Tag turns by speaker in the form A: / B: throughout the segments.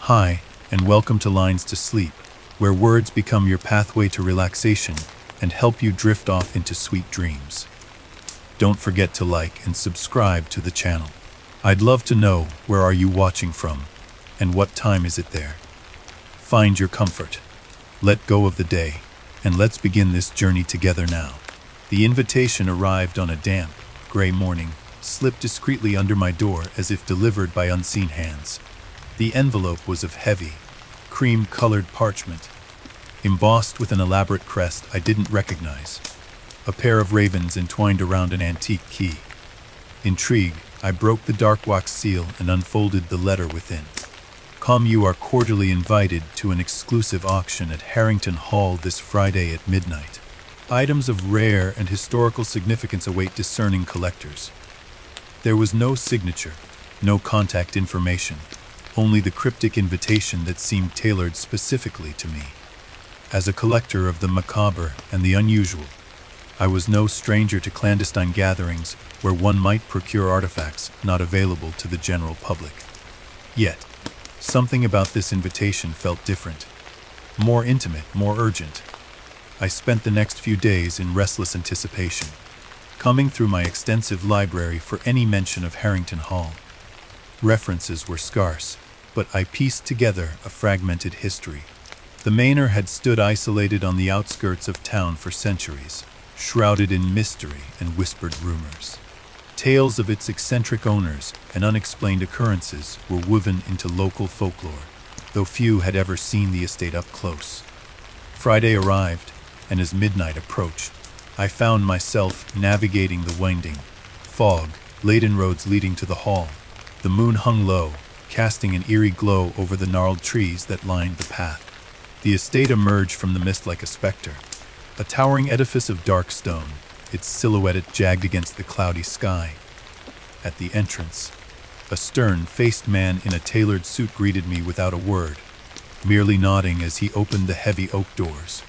A: Hi, and welcome to Lines to Sleep, where words become your pathway to relaxation and help you drift off into sweet dreams. Don't forget to like and subscribe to the channel. I'd love to know, where are you watching from, and what time is it there? Find your comfort, let go of the day, and let's begin this journey together now. The invitation arrived on a damp, gray morning, slipped discreetly under my door as if delivered by unseen hands. The envelope was of heavy, cream-colored parchment, embossed with an elaborate crest I didn't recognize, a pair of ravens entwined around an antique key. Intrigued, I broke the dark wax seal and unfolded the letter within. Come, you are cordially invited to an exclusive auction at Harrington Hall this Friday at midnight. Items of rare and historical significance await discerning collectors. There was no signature, no contact information, only the cryptic invitation that seemed tailored specifically to me. As a collector of the macabre and the unusual, I was no stranger to clandestine gatherings where one might procure artifacts not available to the general public. Yet, something about this invitation felt different, more intimate, more urgent. I spent the next few days in restless anticipation, combing through my extensive library for any mention of Harrington Hall. References were scarce, but I pieced together a fragmented history. The manor had stood isolated on the outskirts of town for centuries, shrouded in mystery and whispered rumors. Tales of its eccentric owners and unexplained occurrences were woven into local folklore, though few had ever seen the estate up close. Friday arrived, and as midnight approached, I found myself navigating the winding, fog-laden roads leading to the hall. The moon hung low, casting an eerie glow over the gnarled trees that lined the path. The estate emerged from the mist like a specter, a towering edifice of dark stone, its silhouette jagged against the cloudy sky. At the entrance, a stern-faced man in a tailored suit greeted me without a word, merely nodding as he opened the heavy oak doors.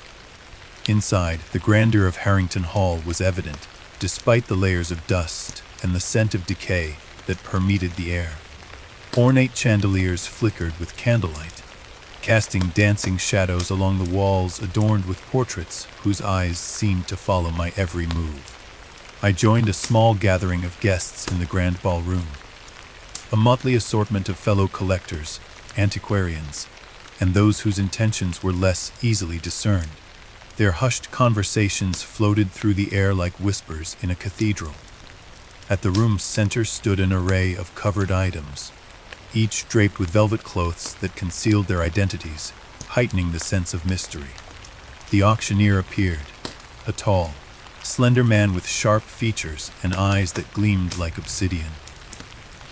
A: Inside, the grandeur of Harrington Hall was evident, despite the layers of dust and the scent of decay that permeated the air. Ornate chandeliers flickered with candlelight, casting dancing shadows along the walls adorned with portraits whose eyes seemed to follow my every move. I joined a small gathering of guests in the grand ballroom, a motley assortment of fellow collectors, antiquarians, and those whose intentions were less easily discerned. Their hushed conversations floated through the air like whispers in a cathedral. At the room's center stood an array of covered items, each draped with velvet cloths that concealed their identities, heightening the sense of mystery. The auctioneer appeared, a tall, slender man with sharp features and eyes that gleamed like obsidian.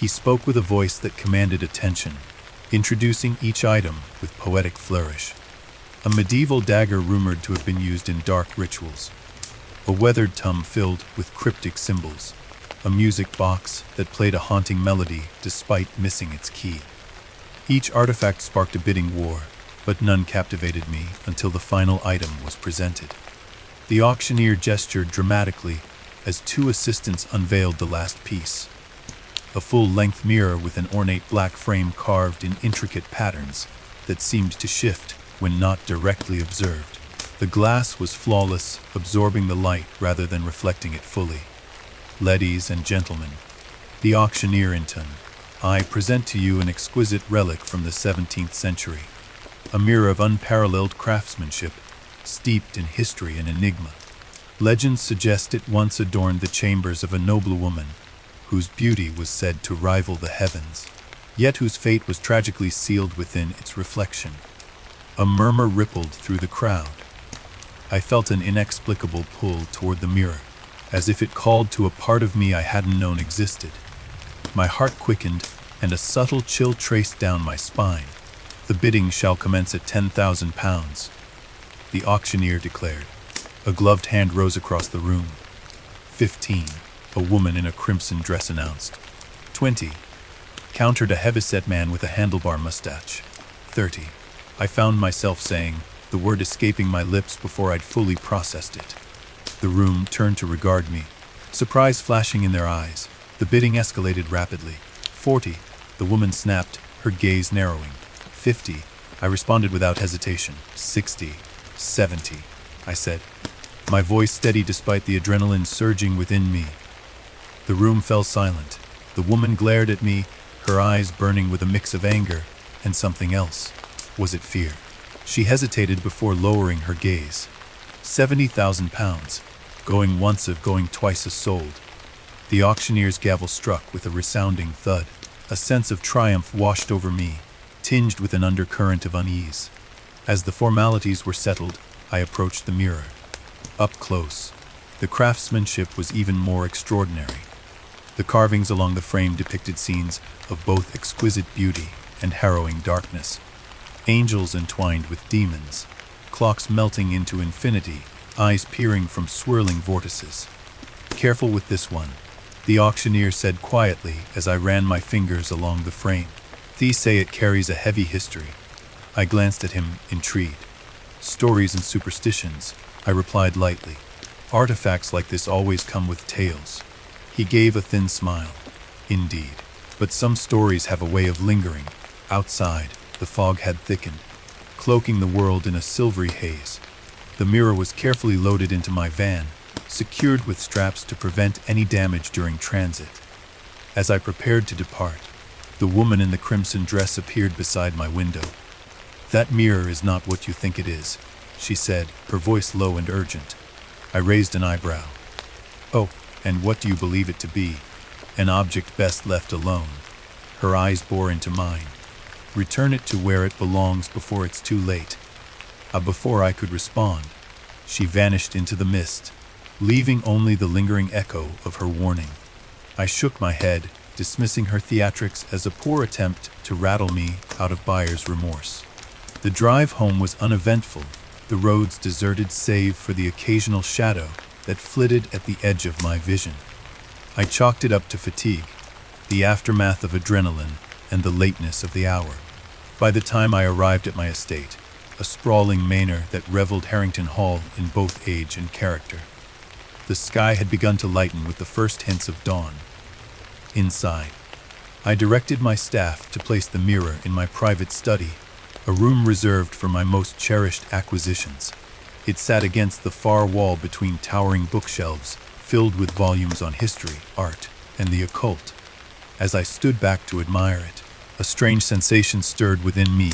A: He spoke with a voice that commanded attention, introducing each item with poetic flourish. A medieval dagger rumored to have been used in dark rituals, a weathered tome filled with cryptic symbols, a music box that played a haunting melody despite missing its key. Each artifact sparked a bidding war, but none captivated me until the final item was presented. The auctioneer gestured dramatically as two assistants unveiled the last piece, a full-length mirror with an ornate black frame carved in intricate patterns that seemed to shift when not directly observed. The glass was flawless, absorbing the light rather than reflecting it fully. Ladies and gentlemen, the auctioneer intoned, I present to you an exquisite relic from the 17th century, a mirror of unparalleled craftsmanship, steeped in history and enigma. Legends suggest it once adorned the chambers of a noble woman, whose beauty was said to rival the heavens, yet whose fate was tragically sealed within its reflection. A murmur rippled through the crowd. I felt an inexplicable pull toward the mirror, as if it called to a part of me I hadn't known existed. My heart quickened, and a subtle chill traced down my spine. The bidding shall commence at £10,000, the auctioneer declared. A gloved hand rose across the room. 15, a woman in a crimson dress announced. 20, countered a heavyset man with a handlebar mustache. 30, I found myself saying, the word escaping my lips before I'd fully processed it. The room turned to regard me, surprise flashing in their eyes. The bidding escalated rapidly. 40, the woman snapped, her gaze narrowing. 50, I responded without hesitation. 60, 70, I said, my voice steady despite the adrenaline surging within me. The room fell silent. The woman glared at me, her eyes burning with a mix of anger and something else. Was it fear? She hesitated before lowering her gaze. 70,000 pounds. Going once if going twice as sold. The auctioneer's gavel struck with a resounding thud. A sense of triumph washed over me, tinged with an undercurrent of unease. As the formalities were settled, I approached the mirror. Up close, the craftsmanship was even more extraordinary. The carvings along the frame depicted scenes of both exquisite beauty and harrowing darkness. Angels entwined with demons, clocks melting into infinity, eyes peering from swirling vortices. Careful with this one, the auctioneer said quietly as I ran my fingers along the frame. These say it carries a heavy history. I glanced at him, intrigued. Stories and superstitions, I replied lightly. Artifacts like this always come with tales. He gave a thin smile. Indeed, but some stories have a way of lingering. Outside, the fog had thickened, cloaking the world in a silvery haze. The mirror was carefully loaded into my van, secured with straps to prevent any damage during transit. As I prepared to depart, the woman in the crimson dress appeared beside my window. "That mirror is not what you think it is," she said, her voice low and urgent. I raised an eyebrow. "Oh, and what do you believe it to be?" "An object best left alone." Her eyes bore into mine. "Return it to where it belongs before it's too late." Before I could respond, she vanished into the mist, leaving only the lingering echo of her warning. I shook my head, dismissing her theatrics as a poor attempt to rattle me out of buyer's remorse. The drive home was uneventful, the roads deserted save for the occasional shadow that flitted at the edge of my vision. I chalked it up to fatigue, the aftermath of adrenaline, and the lateness of the hour. By the time I arrived at my estate, a sprawling manor that reveled Harrington Hall in both age and character, the sky had begun to lighten with the first hints of dawn. Inside, I directed my staff to place the mirror in my private study, a room reserved for my most cherished acquisitions. It sat against the far wall between towering bookshelves filled with volumes on history, art, and the occult. As I stood back to admire it, a strange sensation stirred within me,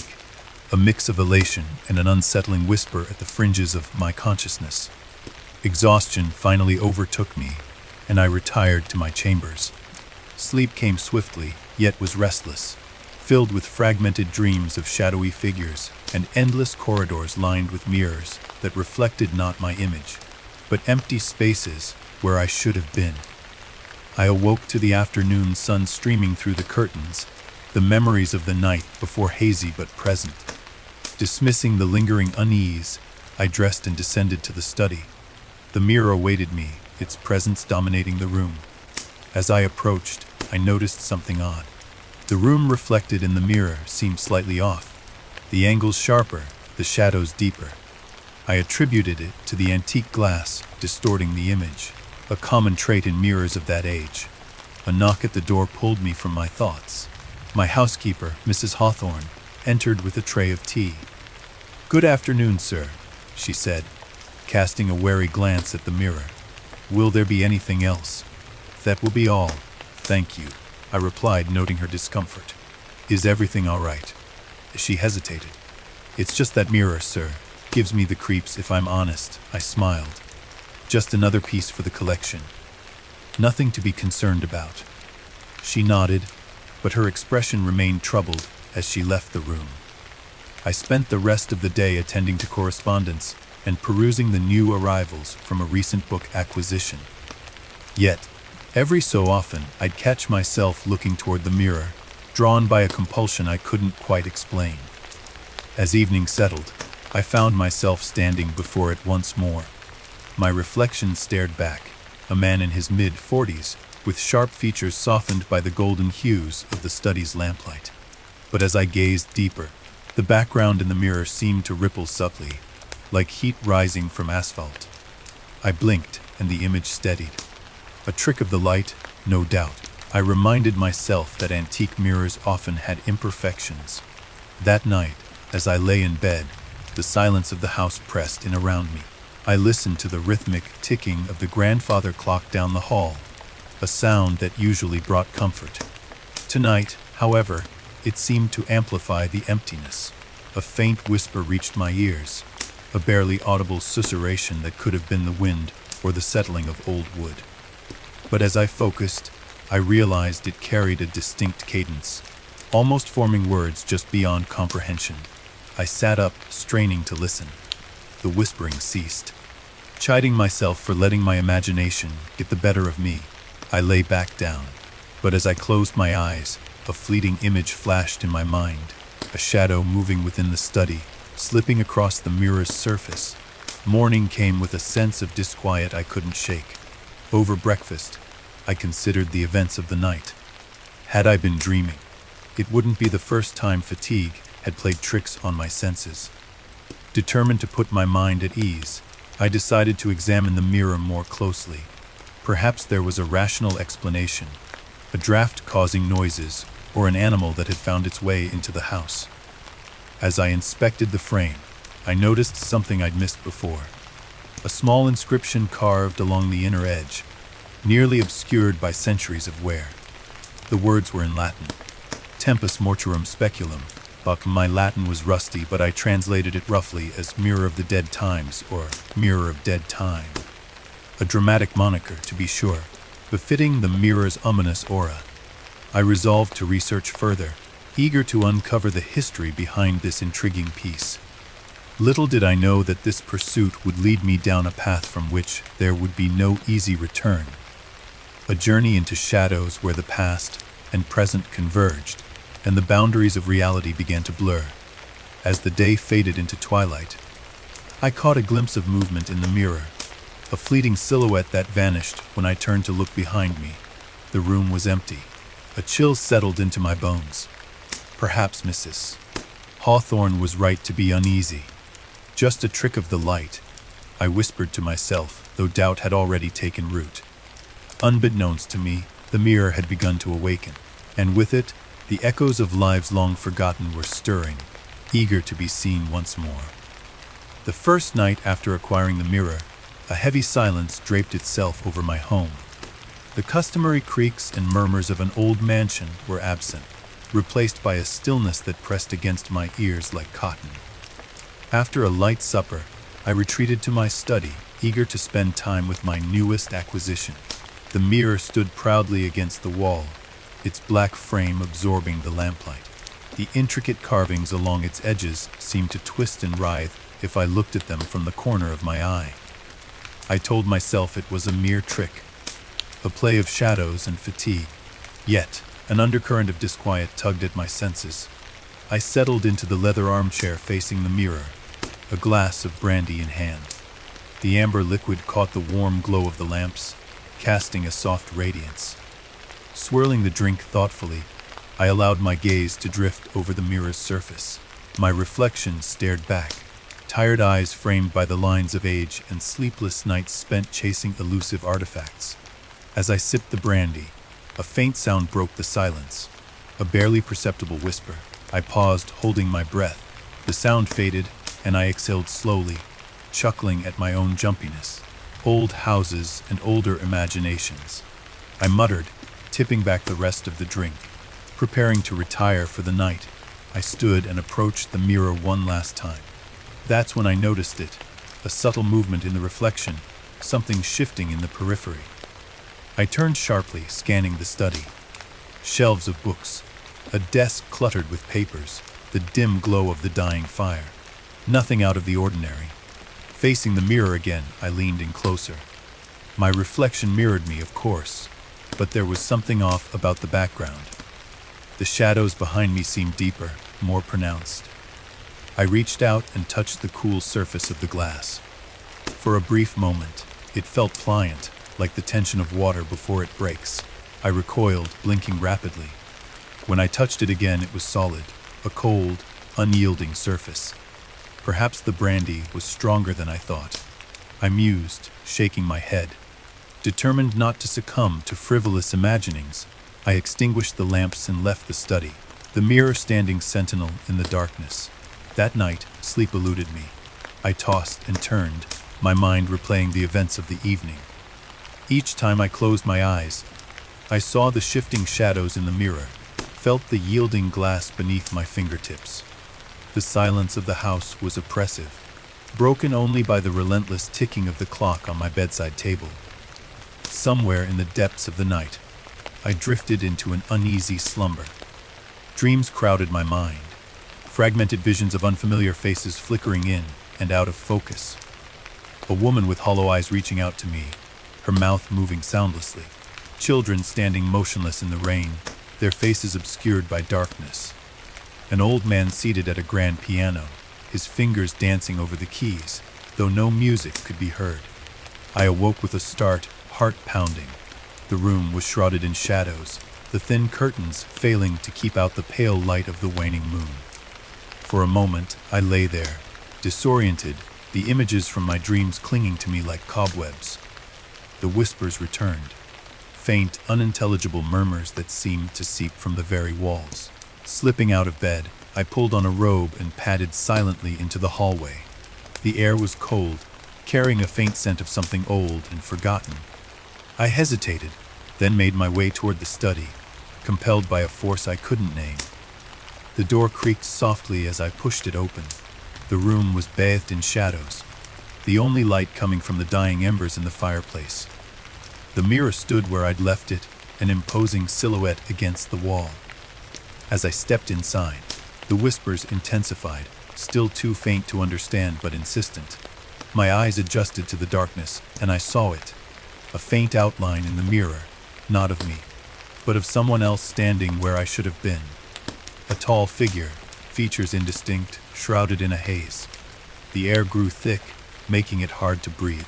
A: a mix of elation and an unsettling whisper at the fringes of my consciousness. Exhaustion finally overtook me, and I retired to my chambers. Sleep came swiftly, yet was restless, filled with fragmented dreams of shadowy figures and endless corridors lined with mirrors that reflected not my image, but empty spaces where I should have been. I awoke to the afternoon sun streaming through the curtains, the memories of the night before hazy but present. Dismissing the lingering unease, I dressed and descended to the study. The mirror awaited me, its presence dominating the room. As I approached, I noticed something odd. The room reflected in the mirror seemed slightly off, the angles sharper, the shadows deeper. I attributed it to the antique glass distorting the image, a common trait in mirrors of that age. A knock at the door pulled me from my thoughts. My housekeeper, Mrs. Hawthorne, entered with a tray of tea. "Good afternoon, sir," she said, casting a wary glance at the mirror. "Will there be anything else?" "That will be all, thank you," I replied, noting her discomfort. "Is everything all right?" She hesitated. "It's just that mirror, sir. Gives me the creeps if I'm honest," I smiled. "Just another piece for the collection. Nothing to be concerned about." She nodded, but her expression remained troubled as she left the room. I spent the rest of the day attending to correspondence and perusing the new arrivals from a recent book acquisition. Yet, every so often, I'd catch myself looking toward the mirror, drawn by a compulsion I couldn't quite explain. As evening settled, I found myself standing before it once more. My reflection stared back, a man in his mid-40s, with sharp features softened by the golden hues of the study's lamplight. But as I gazed deeper, the background in the mirror seemed to ripple subtly, like heat rising from asphalt. I blinked, and the image steadied. A trick of the light, no doubt. I reminded myself that antique mirrors often had imperfections, That night, as I lay in bed, the silence of the house pressed in around me. I listened to the rhythmic ticking of the grandfather clock down the hall, a sound that usually brought comfort. Tonight, however, it seemed to amplify the emptiness. A faint whisper reached my ears, a barely audible susurration that could have been the wind or the settling of old wood. But as I focused, I realized it carried a distinct cadence, almost forming words just beyond comprehension. I sat up, straining to listen. The whispering ceased. Chiding myself for letting my imagination get the better of me, I lay back down. But as I closed my eyes, a fleeting image flashed in my mind, a shadow moving within the study, slipping across the mirror's surface. Morning came with a sense of disquiet I couldn't shake. Over breakfast, I considered the events of the night. Had I been dreaming? It wouldn't be the first time fatigue had played tricks on my senses. Determined to put my mind at ease, I decided to examine the mirror more closely. Perhaps there was a rational explanation, a draft causing noises, or an animal that had found its way into the house. As I inspected the frame, I noticed something I'd missed before. A small inscription carved along the inner edge, nearly obscured by centuries of wear. The words were in Latin. Tempus mortuorum speculum. But my Latin was rusty, but I translated it roughly as Mirror of the Dead Times or Mirror of Dead Time. A dramatic moniker, to be sure, befitting the mirror's ominous aura. I resolved to research further, eager to uncover the history behind this intriguing piece. Little did I know that this pursuit would lead me down a path from which there would be no easy return. A journey into shadows where the past and present converged, and the boundaries of reality began to blur. As the day faded into twilight, I caught a glimpse of movement in the mirror, a fleeting silhouette that vanished when I turned to look behind me. The room was empty. A chill settled into my bones. Perhaps Mrs. Hawthorne was right to be uneasy. Just a trick of the light, I whispered to myself, though doubt had already taken root. Unbeknownst to me, the mirror had begun to awaken, and with it, the echoes of lives long forgotten were stirring, eager to be seen once more. The first night after acquiring the mirror, a heavy silence draped itself over my home. The customary creaks and murmurs of an old mansion were absent, replaced by a stillness that pressed against my ears like cotton. After a light supper, I retreated to my study, eager to spend time with my newest acquisition. The mirror stood proudly against the wall, its black frame absorbing the lamplight. The intricate carvings along its edges seemed to twist and writhe if I looked at them from the corner of my eye. I told myself it was a mere trick, a play of shadows and fatigue. Yet, an undercurrent of disquiet tugged at my senses. I settled into the leather armchair facing the mirror, a glass of brandy in hand. The amber liquid caught the warm glow of the lamps, casting a soft radiance. Swirling the drink thoughtfully, I allowed my gaze to drift over the mirror's surface. My reflection stared back, tired eyes framed by the lines of age and sleepless nights spent chasing elusive artifacts. As I sipped the brandy, a faint sound broke the silence, a barely perceptible whisper. I paused, holding my breath. The sound faded, and I exhaled slowly, chuckling at my own jumpiness. Old houses and older imaginations. I muttered, tipping back the rest of the drink. Preparing to retire for the night, I stood and approached the mirror one last time. That's when I noticed it, a subtle movement in the reflection, something shifting in the periphery. I turned sharply, scanning the study. Shelves of books, a desk cluttered with papers, the dim glow of the dying fire. Nothing out of the ordinary. Facing the mirror again, I leaned in closer. My reflection mirrored me, of course, but there was something off about the background. The shadows behind me seemed deeper, more pronounced. I reached out and touched the cool surface of the glass. For a brief moment, it felt pliant, like the tension of water before it breaks. I recoiled, blinking rapidly. When I touched it again, it was solid, a cold, unyielding surface. Perhaps the brandy was stronger than I thought. I mused, shaking my head. Determined not to succumb to frivolous imaginings, I extinguished the lamps and left the study. the mirror standing sentinel in the darkness. That night, sleep eluded me. I tossed and turned, my mind replaying the events of the evening. Each time I closed my eyes, I saw the shifting shadows in the mirror, felt the yielding glass beneath my fingertips. The silence of the house was oppressive, broken only by the relentless ticking of the clock on my bedside table. Somewhere in the depths of the night, I drifted into an uneasy slumber. Dreams crowded my mind, fragmented visions of unfamiliar faces flickering in and out of focus. A woman with hollow eyes reaching out to me, her mouth moving soundlessly. Children standing motionless in the rain, their faces obscured by darkness. An old man seated at a grand piano, his fingers dancing over the keys, though no music could be heard. I awoke with a start, heart pounding. The room was shrouded in shadows, the thin curtains failing to keep out the pale light of the waning moon. For a moment, I lay there, disoriented, the images from my dreams clinging to me like cobwebs. The whispers returned, faint, unintelligible murmurs that seemed to seep from the very walls. Slipping out of bed, I pulled on a robe and padded silently into the hallway. The air was cold, carrying a faint scent of something old and forgotten. I hesitated, then made my way toward the study, compelled by a force I couldn't name. The door creaked softly as I pushed it open. The room was bathed in shadows, the only light coming from the dying embers in the fireplace. The mirror stood where I'd left it, an imposing silhouette against the wall. As I stepped inside, the whispers intensified, still too faint to understand but insistent. My eyes adjusted to the darkness, and I saw it. A faint outline in the mirror, not of me, but of someone else standing where I should have been. A tall figure, features indistinct, shrouded in a haze. The air grew thick, making it hard to breathe.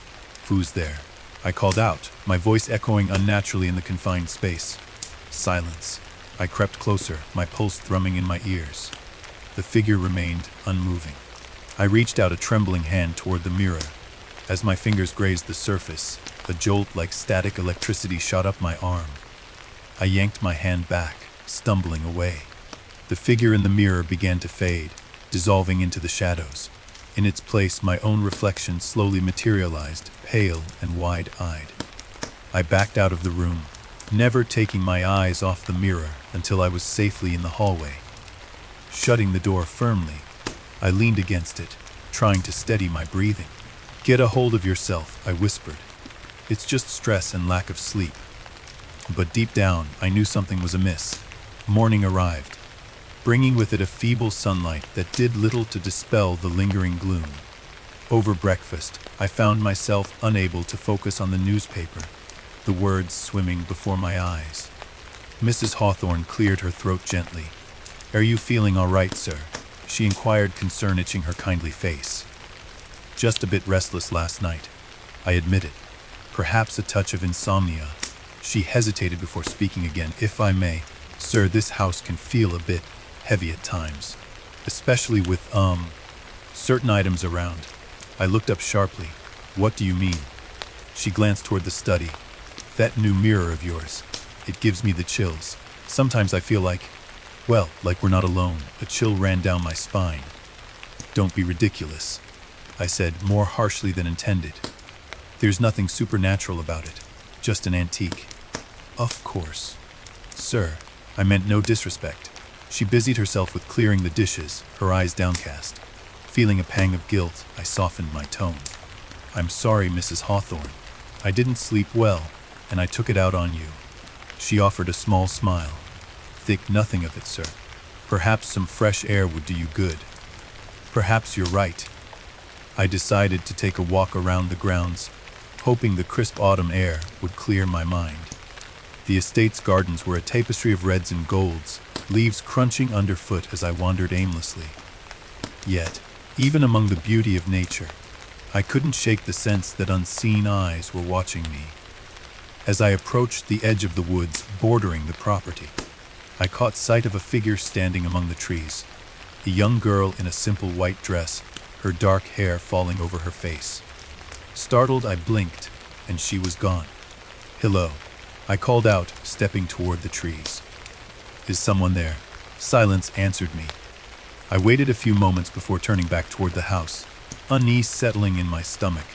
A: "Who's there?" I called out, my voice echoing unnaturally in the confined space. Silence. I crept closer, my pulse thrumming in my ears. The figure remained unmoving. I reached out a trembling hand toward the mirror. As my fingers grazed the surface, a jolt like static electricity shot up my arm. I yanked my hand back, stumbling away. The figure in the mirror began to fade, dissolving into the shadows. In its place, my own reflection slowly materialized, pale and wide-eyed. I backed out of the room, never taking my eyes off the mirror until I was safely in the hallway. Shutting the door firmly, I leaned against it, trying to steady my breathing. "Get a hold of yourself," I whispered. "It's just stress and lack of sleep." But deep down, I knew something was amiss. Morning arrived, bringing with it a feeble sunlight that did little to dispel the lingering gloom. Over breakfast, I found myself unable to focus on the newspaper, the words swimming before my eyes. Mrs. Hawthorne cleared her throat gently. "Are you feeling all right, sir?" she inquired, concern itching her kindly face. "Just a bit restless last night," I admitted. "Perhaps a touch of insomnia." She hesitated before speaking again. "If I may, sir, this house can feel a bit heavy at times, especially with, certain items around." I looked up sharply. "What do you mean?" She glanced toward the study. "That new mirror of yours. It gives me the chills. Sometimes I feel like we're not alone." A chill ran down my spine. "Don't be ridiculous," I said, more harshly than intended. "There's nothing supernatural about it, just an antique." "Of course, sir, I meant no disrespect." She busied herself with clearing the dishes, her eyes downcast. Feeling a pang of guilt, I softened my tone. "I'm sorry, Mrs. Hawthorne. I didn't sleep well, and I took it out on you." She offered a small smile. "Think nothing of it, sir. Perhaps some fresh air would do you good." "Perhaps you're right." I decided to take a walk around the grounds, hoping the crisp autumn air would clear my mind. The estate's gardens were a tapestry of reds and golds, leaves crunching underfoot as I wandered aimlessly. Yet, even among the beauty of nature, I couldn't shake the sense that unseen eyes were watching me. As I approached the edge of the woods bordering the property, I caught sight of a figure standing among the trees, a young girl in a simple white dress, her dark hair falling over her face. Startled, I blinked, and she was gone. "Hello," I called out, stepping toward the trees. "Is someone there?" Silence answered me. I waited a few moments before turning back toward the house, unease settling in my stomach.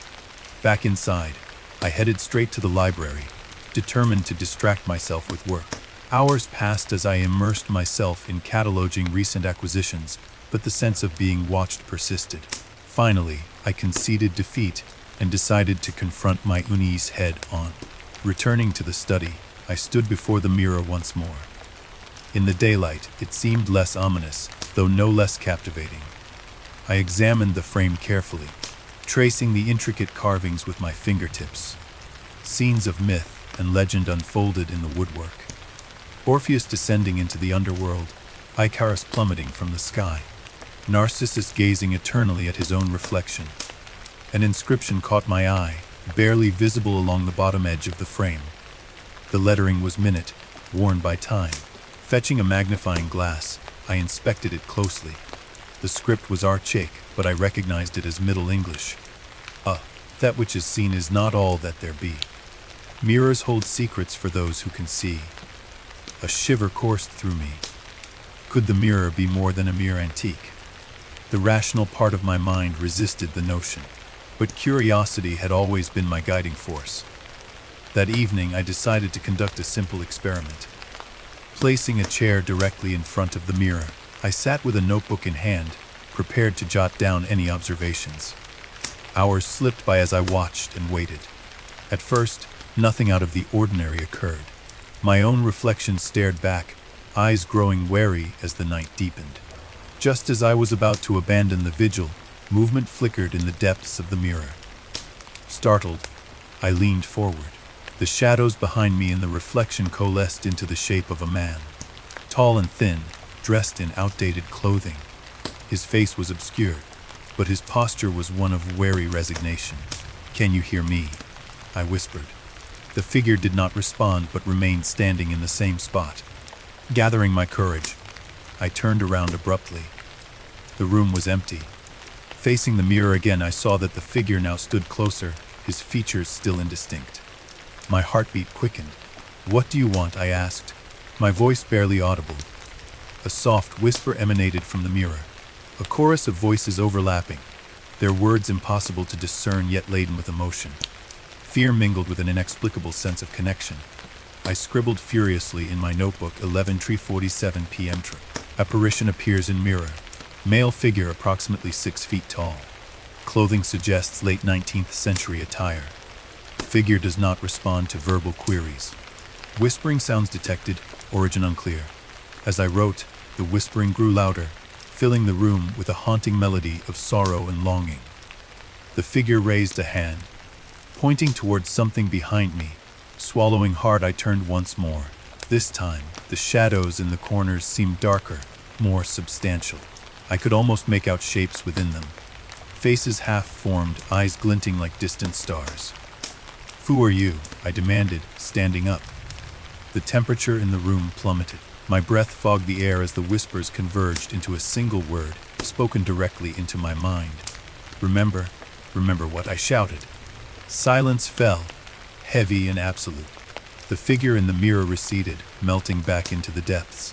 A: Back inside, I headed straight to the library, determined to distract myself with work. Hours passed as I immersed myself in cataloging recent acquisitions, but the sense of being watched persisted. Finally, I conceded defeat and decided to confront my unease head-on. Returning to the study, I stood before the mirror once more. In the daylight, it seemed less ominous, though no less captivating. I examined the frame carefully, tracing the intricate carvings with my fingertips. Scenes of myth and legend unfolded in the woodwork. Orpheus descending into the underworld, Icarus plummeting from the sky, Narcissus gazing eternally at his own reflection. An inscription caught my eye, barely visible along the bottom edge of the frame. The lettering was minute, worn by time. Fetching a magnifying glass, I inspected it closely. The script was archaic, but I recognized it as Middle English. That which is seen is not all that there be. Mirrors hold secrets for those who can see. A shiver coursed through me. Could the mirror be more than a mere antique? The rational part of my mind resisted the notion, but curiosity had always been my guiding force. That evening, I decided to conduct a simple experiment. Placing a chair directly in front of the mirror, I sat with a notebook in hand, prepared to jot down any observations. Hours slipped by as I watched and waited. At first, nothing out of the ordinary occurred. My own reflection stared back, eyes growing wary as the night deepened. Just as I was about to abandon the vigil, movement flickered in the depths of the mirror. Startled, I leaned forward. The shadows behind me and the reflection coalesced into the shape of a man. Tall and thin, dressed in outdated clothing. His face was obscured, but his posture was one of wary resignation. "Can you hear me?" I whispered. The figure did not respond but remained standing in the same spot. Gathering my courage, I turned around abruptly. The room was empty. Facing the mirror again, I saw that the figure now stood closer, his features still indistinct. My heartbeat quickened. "What do you want?" I asked, my voice barely audible. A soft whisper emanated from the mirror, a chorus of voices overlapping, their words impossible to discern yet laden with emotion. Fear mingled with an inexplicable sense of connection. I scribbled furiously in my notebook 11:47 p.m. Apparition appears in mirror. Male figure approximately 6 feet tall. Clothing suggests late 19th century attire. Figure does not respond to verbal queries. Whispering sounds detected, origin unclear. As I wrote, the whispering grew louder, filling the room with a haunting melody of sorrow and longing. The figure raised a hand, pointing towards something behind me. Swallowing hard, I turned once more. This time, the shadows in the corners seemed darker, more substantial. I could almost make out shapes within them. Faces half-formed, eyes glinting like distant stars. "Who are you?" I demanded, standing up. The temperature in the room plummeted. My breath fogged the air as the whispers converged into a single word, spoken directly into my mind. "Remember what?" I shouted. Silence fell, heavy and absolute. The figure in the mirror receded, melting back into the depths.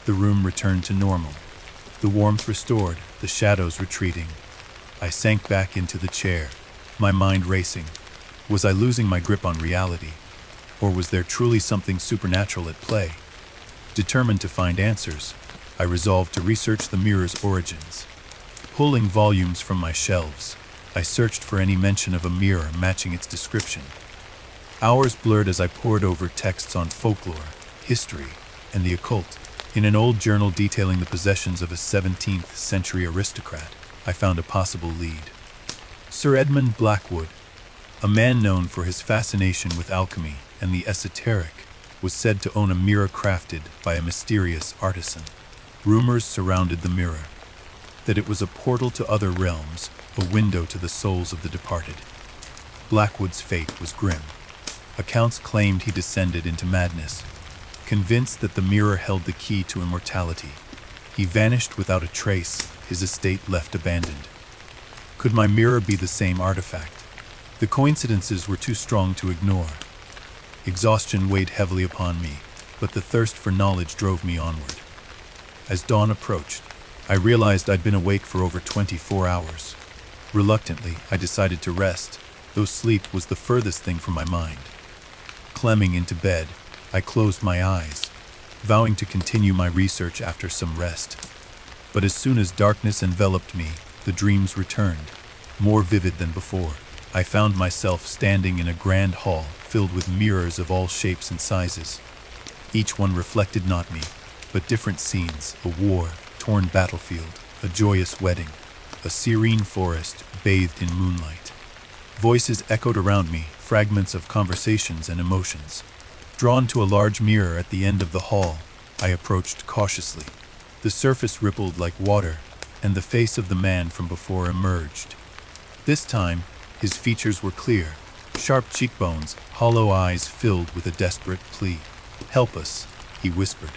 A: The room returned to normal. The warmth restored, the shadows retreating. I sank back into the chair, my mind racing. Was I losing my grip on reality? Or was there truly something supernatural at play? Determined to find answers, I resolved to research the mirror's origins. Pulling volumes from my shelves, I searched for any mention of a mirror matching its description. Hours blurred as I pored over texts on folklore, history, and the occult. In an old journal detailing the possessions of a 17th century aristocrat, I found a possible lead. Sir Edmund Blackwood, a man known for his fascination with alchemy and the esoteric, was said to own a mirror crafted by a mysterious artisan. Rumors surrounded the mirror, that it was a portal to other realms, a window to the souls of the departed. Blackwood's fate was grim. Accounts claimed he descended into madness. Convinced that the mirror held the key to immortality, he vanished without a trace, his estate left abandoned. Could my mirror be the same artifact? The coincidences were too strong to ignore. Exhaustion weighed heavily upon me, but the thirst for knowledge drove me onward. As dawn approached, I realized I'd been awake for over 24 hours. Reluctantly, I decided to rest, though sleep was the furthest thing from my mind. Climbing into bed, I closed my eyes, vowing to continue my research after some rest. But as soon as darkness enveloped me, the dreams returned, more vivid than before. I found myself standing in a grand hall filled with mirrors of all shapes and sizes. Each one reflected not me, but different scenes: a war-torn battlefield, a joyous wedding, a serene forest bathed in moonlight. Voices echoed around me, fragments of conversations and emotions. Drawn to a large mirror at the end of the hall, I approached cautiously. The surface rippled like water, and the face of the man from before emerged. This time, his features were clear, sharp cheekbones, hollow eyes filled with a desperate plea. "Help us," he whispered.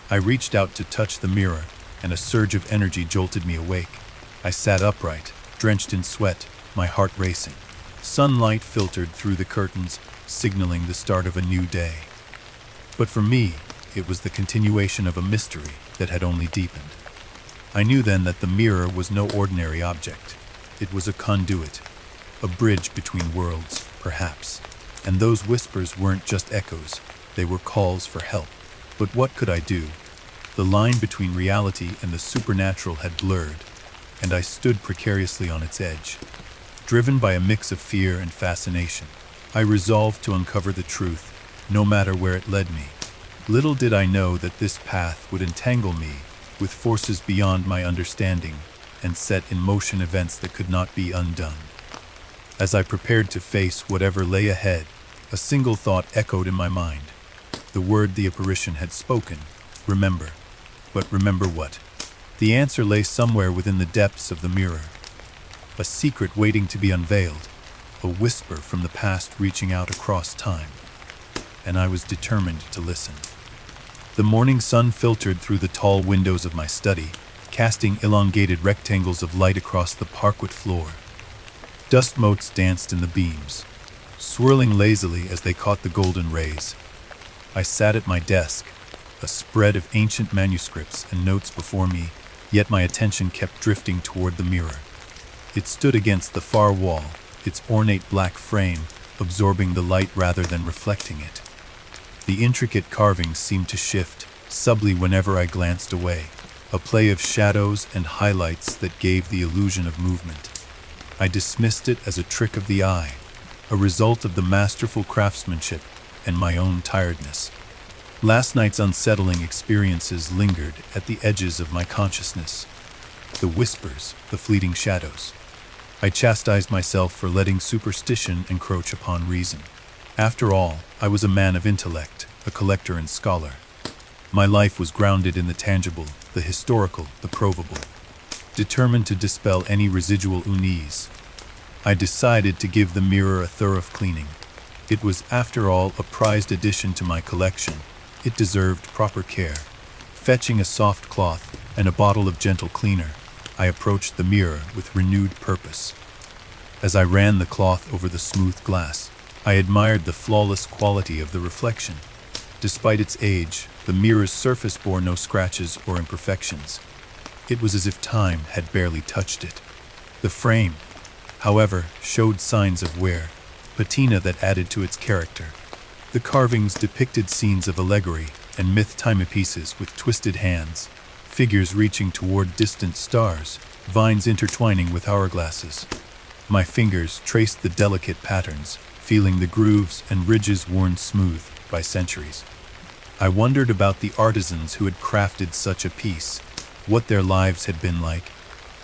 A: I reached out to touch the mirror, and a surge of energy jolted me awake. I sat upright, drenched in sweat, my heart racing. Sunlight filtered through the curtains, signaling the start of a new day. But for me, it was the continuation of a mystery that had only deepened. I knew then that the mirror was no ordinary object. It was a conduit, a bridge between worlds, perhaps. And those whispers weren't just echoes, they were calls for help. But what could I do? The line between reality and the supernatural had blurred, and I stood precariously on its edge. Driven by a mix of fear and fascination, I resolved to uncover the truth, no matter where it led me. Little did I know that this path would entangle me with forces beyond my understanding and set in motion events that could not be undone. As I prepared to face whatever lay ahead, a single thought echoed in my mind. The word the apparition had spoken: remember. But remember what? The answer lay somewhere within the depths of the mirror. A secret waiting to be unveiled, a whisper from the past reaching out across time. And I was determined to listen. The morning sun filtered through the tall windows of my study, casting elongated rectangles of light across the parquet floor. Dust motes danced in the beams, swirling lazily as they caught the golden rays. I sat at my desk, a spread of ancient manuscripts and notes before me, yet my attention kept drifting toward the mirror. It stood against the far wall, its ornate black frame absorbing the light rather than reflecting it. The intricate carvings seemed to shift, subtly whenever I glanced away, a play of shadows and highlights that gave the illusion of movement. I dismissed it as a trick of the eye, a result of the masterful craftsmanship and my own tiredness. Last night's unsettling experiences lingered at the edges of my consciousness. The whispers, the fleeting shadows. I chastised myself for letting superstition encroach upon reason. After all, I was a man of intellect, a collector and scholar. My life was grounded in the tangible, the historical, the provable. Determined to dispel any residual unease, I decided to give the mirror a thorough cleaning. It was, after all, a prized addition to my collection. It deserved proper care. Fetching a soft cloth and a bottle of gentle cleaner, I approached the mirror with renewed purpose. As I ran the cloth over the smooth glass, I admired the flawless quality of the reflection. Despite its age, the mirror's surface bore no scratches or imperfections. It was as if time had barely touched it. The frame, however, showed signs of wear, patina that added to its character. The carvings depicted scenes of allegory and myth timepieces with twisted hands, figures reaching toward distant stars, vines intertwining with hourglasses. My fingers traced the delicate patterns, feeling the grooves and ridges worn smooth by centuries. I wondered about the artisans who had crafted such a piece, what their lives had been like,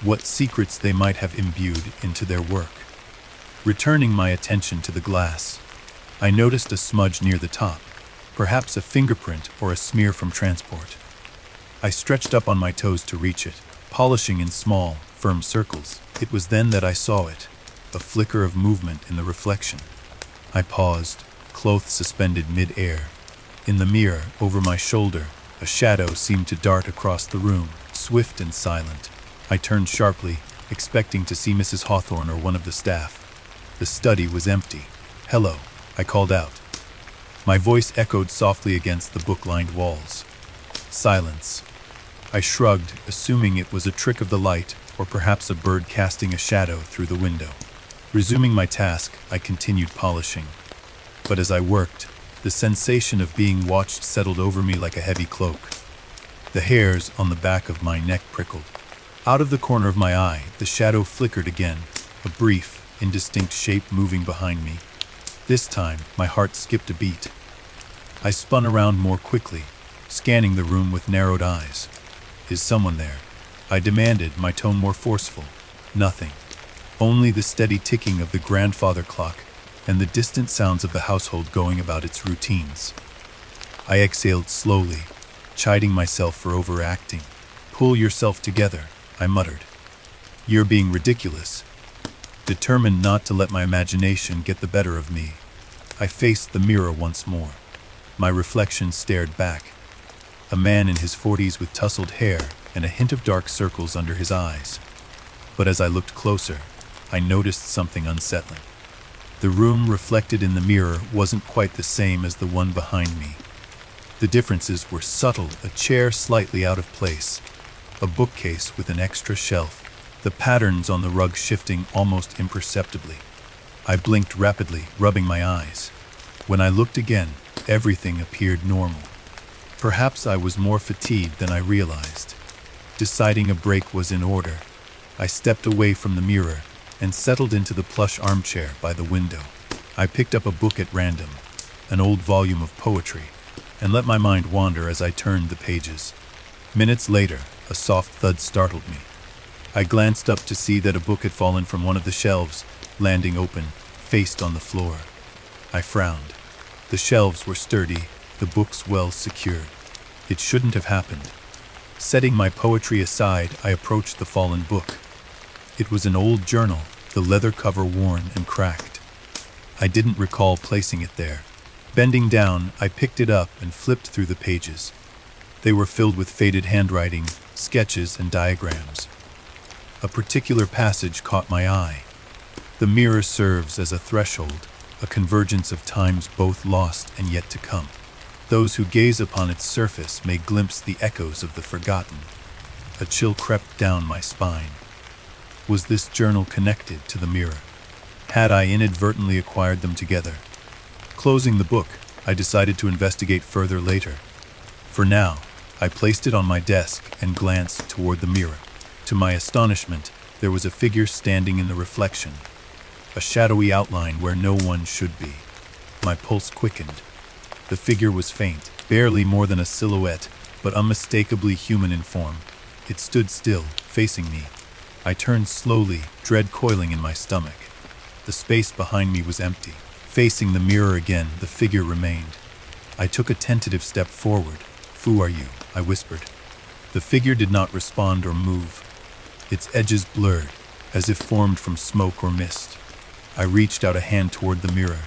A: what secrets they might have imbued into their work. Returning my attention to the glass, I noticed a smudge near the top, perhaps a fingerprint or a smear from transport. I stretched up on my toes to reach it, polishing in small, firm circles. It was then that I saw it, a flicker of movement in the reflection. I paused, cloth suspended mid-air. In the mirror, over my shoulder, a shadow seemed to dart across the room, swift and silent. I turned sharply, expecting to see Mrs. Hawthorne or one of the staff. The study was empty. "Hello," I called out. My voice echoed softly against the book-lined walls. Silence. I shrugged, assuming it was a trick of the light, or perhaps a bird casting a shadow through the window. Resuming my task, I continued polishing. But as I worked, the sensation of being watched settled over me like a heavy cloak. The hairs on the back of my neck prickled. Out of the corner of my eye, the shadow flickered again, a brief, indistinct shape moving behind me. This time, my heart skipped a beat. I spun around more quickly, scanning the room with narrowed eyes. Is someone there? I demanded, my tone more forceful. Nothing. Only the steady ticking of the grandfather clock and the distant sounds of the household going about its routines. I exhaled slowly, chiding myself for overacting. Pull yourself together, I muttered. You're being ridiculous. Determined not to let my imagination get the better of me, I faced the mirror once more. My reflection stared back. A man in his 40s with tousled hair and a hint of dark circles under his eyes. But as I looked closer, I noticed something unsettling. The room reflected in the mirror wasn't quite the same as the one behind me. The differences were subtle, a chair slightly out of place, a bookcase with an extra shelf, the patterns on the rug shifting almost imperceptibly. I blinked rapidly, rubbing my eyes. When I looked again, everything appeared normal. Perhaps I was more fatigued than I realized. Deciding a break was in order, I stepped away from the mirror and settled into the plush armchair by the window. I picked up a book at random, an old volume of poetry, and let my mind wander as I turned the pages. Minutes later, a soft thud startled me. I glanced up to see that a book had fallen from one of the shelves, landing open, faced on the floor. I frowned. The shelves were sturdy, the books well secured. It shouldn't have happened. Setting my poetry aside, I approached the fallen book. It was an old journal, the leather cover worn and cracked. I didn't recall placing it there. Bending down, I picked it up and flipped through the pages. They were filled with faded handwriting, sketches, and diagrams. A particular passage caught my eye. The mirror serves as a threshold, a convergence of times both lost and yet to come. Those who gaze upon its surface may glimpse the echoes of the forgotten. A chill crept down my spine. Was this journal connected to the mirror? Had I inadvertently acquired them together? Closing the book, I decided to investigate further later. For now, I placed it on my desk and glanced toward the mirror. To my astonishment, there was a figure standing in the reflection, a shadowy outline where no one should be. My pulse quickened. The figure was faint, barely more than a silhouette, but unmistakably human in form. It stood still, facing me. I turned slowly, dread coiling in my stomach. The space behind me was empty. Facing the mirror again, the figure remained. I took a tentative step forward. "Who are you?" I whispered. The figure did not respond or move. Its edges blurred, as if formed from smoke or mist. I reached out a hand toward the mirror.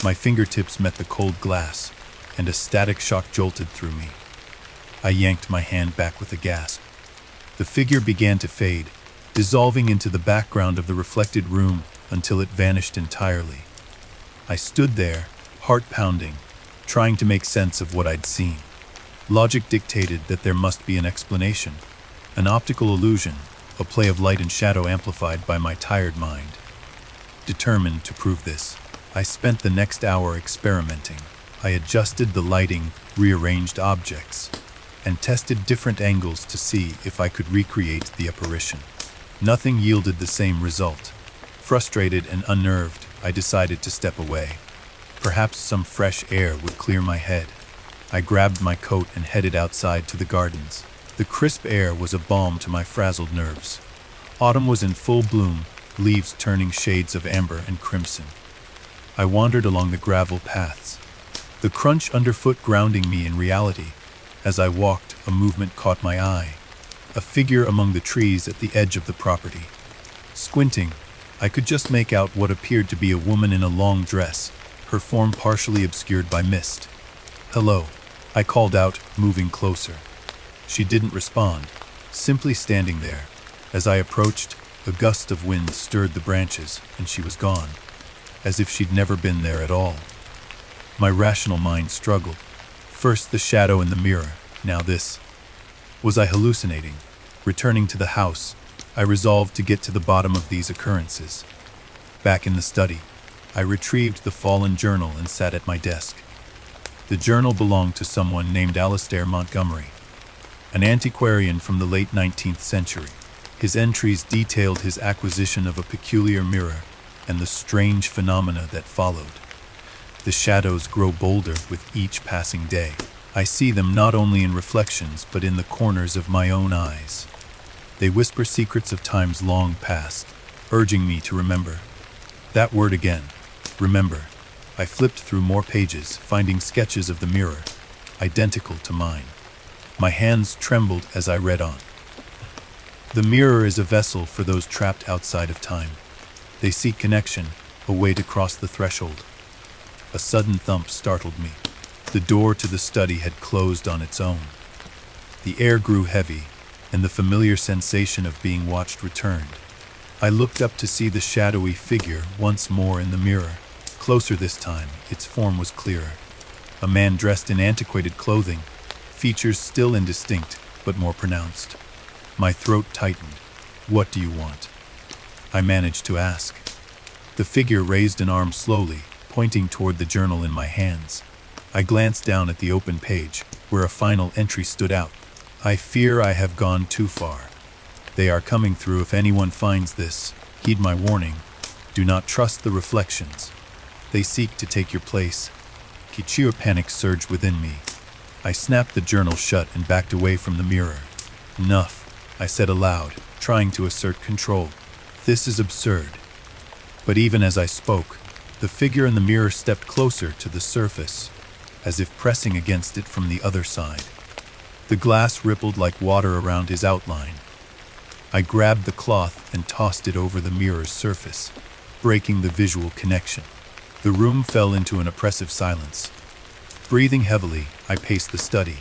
A: My fingertips met the cold glass, and a static shock jolted through me. I yanked my hand back with a gasp. The figure began to fade, dissolving into the background of the reflected room until it vanished entirely. I stood there, heart pounding, trying to make sense of what I'd seen. Logic dictated that there must be an explanation, an optical illusion, a play of light and shadow amplified by my tired mind. Determined to prove this, I spent the next hour experimenting. I adjusted the lighting, rearranged objects, and tested different angles to see if I could recreate the apparition. Nothing yielded the same result. Frustrated and unnerved, I decided to step away. Perhaps some fresh air would clear my head. I grabbed my coat and headed outside to the gardens. The crisp air was a balm to my frazzled nerves. Autumn was in full bloom, leaves turning shades of amber and crimson. I wandered along the gravel paths, the crunch underfoot grounding me in reality. As I walked, a movement caught my eye, a figure among the trees at the edge of the property. Squinting, I could just make out what appeared to be a woman in a long dress, her form partially obscured by mist. "Hello," I called out, moving closer. She didn't respond, simply standing there. As I approached, a gust of wind stirred the branches, and she was gone, as if she'd never been there at all. My rational mind struggled. First the shadow in the mirror, now this. Was I hallucinating? Returning to the house, I resolved to get to the bottom of these occurrences. Back in the study, I retrieved the fallen journal and sat at my desk. The journal belonged to someone named Alastair Montgomery, an antiquarian from the late 19th century. His entries detailed his acquisition of a peculiar mirror and the strange phenomena that followed. The shadows grow bolder with each passing day. I see them not only in reflections but in the corners of my own eyes. They whisper secrets of times long past, urging me to remember. That word again, remember. I flipped through more pages, finding sketches of the mirror, identical to mine. My hands trembled as I read on. The mirror is a vessel for those trapped outside of time. They seek connection, a way to cross the threshold. A sudden thump startled me. The door to the study had closed on its own. The air grew heavy, and the familiar sensation of being watched returned. I looked up to see the shadowy figure once more in the mirror. Closer this time, its form was clearer. A man dressed in antiquated clothing, features still indistinct, but more pronounced. My throat tightened. "What do you want?" I managed to ask. The figure raised an arm slowly, pointing toward the journal in my hands. I glanced down at the open page, where a final entry stood out. "I fear I have gone too far. They are coming through. If anyone finds this, heed my warning. Do not trust the reflections. They seek to take your place." Kichio panic surged within me. I snapped the journal shut and backed away from the mirror. "Enough," I said aloud, trying to assert control. "This is absurd." But even as I spoke, the figure in the mirror stepped closer to the surface, as if pressing against it from the other side. The glass rippled like water around his outline. I grabbed the cloth and tossed it over the mirror's surface, breaking the visual connection. The room fell into an oppressive silence. Breathing heavily, I paced the study.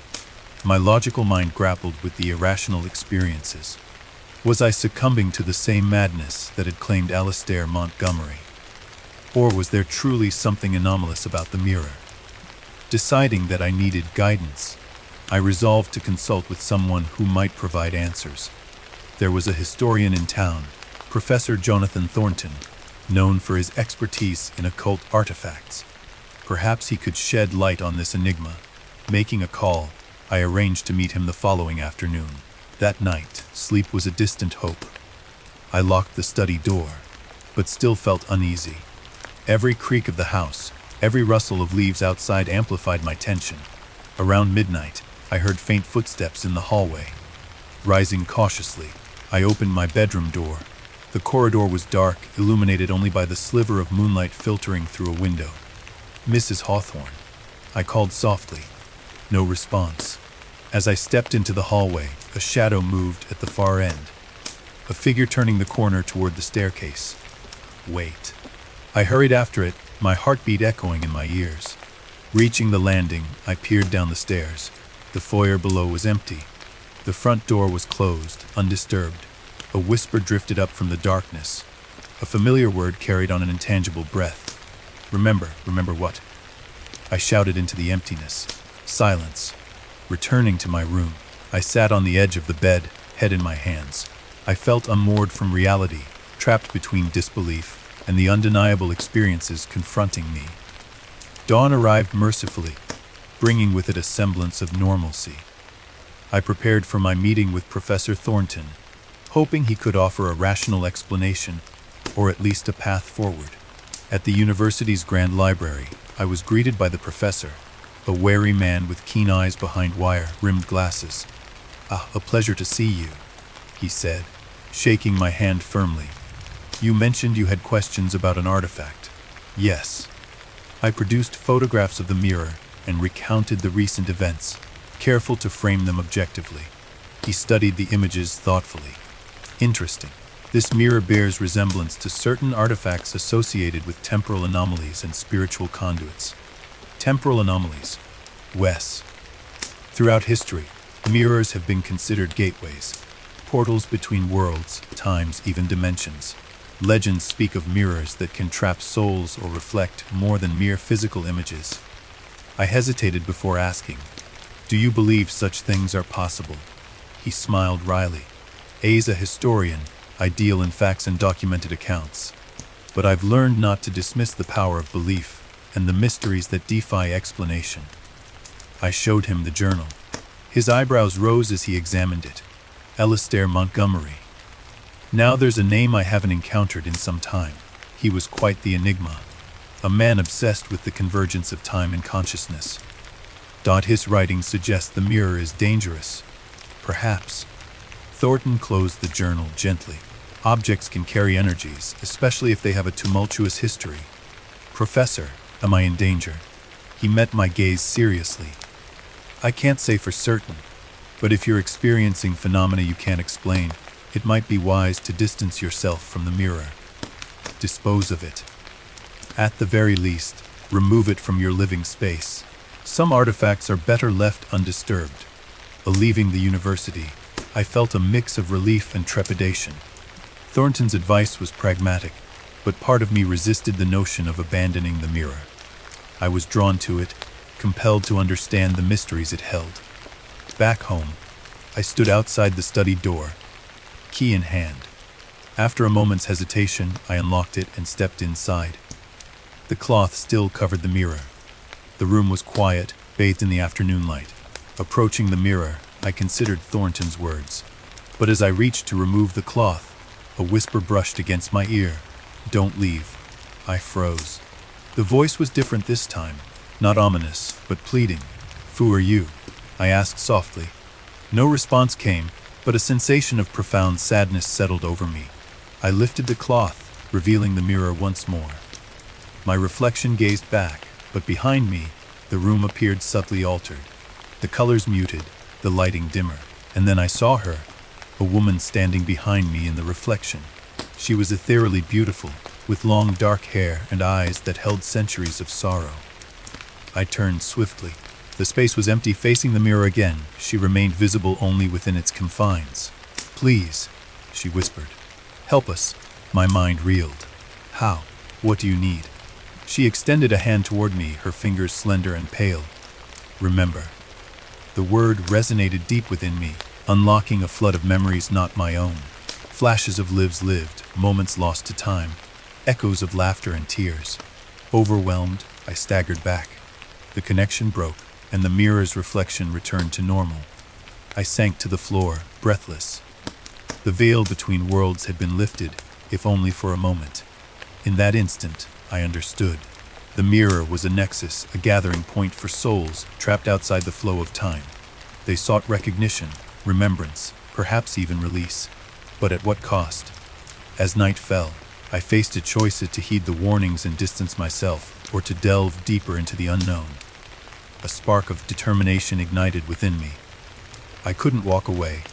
A: My logical mind grappled with the irrational experiences. Was I succumbing to the same madness that had claimed Alastair Montgomery? Or was there truly something anomalous about the mirror? Deciding that I needed guidance, I resolved to consult with someone who might provide answers. There was a historian in town, Professor Jonathan Thornton, known for his expertise in occult artifacts. Perhaps he could shed light on this enigma. Making a call, I arranged to meet him the following afternoon. That night, sleep was a distant hope. I locked the study door, but still felt uneasy. Every creak of the house, every rustle of leaves outside amplified my tension. Around midnight, I heard faint footsteps in the hallway. Rising cautiously, I opened my bedroom door. The corridor was dark, illuminated only by the sliver of moonlight filtering through a window. "Mrs. Hawthorne," I called softly. No response. As I stepped into the hallway, a shadow moved at the far end, a figure turning the corner toward the staircase. "Wait." I hurried after it, my heartbeat echoing in my ears. Reaching the landing, I peered down the stairs. The foyer below was empty. The front door was closed, undisturbed. A whisper drifted up from the darkness. A familiar word carried on an intangible breath. "Remember, remember what?" I shouted into the emptiness. Silence. Returning to my room, I sat on the edge of the bed, head in my hands. I felt unmoored from reality, trapped between disbelief and the undeniable experiences confronting me. Dawn arrived mercifully, bringing with it a semblance of normalcy. I prepared for my meeting with Professor Thornton, hoping he could offer a rational explanation, or at least a path forward. At the university's grand library, I was greeted by the professor, a wary man with keen eyes behind wire-rimmed glasses. "Ah, a pleasure to see you," he said, shaking my hand firmly. "You mentioned you had questions about an artifact." "Yes." I produced photographs of the mirror and recounted the recent events, careful to frame them objectively. He studied the images thoughtfully. "Interesting. This mirror bears resemblance to certain artifacts associated with temporal anomalies and spiritual conduits." Temporal anomalies. Wes. Throughout history, mirrors have been considered gateways, portals between worlds, times, even dimensions. Legends speak of mirrors that can trap souls or reflect more than mere physical images. I hesitated before asking, "Do you believe such things are possible?" He smiled wryly. A's a historian, I deal in facts and documented accounts. But I've learned not to dismiss the power of belief and the mysteries that defy explanation. I showed him the journal. His eyebrows rose as he examined it. Alistair Montgomery. Now there's a name I haven't encountered in some time. He was quite the enigma. A man obsessed with the convergence of time and consciousness. His writings suggest the mirror is dangerous. Perhaps. Thornton closed the journal gently. Objects can carry energies, especially if they have a tumultuous history. Professor, am I in danger? He met my gaze seriously. I can't say for certain, but if you're experiencing phenomena you can't explain, it might be wise to distance yourself from the mirror. Dispose of it. At the very least, remove it from your living space. Some artifacts are better left undisturbed. Leaving the university, I felt a mix of relief and trepidation. Thornton's advice was pragmatic, but part of me resisted the notion of abandoning the mirror. I was drawn to it, compelled to understand the mysteries it held. Back home, I stood outside the study door, key in hand. After a moment's hesitation, I unlocked it and stepped inside. The cloth still covered the mirror. The room was quiet, bathed in the afternoon light. Approaching the mirror, I considered Thornton's words. But as I reached to remove the cloth, a whisper brushed against my ear. "Don't leave." I froze. The voice was different this time, not ominous, but pleading. "Who are you?" I asked softly. No response came, but a sensation of profound sadness settled over me. I lifted the cloth, revealing the mirror once more. My reflection gazed back, but behind me, the room appeared subtly altered. The colors muted, the lighting dimmer, and then I saw her, a woman standing behind me in the reflection. She was ethereally beautiful, with long dark hair and eyes that held centuries of sorrow. I turned swiftly. The space was empty. Facing the mirror again, she remained visible only within its confines. "Please," she whispered. "Help us." My mind reeled. "How? What do you need?" She extended a hand toward me, her fingers slender and pale. "Remember." The word resonated deep within me, unlocking a flood of memories not my own. Flashes of lives lived, moments lost to time, echoes of laughter and tears. Overwhelmed, I staggered back. The connection broke, and the mirror's reflection returned to normal. I sank to the floor, breathless. The veil between worlds had been lifted, if only for a moment. In that instant, I understood. The mirror was a nexus, a gathering point for souls trapped outside the flow of time. They sought recognition, remembrance, perhaps even release. But at what cost? As night fell, I faced a choice to heed the warnings and distance myself, or to delve deeper into the unknown. A spark of determination ignited within me. I couldn't walk away,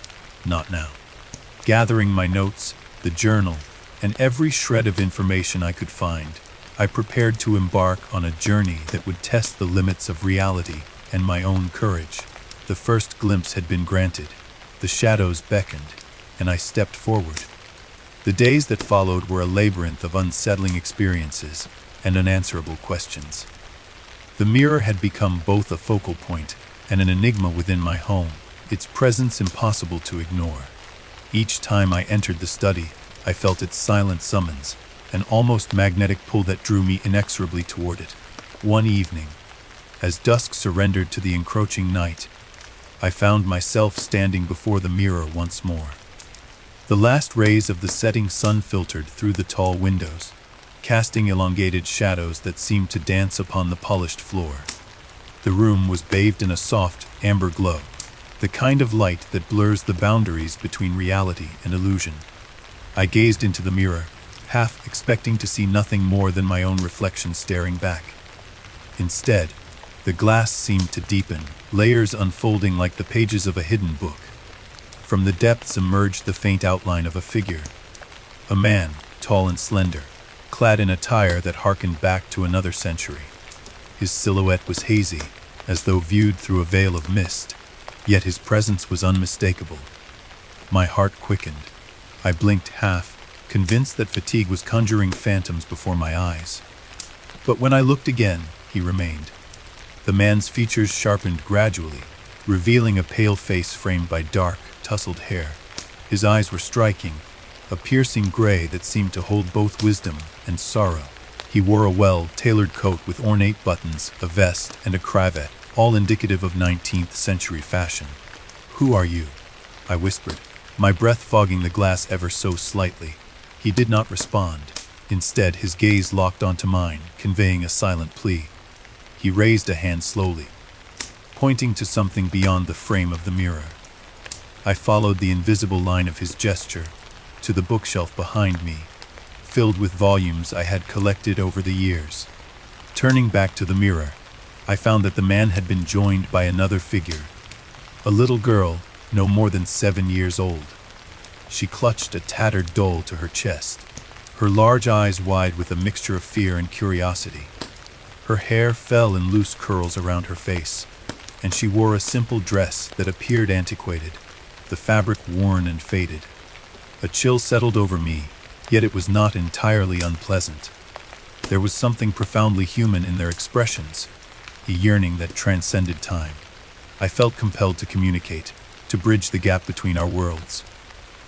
A: not now. Gathering my notes, the journal, and every shred of information I could find, I prepared to embark on a journey that would test the limits of reality and my own courage. The first glimpse had been granted. The shadows beckoned, and I stepped forward. The days that followed were a labyrinth of unsettling experiences and unanswerable questions. The mirror had become both a focal point and an enigma within my home, its presence impossible to ignore. Each time I entered the study, I felt its silent summons, an almost magnetic pull that drew me inexorably toward it. One evening, as dusk surrendered to the encroaching night, I found myself standing before the mirror once more. The last rays of the setting sun filtered through the tall windows, casting elongated shadows that seemed to dance upon the polished floor. The room was bathed in a soft, amber glow, the kind of light that blurs the boundaries between reality and illusion. I gazed into the mirror, half expecting to see nothing more than my own reflection staring back. Instead, the glass seemed to deepen, layers unfolding like the pages of a hidden book. From the depths emerged the faint outline of a figure. A man, tall and slender, clad in attire that harkened back to another century. His silhouette was hazy, as though viewed through a veil of mist, yet his presence was unmistakable. My heart quickened. I blinked half, convinced that fatigue was conjuring phantoms before my eyes. But when I looked again, he remained. The man's features sharpened gradually, revealing a pale face framed by dark, tousled hair. His eyes were striking, a piercing gray that seemed to hold both wisdom and sorrow. He wore a well-tailored coat with ornate buttons, a vest, and a cravat, all indicative of 19th century fashion. "Who are you?" I whispered, my breath fogging the glass ever so slightly. He did not respond. Instead, his gaze locked onto mine, conveying a silent plea. He raised a hand slowly, pointing to something beyond the frame of the mirror. I followed the invisible line of his gesture to the bookshelf behind me, filled with volumes I had collected over the years. Turning back to the mirror, I found that the man had been joined by another figure, a little girl, no more than 7 years old. She clutched a tattered doll to her chest, her large eyes wide with a mixture of fear and curiosity. Her hair fell in loose curls around her face, and she wore a simple dress that appeared antiquated, the fabric worn and faded. A chill settled over me, yet it was not entirely unpleasant. There was something profoundly human in their expressions, a yearning that transcended time. I felt compelled to communicate, to bridge the gap between our worlds.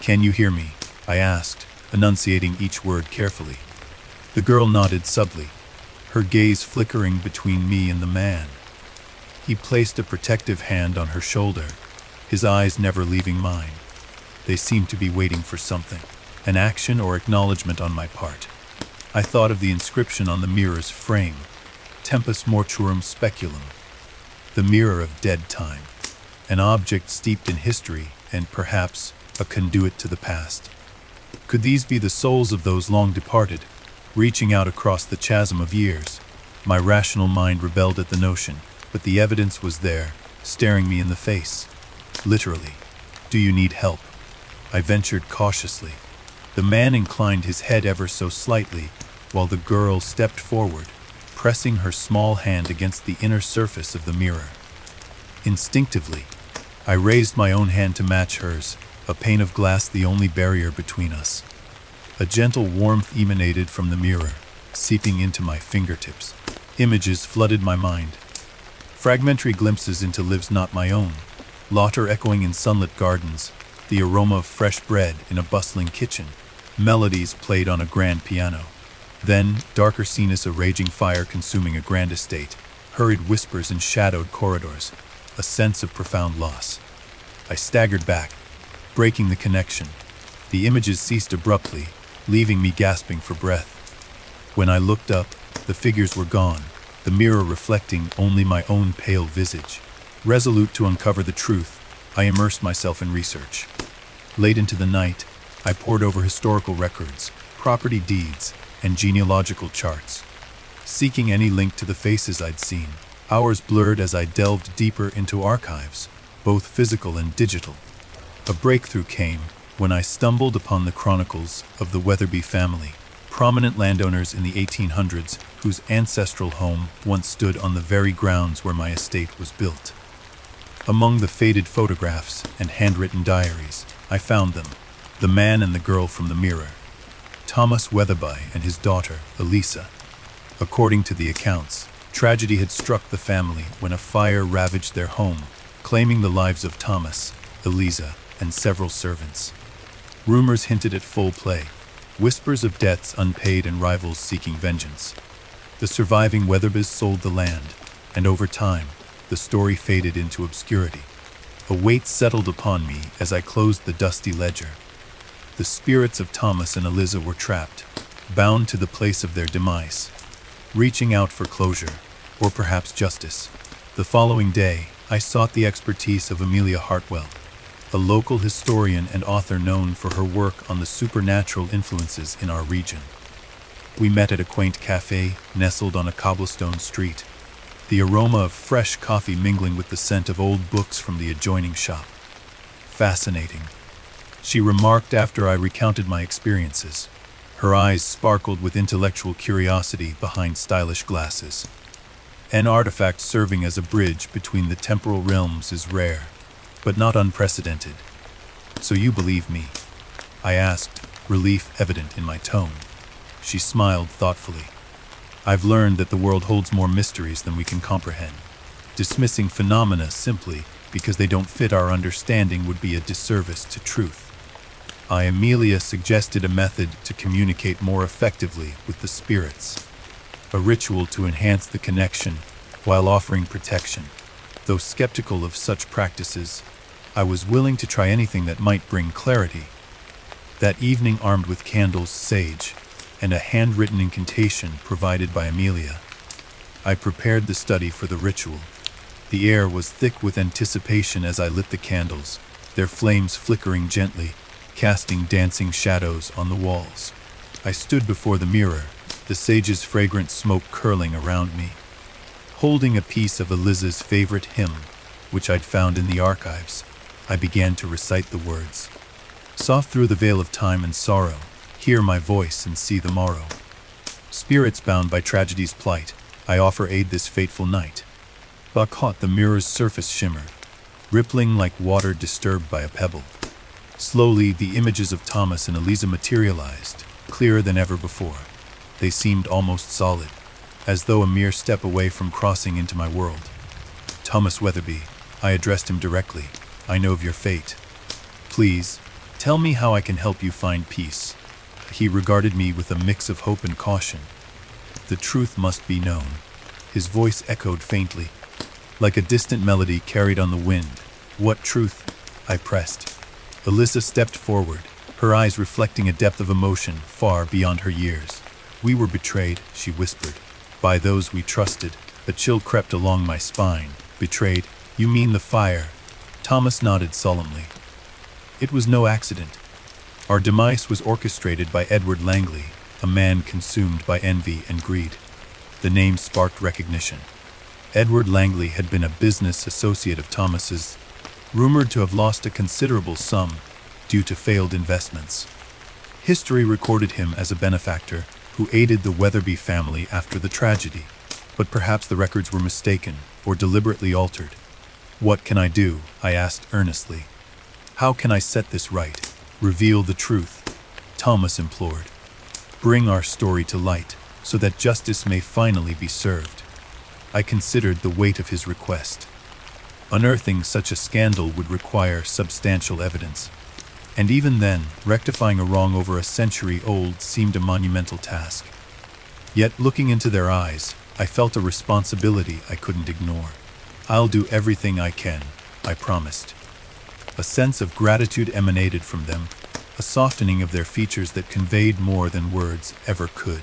A: "Can you hear me?" I asked, enunciating each word carefully. The girl nodded subtly, her gaze flickering between me and the man. He placed a protective hand on her shoulder, his eyes never leaving mine. They seemed to be waiting for something, an action or acknowledgement on my part. I thought of the inscription on the mirror's frame, Tempus Mortuorum Speculum, the mirror of dead time, an object steeped in history and perhaps a conduit to the past. Could these be the souls of those long departed, reaching out across the chasm of years? My rational mind rebelled at the notion, but the evidence was there, staring me in the face. Literally. "Do you need help?" I ventured cautiously. The man inclined his head ever so slightly, while the girl stepped forward, pressing her small hand against the inner surface of the mirror. Instinctively, I raised my own hand to match hers, a pane of glass the only barrier between us. A gentle warmth emanated from the mirror, seeping into my fingertips. Images flooded my mind, fragmentary glimpses into lives not my own, laughter echoing in sunlit gardens, the aroma of fresh bread in a bustling kitchen, melodies played on a grand piano. Then, darker scenes, a raging fire consuming a grand estate, hurried whispers in shadowed corridors, a sense of profound loss. I staggered back, breaking the connection. The images ceased abruptly, leaving me gasping for breath. When I looked up, the figures were gone, the mirror reflecting only my own pale visage. Resolute to uncover the truth, I immersed myself in research. Late into the night, I pored over historical records, property deeds, and genealogical charts, seeking any link to the faces I'd seen. Hours blurred as I delved deeper into archives, both physical and digital. A breakthrough came when I stumbled upon the chronicles of the Weatherby family, prominent landowners in the 1800s whose ancestral home once stood on the very grounds where my estate was built. Among the faded photographs and handwritten diaries, I found them, the man and the girl from the mirror, Thomas Weatherby and his daughter, Elisa. According to the accounts, tragedy had struck the family when a fire ravaged their home, claiming the lives of Thomas, Elisa, and several servants. Rumors hinted at foul play, whispers of debts unpaid and rivals seeking vengeance. The surviving Weatherbys sold the land, and over time, the story faded into obscurity. A weight settled upon me as I closed the dusty ledger. The spirits of Thomas and Eliza were trapped, bound to the place of their demise, reaching out for closure, or perhaps justice. The following day, I sought the expertise of Amelia Hartwell, a local historian and author known for her work on the supernatural influences in our region. We met at a quaint cafe nestled on a cobblestone street, the aroma of fresh coffee mingling with the scent of old books from the adjoining shop. "Fascinating," she remarked after I recounted my experiences. Her eyes sparkled with intellectual curiosity behind stylish glasses. "An artifact serving as a bridge between the temporal realms is rare, but not unprecedented. So you believe me?" I asked, relief evident in my tone. She smiled thoughtfully. "I've learned that the world holds more mysteries than we can comprehend. Dismissing phenomena simply because they don't fit our understanding would be a disservice to truth. Amelia suggested a method to communicate more effectively with the spirits, a ritual to enhance the connection while offering protection. Though skeptical of such practices, I was willing to try anything that might bring clarity. That evening, armed with candles, sage, and a handwritten incantation provided by Amelia, I prepared the study for the ritual. The air was thick with anticipation as I lit the candles, their flames flickering gently, casting dancing shadows on the walls. I stood before the mirror, the sage's fragrant smoke curling around me. Holding a piece of Eliza's favorite hymn, which I'd found in the archives, I began to recite the words. Soft through the veil of time and sorrow, hear my voice and see the morrow. Spirits bound by tragedy's plight, I offer aid this fateful night. Caught the mirror's surface shimmered, rippling like water disturbed by a pebble. Slowly, the images of Thomas and Eliza materialized, clearer than ever before. They seemed almost solid, as though a mere step away from crossing into my world. Thomas Weatherby, I addressed him directly. I know of your fate. Please, tell me how I can help you find peace. He regarded me with a mix of hope and caution. The truth must be known. His voice echoed faintly, like a distant melody carried on the wind. What truth? I pressed. Eliza stepped forward, her eyes reflecting a depth of emotion far beyond her years. We were betrayed, she whispered, by those we trusted. A chill crept along my spine. Betrayed? You mean the fire? Thomas nodded solemnly. It was no accident. Our demise was orchestrated by Edward Langley, a man consumed by envy and greed. The name sparked recognition. Edward Langley had been a business associate of Thomas's, rumored to have lost a considerable sum due to failed investments. History recorded him as a benefactor who aided the Weatherby family after the tragedy, but perhaps the records were mistaken or deliberately altered. What can I do? I asked earnestly. How can I set this right? Reveal the truth, Thomas implored. Bring our story to light so that justice may finally be served. I considered the weight of his request. Unearthing such a scandal would require substantial evidence, and even then, rectifying a wrong over a century old seemed a monumental task. Yet, looking into their eyes, I felt a responsibility I couldn't ignore. I'll do everything I can, I promised. A sense of gratitude emanated from them, a softening of their features that conveyed more than words ever could.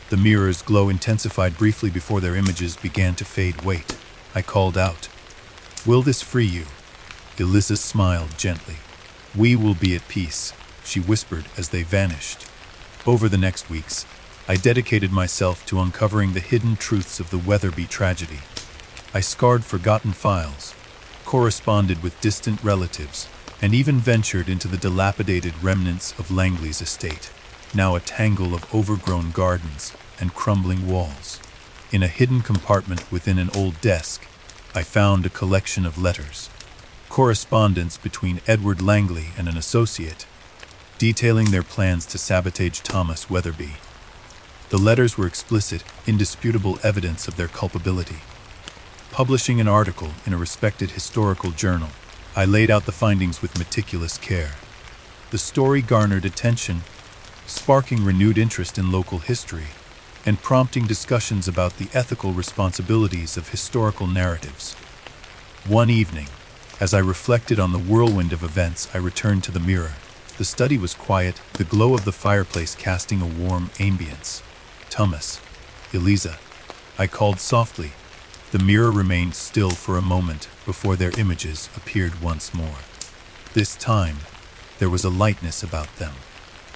A: The mirror's glow intensified briefly before their images began to fade. Wait, I called out. Will this free you? Eliza smiled gently. We will be at peace, she whispered as they vanished. Over the next weeks, I dedicated myself to uncovering the hidden truths of the Weatherby tragedy. I scoured forgotten files, corresponded with distant relatives, and even ventured into the dilapidated remnants of Langley's estate, now a tangle of overgrown gardens and crumbling walls. In a hidden compartment within an old desk, I found a collection of letters, correspondence between Edward Langley and an associate, detailing their plans to sabotage Thomas Weatherby. The letters were explicit, indisputable evidence of their culpability. Publishing an article in a respected historical journal, I laid out the findings with meticulous care. The story garnered attention, sparking renewed interest in local history, and prompting discussions about the ethical responsibilities of historical narratives. One evening, as I reflected on the whirlwind of events, I returned to the mirror. The study was quiet, the glow of the fireplace casting a warm ambience. Thomas, Eliza, I called softly. The mirror remained still for a moment before their images appeared once more. This time, there was a lightness about them,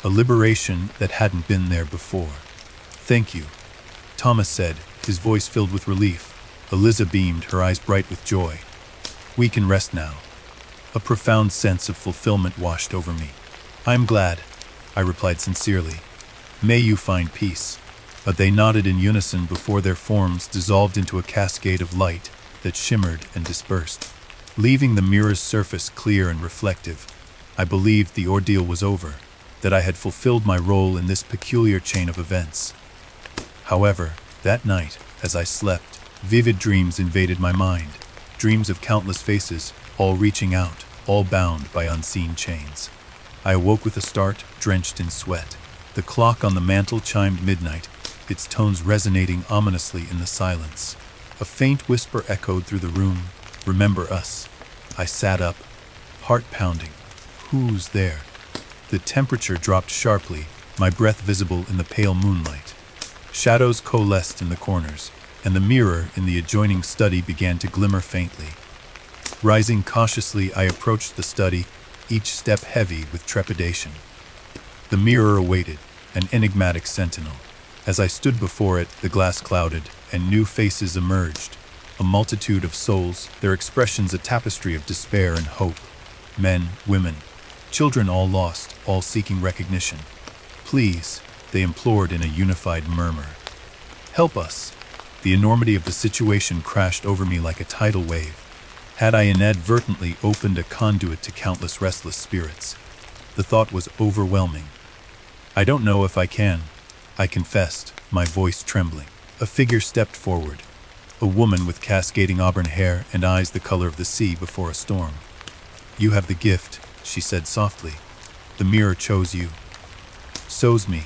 A: a liberation that hadn't been there before. Thank you, Thomas said, his voice filled with relief. Eliza beamed, her eyes bright with joy. We can rest now. A profound sense of fulfillment washed over me. I'm glad, I replied sincerely. May you find peace. But they nodded in unison before their forms dissolved into a cascade of light that shimmered and dispersed. Leaving the mirror's surface clear and reflective, I believed the ordeal was over, that I had fulfilled my role in this peculiar chain of events. However, that night, as I slept, vivid dreams invaded my mind, dreams of countless faces, all reaching out, all bound by unseen chains. I awoke with a start, drenched in sweat. The clock on the mantel chimed midnight, its tones resonating ominously in the silence. A faint whisper echoed through the room, "Remember us." I sat up, heart pounding. Who's there? The temperature dropped sharply, my breath visible in the pale moonlight. Shadows coalesced in the corners, and the mirror in the adjoining study began to glimmer faintly. Rising cautiously, I approached the study, each step heavy with trepidation. The mirror awaited, an enigmatic sentinel. As I stood before it, the glass clouded, and new faces emerged. A multitude of souls, their expressions a tapestry of despair and hope. Men, women, children, all lost, all seeking recognition. "Please," they implored in a unified murmur. "Help us." The enormity of the situation crashed over me like a tidal wave. Had I inadvertently opened a conduit to countless restless spirits? The thought was overwhelming. "I don't know if I can," I confessed, my voice trembling. A figure stepped forward, a woman with cascading auburn hair and eyes the color of the sea before a storm. "You have the gift," she said softly. "The mirror chose you." "Chose me?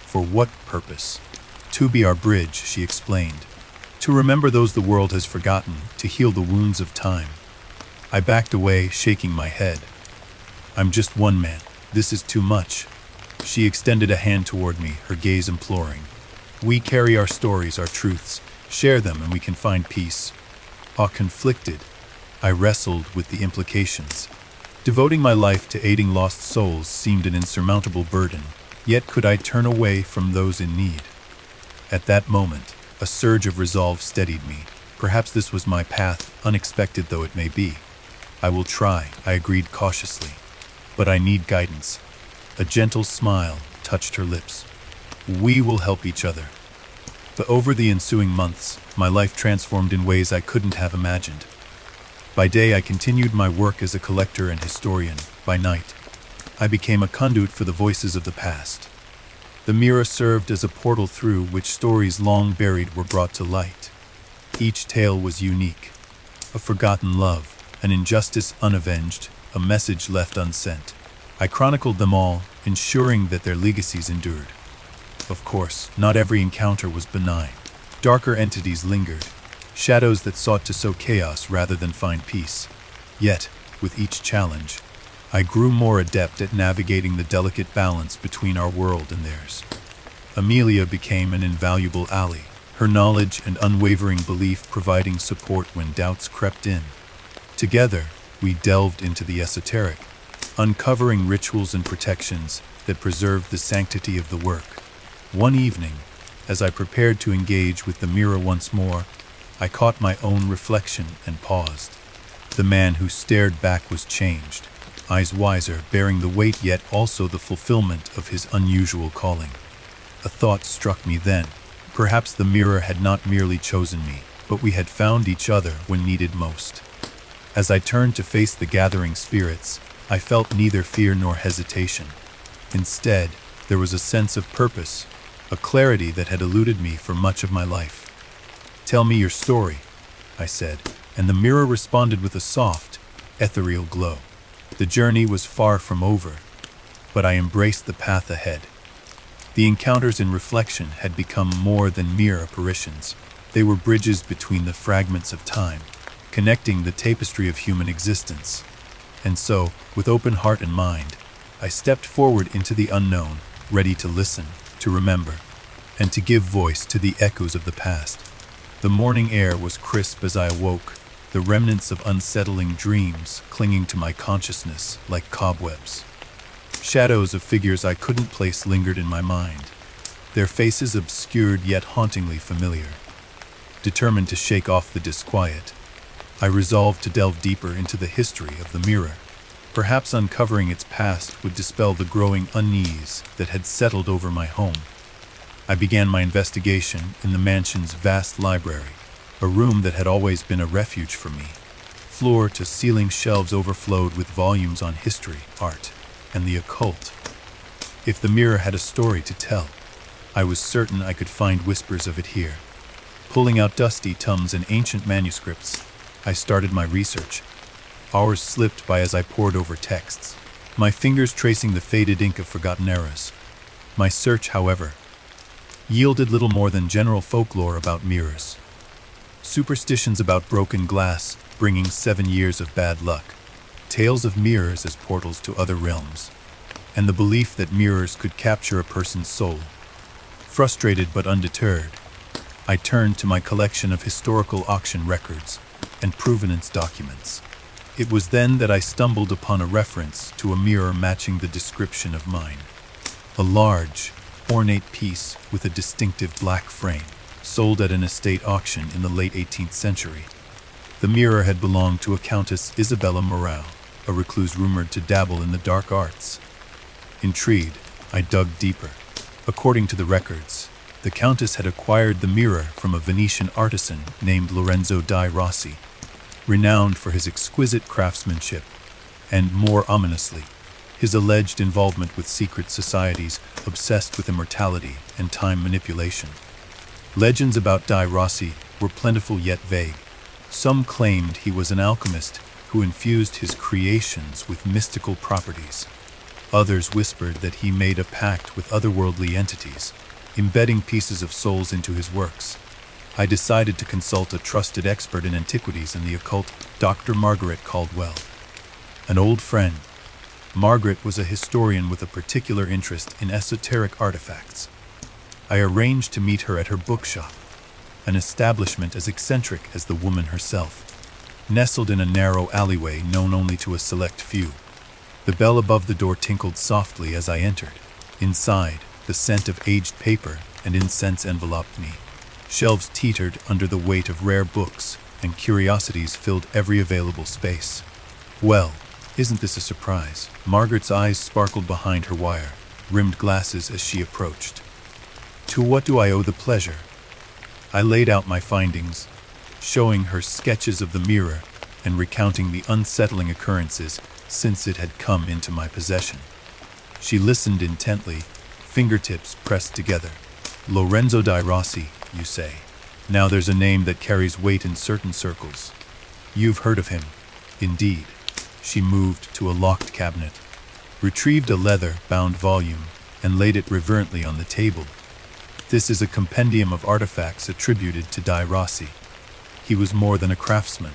A: For what purpose?" "To be our bridge," she explained. "To remember those the world has forgotten, to heal the wounds of time." I backed away, shaking my head. "I'm just one man. This is too much." She extended a hand toward me, her gaze imploring. "We carry our stories, our truths. Share them and we can find peace." Conflicted, I wrestled with the implications. Devoting my life to aiding lost souls seemed an insurmountable burden, yet could I turn away from those in need? At that moment, a surge of resolve steadied me. Perhaps this was my path, unexpected though it may be. "I will try," I agreed cautiously. "But I need guidance." A gentle smile touched her lips. "We will help each other." But over the ensuing months, my life transformed in ways I couldn't have imagined. By day, I continued my work as a collector and historian. By night, I became a conduit for the voices of the past. The mirror served as a portal through which stories long buried were brought to light. Each tale was unique. A forgotten love, an injustice unavenged, a message left unsent. I chronicled them all, ensuring that their legacies endured. Of course, not every encounter was benign. Darker entities lingered, shadows that sought to sow chaos rather than find peace. Yet, with each challenge, I grew more adept at navigating the delicate balance between our world and theirs. Amelia became an invaluable ally, her knowledge and unwavering belief providing support when doubts crept in. Together, we delved into the esoteric, uncovering rituals and protections that preserved the sanctity of the work. One evening, as I prepared to engage with the mirror once more, I caught my own reflection and paused. The man who stared back was changed, eyes wiser, bearing the weight yet also the fulfillment of his unusual calling. A thought struck me then. Perhaps the mirror had not merely chosen me, but we had found each other when needed most. As I turned to face the gathering spirits, I felt neither fear nor hesitation. Instead, there was a sense of purpose, a clarity that had eluded me for much of my life. "Tell me your story," I said, and the mirror responded with a soft, ethereal glow. The journey was far from over, but I embraced the path ahead. The encounters in reflection had become more than mere apparitions. They were bridges between the fragments of time, connecting the tapestry of human existence. And so, with open heart and mind, I stepped forward into the unknown, ready to listen, to remember, and to give voice to the echoes of the past. The morning air was crisp as I awoke, the remnants of unsettling dreams clinging to my consciousness like cobwebs. Shadows of figures I couldn't place lingered in my mind, their faces obscured yet hauntingly familiar. Determined to shake off the disquiet, I resolved to delve deeper into the history of the mirror. Perhaps uncovering its past would dispel the growing unease that had settled over my home. I began my investigation in the mansion's vast library, a room that had always been a refuge for me. Floor to ceiling shelves overflowed with volumes on history, art, and the occult. If the mirror had a story to tell, I was certain I could find whispers of it here. Pulling out dusty tomes and ancient manuscripts, I started my research. Hours slipped by as I pored over texts, my fingers tracing the faded ink of forgotten eras. My search, however, yielded little more than general folklore about mirrors. Superstitions about broken glass bringing 7 years of bad luck, tales of mirrors as portals to other realms, and the belief that mirrors could capture a person's soul. Frustrated but undeterred, I turned to my collection of historical auction records and provenance documents. It was then that I stumbled upon a reference to a mirror matching the description of mine. A large, ornate piece with a distinctive black frame, sold at an estate auction in the late 18th century. The mirror had belonged to a Countess Isabella Morale, a recluse rumored to dabble in the dark arts. Intrigued, I dug deeper. According to the records, the Countess had acquired the mirror from a Venetian artisan named Lorenzo di Rossi, renowned for his exquisite craftsmanship, and, more ominously, his alleged involvement with secret societies obsessed with immortality and time manipulation. Legends about Di Rossi were plentiful yet vague. Some claimed he was an alchemist who infused his creations with mystical properties. Others whispered that he made a pact with otherworldly entities, embedding pieces of souls into his works. I decided to consult a trusted expert in antiquities and the occult, Dr. Margaret Caldwell. An old friend, Margaret was a historian with a particular interest in esoteric artifacts. I arranged to meet her at her bookshop, an establishment as eccentric as the woman herself, nestled in a narrow alleyway known only to a select few. The bell above the door tinkled softly as I entered. Inside, the scent of aged paper and incense enveloped me. Shelves teetered under the weight of rare books, and curiosities filled every available space. Well, isn't this a surprise? Margaret's eyes sparkled behind her wire-rimmed glasses as she approached. To what do I owe the pleasure? I laid out my findings, showing her sketches of the mirror and recounting the unsettling occurrences since it had come into my possession. She listened intently, fingertips pressed together. Lorenzo di Rossi, you say. Now there's a name that carries weight in certain circles. You've heard of him. Indeed. She moved to a locked cabinet, retrieved a leather-bound volume, and laid it reverently on the table. This is a compendium of artifacts attributed to Di Rossi. He was more than a craftsman.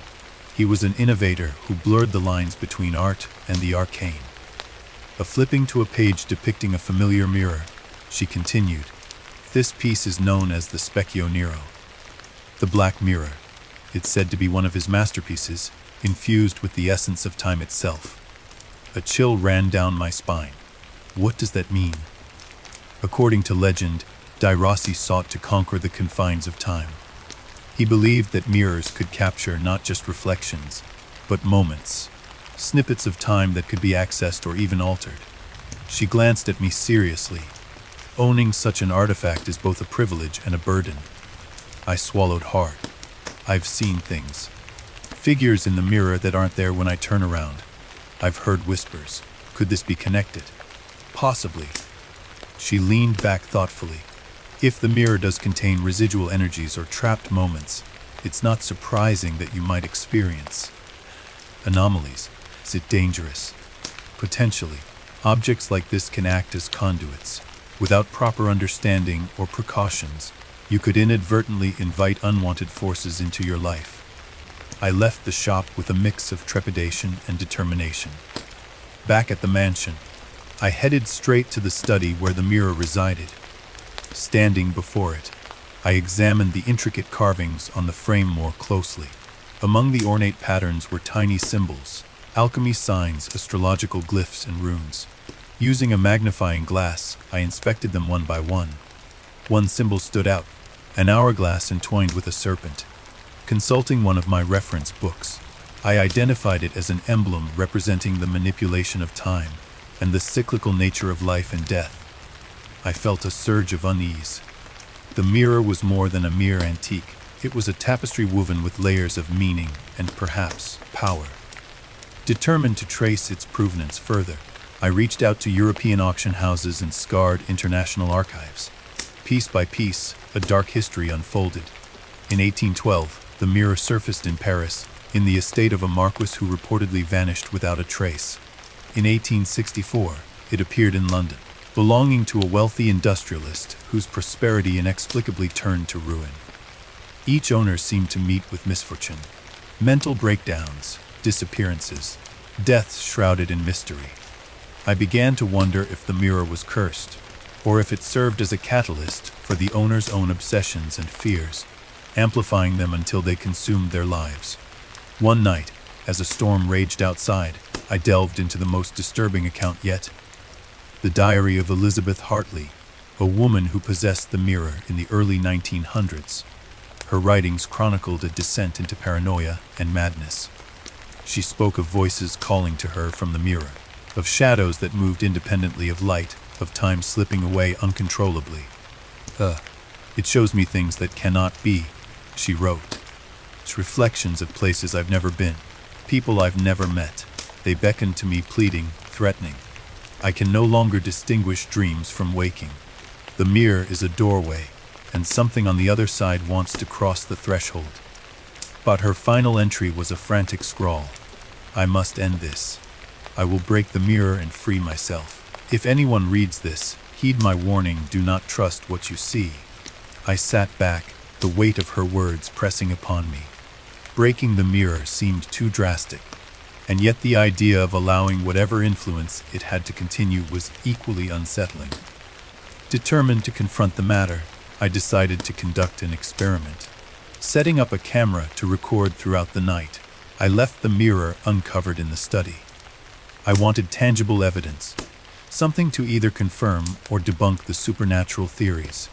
A: He was an innovator who blurred the lines between art and the arcane. Flipping to a page depicting a familiar mirror, she continued, "This piece is known as the Specchio Nero, the Black Mirror. It's said to be one of his masterpieces, infused with the essence of time itself." A chill ran down my spine. What does that mean? According to legend, Di Rossi sought to conquer the confines of time. He believed that mirrors could capture not just reflections, but moments, snippets of time that could be accessed or even altered. She glanced at me seriously. Owning such an artifact is both a privilege and a burden. I swallowed hard. I've seen things. Figures in the mirror that aren't there when I turn around. I've heard whispers. Could this be connected? Possibly. She leaned back thoughtfully. If the mirror does contain residual energies or trapped moments, it's not surprising that you might experience anomalies. Is it dangerous? Potentially. Objects like this can act as conduits. Without proper understanding or precautions, you could inadvertently invite unwanted forces into your life. I left the shop with a mix of trepidation and determination. Back at the mansion, I headed straight to the study where the mirror resided. Standing before it, I examined the intricate carvings on the frame more closely. Among the ornate patterns were tiny symbols, alchemy signs, astrological glyphs, and runes. Using a magnifying glass, I inspected them one by one. One symbol stood out, an hourglass entwined with a serpent. Consulting one of my reference books, I identified it as an emblem representing the manipulation of time and the cyclical nature of life and death. I felt a surge of unease. The mirror was more than a mere antique. It was a tapestry woven with layers of meaning and perhaps power. Determined to trace its provenance further, I reached out to European auction houses and scoured international archives. Piece by piece, a dark history unfolded. In 1812, the mirror surfaced in Paris, in the estate of a marquis who reportedly vanished without a trace. In 1864, it appeared in London, belonging to a wealthy industrialist whose prosperity inexplicably turned to ruin. Each owner seemed to meet with misfortune. Mental breakdowns, disappearances, deaths shrouded in mystery. I began to wonder if the mirror was cursed, or if it served as a catalyst for the owner's own obsessions and fears, amplifying them until they consumed their lives. One night, as a storm raged outside, I delved into the most disturbing account yet. The diary of Elizabeth Hartley, a woman who possessed the mirror in the early 1900s. Her writings chronicled a descent into paranoia and madness. She spoke of voices calling to her from the mirror, of shadows that moved independently of light, of time slipping away uncontrollably. It shows me things that cannot be, she wrote. It's reflections of places I've never been, people I've never met. They beckon to me, pleading, threatening. I can no longer distinguish dreams from waking. The mirror is a doorway, and something on the other side wants to cross the threshold. But her final entry was a frantic scrawl. I must end this. I will break the mirror and free myself. If anyone reads this, heed my warning, do not trust what you see. I sat back, the weight of her words pressing upon me. Breaking the mirror seemed too drastic, and yet the idea of allowing whatever influence it had to continue was equally unsettling. Determined to confront the matter, I decided to conduct an experiment. Setting up a camera to record throughout the night, I left the mirror uncovered in the study. I wanted tangible evidence, something to either confirm or debunk the supernatural theories.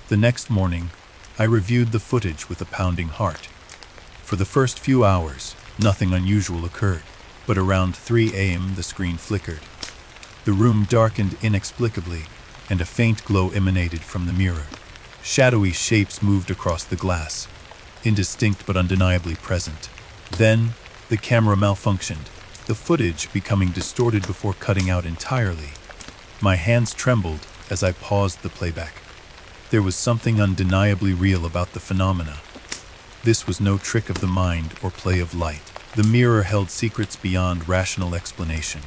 A: The next morning, I reviewed the footage with a pounding heart. For the first few hours, nothing unusual occurred, but around 3 a.m. the screen flickered. The room darkened inexplicably, and a faint glow emanated from the mirror. Shadowy shapes moved across the glass, indistinct but undeniably present. Then, the camera malfunctioned, the footage becoming distorted before cutting out entirely. My hands trembled as I paused the playback. There was something undeniably real about the phenomena. This was no trick of the mind or play of light. The mirror held secrets beyond rational explanation.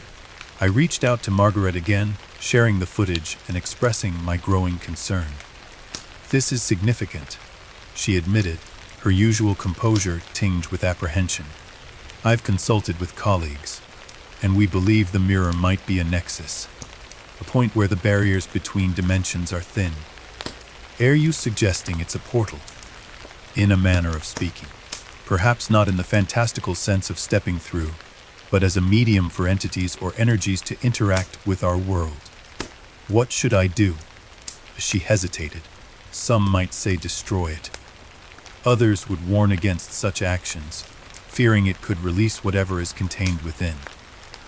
A: I reached out to Margaret again, sharing the footage and expressing my growing concern. This is significant, she admitted, her usual composure tinged with apprehension. I've consulted with colleagues, and we believe the mirror might be a nexus, a point where the barriers between dimensions are thin. Are you suggesting it's a portal? In a manner of speaking. Perhaps not in the fantastical sense of stepping through, but as a medium for entities or energies to interact with our world. What should I do? She hesitated. Some might say destroy it. Others would warn against such actions, fearing it could release whatever is contained within.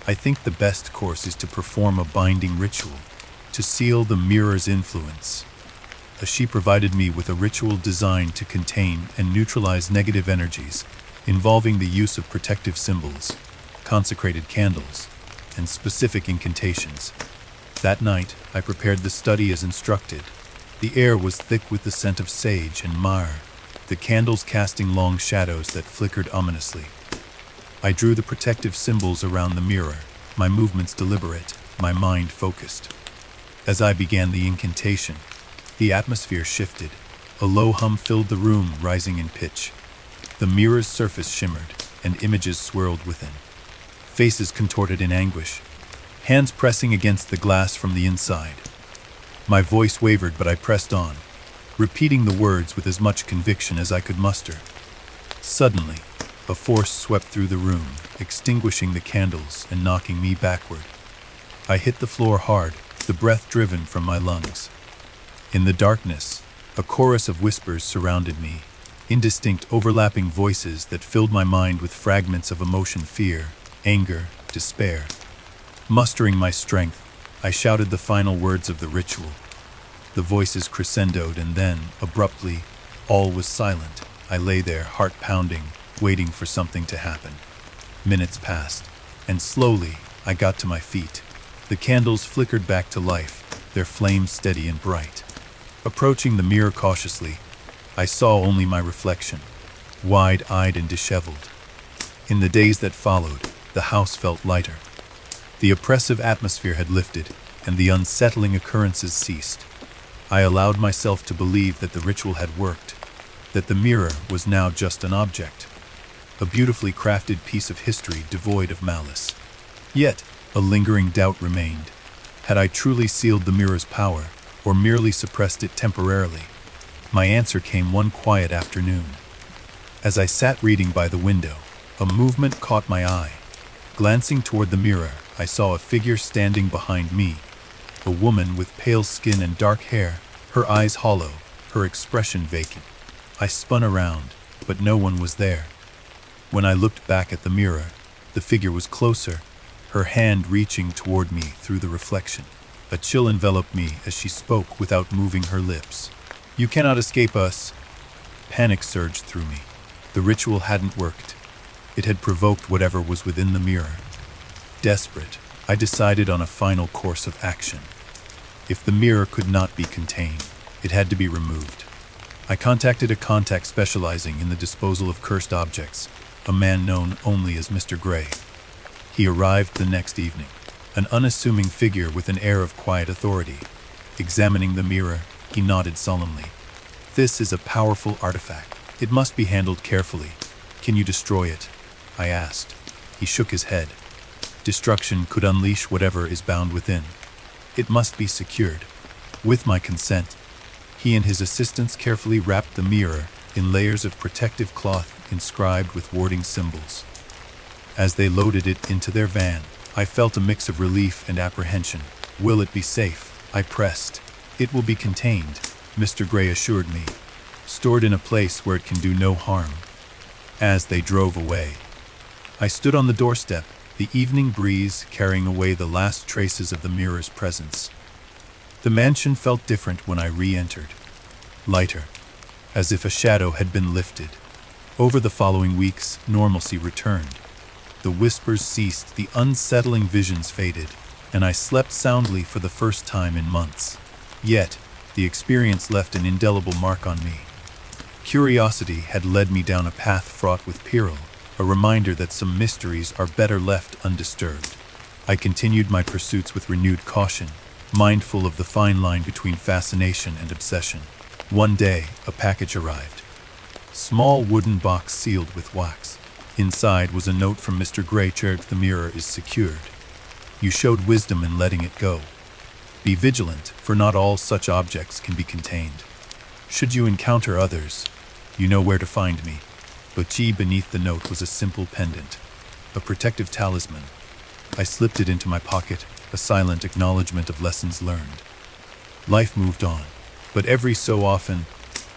A: I think the best course is to perform a binding ritual, to seal the mirror's influence. She provided me with a ritual designed to contain and neutralize negative energies, involving the use of protective symbols, consecrated candles, and specific incantations. That night, I prepared the study as instructed. The air was thick with the scent of sage and myrrh, the candles casting long shadows that flickered ominously. I drew the protective symbols around the mirror, my movements deliberate, my mind focused. As I began the incantation, the atmosphere shifted. A low hum filled the room, rising in pitch. The mirror's surface shimmered, and images swirled within. Faces contorted in anguish, hands pressing against the glass from the inside. My voice wavered, but I pressed on, repeating the words with as much conviction as I could muster. Suddenly, a force swept through the room, extinguishing the candles and knocking me backward. I hit the floor hard, the breath driven from my lungs. In the darkness, a chorus of whispers surrounded me, indistinct overlapping voices that filled my mind with fragments of emotion, fear, anger, despair. Mustering my strength, I shouted the final words of the ritual. The voices crescendoed, and then, abruptly, all was silent. I lay there, heart pounding, waiting for something to happen. Minutes passed, and slowly I got to my feet. The candles flickered back to life, their flames steady and bright. Approaching the mirror cautiously, I saw only my reflection, wide-eyed and disheveled. In the days that followed, the house felt lighter. The oppressive atmosphere had lifted, and the unsettling occurrences ceased. I allowed myself to believe that the ritual had worked, that the mirror was now just an object, a beautifully crafted piece of history devoid of malice. Yet, a lingering doubt remained. Had I truly sealed the mirror's power, or merely suppressed it temporarily? My answer came one quiet afternoon. As I sat reading by the window, a movement caught my eye. Glancing toward the mirror, I saw a figure standing behind me, a woman with pale skin and dark hair, her eyes hollow, her expression vacant. I spun around, but no one was there. When I looked back at the mirror, the figure was closer, her hand reaching toward me through the reflection. A chill enveloped me as she spoke without moving her lips. "You cannot escape us." Panic surged through me. The ritual hadn't worked. It had provoked whatever was within the mirror. Desperate, I decided on a final course of action. If the mirror could not be contained, it had to be removed. I contacted a contact specializing in the disposal of cursed objects, a man known only as Mr. Gray. He arrived the next evening, an unassuming figure with an air of quiet authority. Examining the mirror, he nodded solemnly. "This is a powerful artifact. It must be handled carefully. Can you destroy it?" I asked. He shook his head. "Destruction could unleash whatever is bound within. It must be secured." With my consent, he and his assistants carefully wrapped the mirror in layers of protective cloth inscribed with warding symbols. As they loaded it into their van, I felt a mix of relief and apprehension. "Will it be safe?" I pressed. "It will be contained," Mr. Gray assured me, "stored in a place where it can do no harm." As they drove away, I stood on the doorstep, the evening breeze carrying away the last traces of the mirror's presence. The mansion felt different when I re-entered. Lighter, as if a shadow had been lifted. Over the following weeks, normalcy returned. The whispers ceased, the unsettling visions faded, and I slept soundly for the first time in months. Yet, the experience left an indelible mark on me. Curiosity had led me down a path fraught with peril, a reminder that some mysteries are better left undisturbed. I continued my pursuits with renewed caution, mindful of the fine line between fascination and obsession. One day, a package arrived. Small wooden box sealed with wax. Inside was a note from Mr. Gray. "The mirror is secured. You showed wisdom in letting it go. Be vigilant, for not all such objects can be contained. Should you encounter others, you know where to find me." But beneath the note was a simple pendant, a protective talisman. I slipped it into my pocket, a silent acknowledgement of lessons learned. Life moved on, but every so often,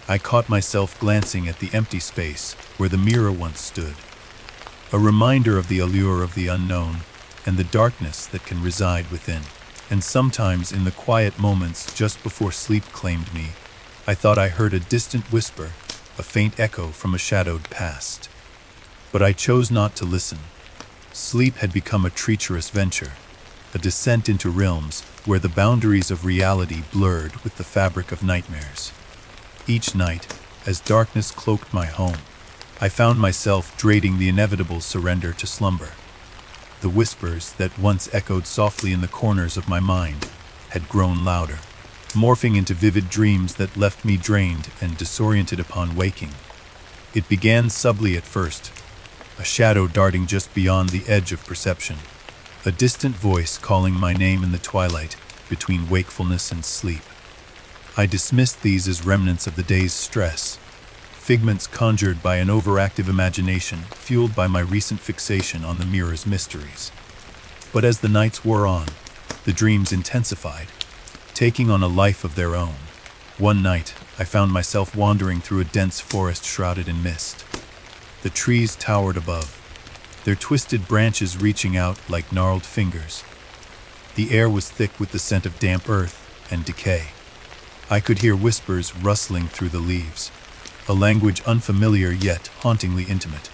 A: I caught myself glancing at the empty space where the mirror once stood. A reminder of the allure of the unknown and the darkness that can reside within. And sometimes in the quiet moments just before sleep claimed me, I thought I heard a distant whisper, a faint echo from a shadowed past. But I chose not to listen. Sleep had become a treacherous venture, a descent into realms where the boundaries of reality blurred with the fabric of nightmares. Each night, as darkness cloaked my home, I found myself dreading the inevitable surrender to slumber. The whispers that once echoed softly in the corners of my mind had grown louder, morphing into vivid dreams that left me drained and disoriented upon waking. It began subtly at first, a shadow darting just beyond the edge of perception, a distant voice calling my name in the twilight between wakefulness and sleep. I dismissed these as remnants of the day's stress, figments conjured by an overactive imagination fueled by my recent fixation on the mirror's mysteries. But as the nights wore on, the dreams intensified, taking on a life of their own. One night, I found myself wandering through a dense forest shrouded in mist. The trees towered above, their twisted branches reaching out like gnarled fingers. The air was thick with the scent of damp earth and decay. I could hear whispers rustling through the leaves, a language unfamiliar yet hauntingly intimate.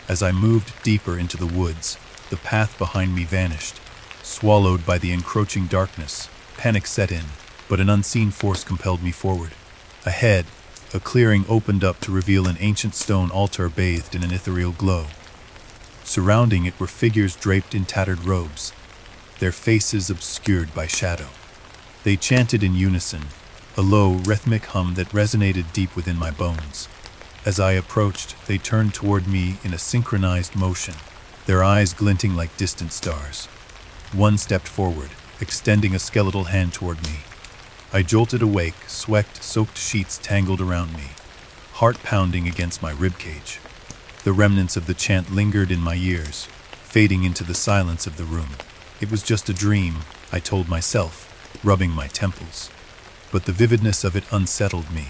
A: As I moved deeper into the woods, the path behind me vanished, swallowed by the encroaching darkness. Panic set in, but an unseen force compelled me forward. Ahead, a clearing opened up to reveal an ancient stone altar bathed in an ethereal glow. Surrounding it were figures draped in tattered robes, their faces obscured by shadow. They chanted in unison, a low, rhythmic hum that resonated deep within my bones. As I approached, they turned toward me in a synchronized motion, their eyes glinting like distant stars. One stepped forward, extending a skeletal hand toward me. I jolted awake, sweat-soaked sheets tangled around me, heart pounding against my ribcage. The remnants of the chant lingered in my ears, fading into the silence of the room. It was just a dream, I told myself, rubbing my temples. But the vividness of it unsettled me.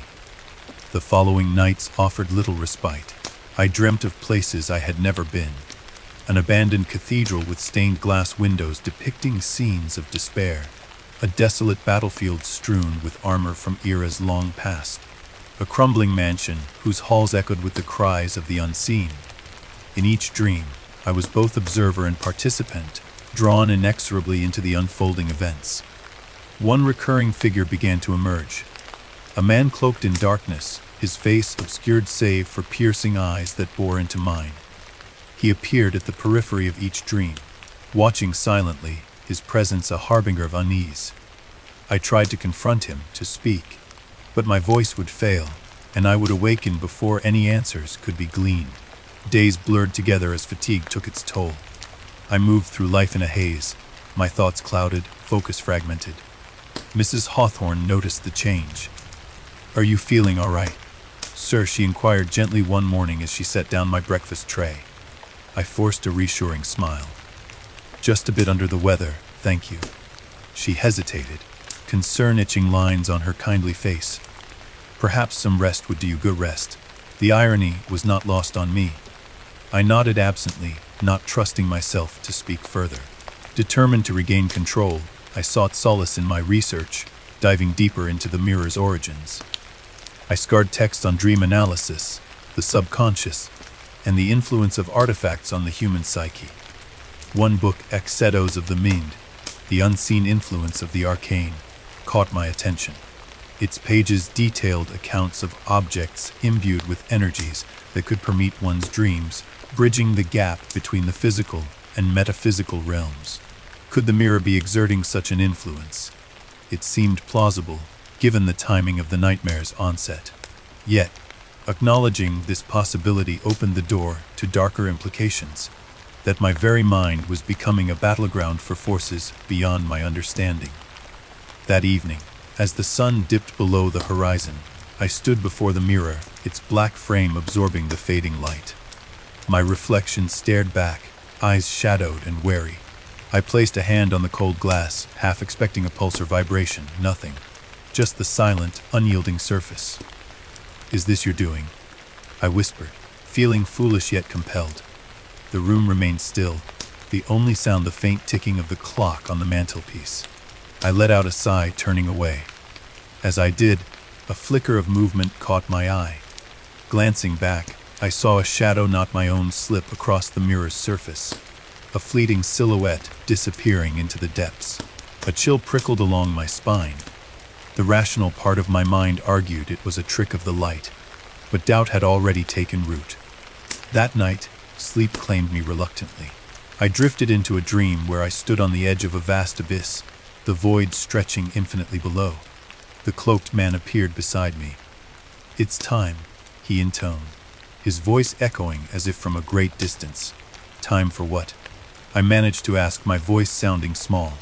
A: The following nights offered little respite. I dreamt of places I had never been. An abandoned cathedral with stained glass windows depicting scenes of despair. A desolate battlefield strewn with armor from eras long past. A crumbling mansion whose halls echoed with the cries of the unseen. In each dream, I was both observer and participant, drawn inexorably into the unfolding events. One recurring figure began to emerge. A man cloaked in darkness, his face obscured save for piercing eyes that bore into mine. He appeared at the periphery of each dream, watching silently, his presence a harbinger of unease. I tried to confront him, to speak, but my voice would fail, and I would awaken before any answers could be gleaned. Days blurred together as fatigue took its toll. I moved through life in a haze, my thoughts clouded, focus fragmented. Mrs. Hawthorne noticed the change. "Are you feeling all right, sir?" she inquired gently one morning as she set down my breakfast tray. I forced a reassuring smile. "Just a bit under the weather, thank you." She hesitated, concern etching lines on her kindly face. "Perhaps some rest would do you good." Rest. The irony was not lost on me. I nodded absently, not trusting myself to speak further. Determined to regain control, I sought solace in my research, diving deeper into the mirror's origins. I scoured texts on dream analysis, the subconscious, and the influence of artifacts on the human psyche. One book, Excedos of the Mind, The Unseen Influence of the Arcane, caught my attention. Its pages detailed accounts of objects imbued with energies that could permeate one's dreams, bridging the gap between the physical and metaphysical realms. Could the mirror be exerting such an influence? It seemed plausible, given the timing of the nightmare's onset. Yet, acknowledging this possibility opened the door to darker implications, that my very mind was becoming a battleground for forces beyond my understanding. That evening, as the sun dipped below the horizon, I stood before the mirror, its black frame absorbing the fading light. My reflection stared back, eyes shadowed and wary. I placed a hand on the cold glass, half expecting a pulse or vibration. Nothing. Just the silent, unyielding surface. "Is this your doing?" I whispered, feeling foolish yet compelled. The room remained still, the only sound the faint ticking of the clock on the mantelpiece. I let out a sigh, turning away. As I did, a flicker of movement caught my eye. Glancing back, I saw a shadow not my own slip across the mirror's surface, a fleeting silhouette disappearing into the depths. A chill prickled along my spine. The rational part of my mind argued it was a trick of the light, but doubt had already taken root. That night, sleep claimed me reluctantly. I drifted into a dream where I stood on the edge of a vast abyss, the void stretching infinitely below. The cloaked man appeared beside me. "It's time," he intoned, his voice echoing as if from a great distance. "Time for what?" I managed to ask, my voice sounding small.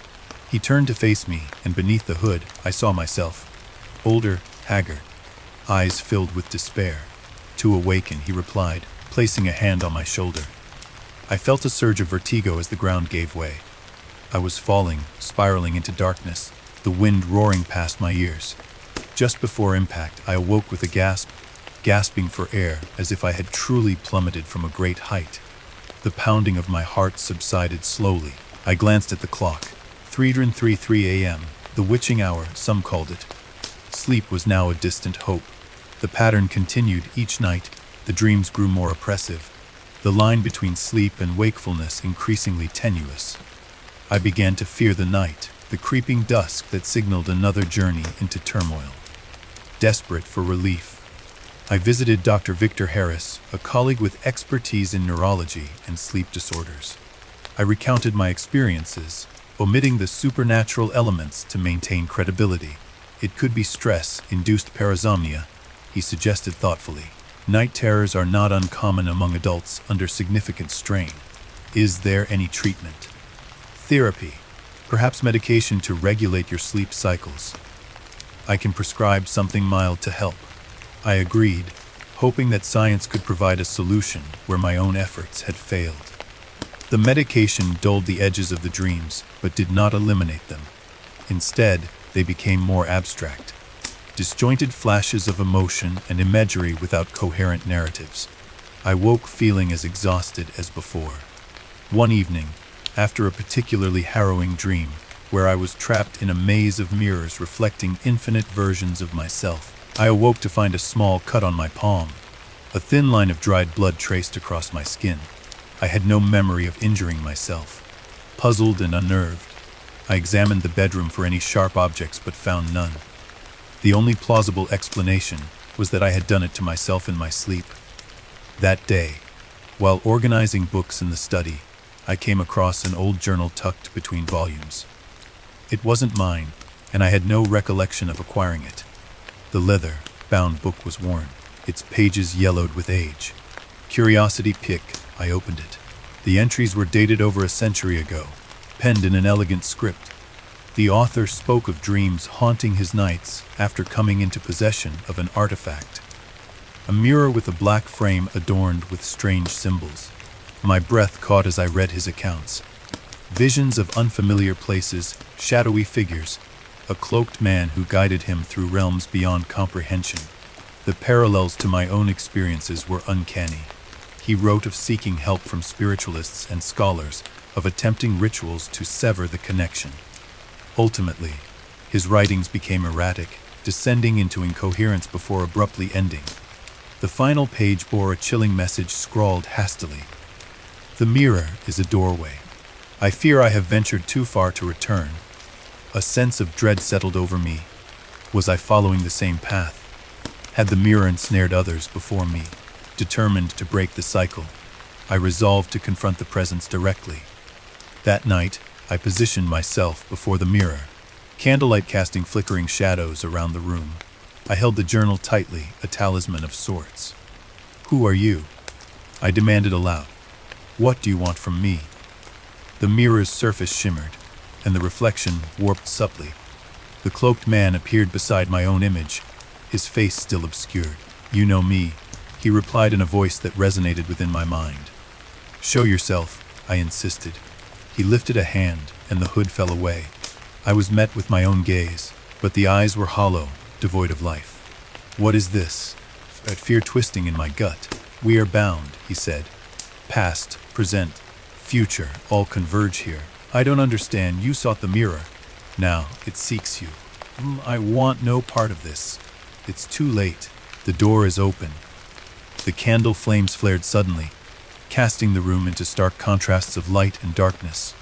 A: He turned to face me, and beneath the hood, I saw myself. Older, haggard, eyes filled with despair. "To awaken," he replied, placing a hand on my shoulder. I felt a surge of vertigo as the ground gave way. I was falling, spiraling into darkness, the wind roaring past my ears. Just before impact, I awoke with a gasp, gasping for air as if I had truly plummeted from a great height. The pounding of my heart subsided slowly. I glanced at the clock. 3:33 a.m., the witching hour, some called it. Sleep was now a distant hope. The pattern continued each night. The dreams grew more oppressive, the line between sleep and wakefulness increasingly tenuous. I began to fear the night, the creeping dusk that signaled another journey into turmoil. Desperate for relief, I visited Dr. Victor Harris, a colleague with expertise in neurology and sleep disorders. I recounted my experiences, omitting the supernatural elements to maintain credibility. It could be stress-induced parasomnia, he suggested thoughtfully. Night terrors are not uncommon among adults under significant strain. Is there any treatment? Therapy, perhaps medication to regulate your sleep cycles. I can prescribe something mild to help. I agreed, hoping that science could provide a solution where my own efforts had failed. The medication dulled the edges of the dreams, but did not eliminate them. Instead, they became more abstract. Disjointed flashes of emotion and imagery without coherent narratives. I woke feeling as exhausted as before. One evening, after a particularly harrowing dream, where I was trapped in a maze of mirrors reflecting infinite versions of myself, I awoke to find a small cut on my palm. A thin line of dried blood traced across my skin. I had no memory of injuring myself. Puzzled and unnerved, I examined the bedroom for any sharp objects but found none. The only plausible explanation was that I had done it to myself in my sleep. That day, while organizing books in the study, I came across an old journal tucked between volumes. It wasn't mine, and I had no recollection of acquiring it. The leather-bound book was worn, its pages yellowed with age. Curiosity piqued, I opened it. The entries were dated over a century ago, penned in an elegant script. The author spoke of dreams haunting his nights after coming into possession of an artifact. A mirror with a black frame adorned with strange symbols. My breath caught as I read his accounts. Visions of unfamiliar places, shadowy figures, a cloaked man who guided him through realms beyond comprehension. The parallels to my own experiences were uncanny. He wrote of seeking help from spiritualists and scholars, of attempting rituals to sever the connection. Ultimately, his writings became erratic, descending into incoherence before abruptly ending. The final page bore a chilling message scrawled hastily. The mirror is a doorway. I fear I have ventured too far to return. A sense of dread settled over me. Was I following the same path? Had the mirror ensnared others before me? Determined to break the cycle, I resolved to confront the presence directly. That night, I positioned myself before the mirror, candlelight casting flickering shadows around the room. I held the journal tightly, a talisman of sorts. "Who are you?" I demanded aloud. "What do you want from me?" The mirror's surface shimmered, and the reflection warped subtly. The cloaked man appeared beside my own image, his face still obscured. "You know me," he replied in a voice that resonated within my mind. "Show yourself," I insisted. He lifted a hand, and the hood fell away. I was met with my own gaze, but the eyes were hollow, devoid of life. "What is this?" A fear twisting in my gut. "We are bound," he said. "Past, present, future, all converge here. I don't understand. You sought the mirror. Now it seeks you. I want no part of this. It's too late. The door is open." The candle flames flared suddenly, casting the room into stark contrasts of light and darkness.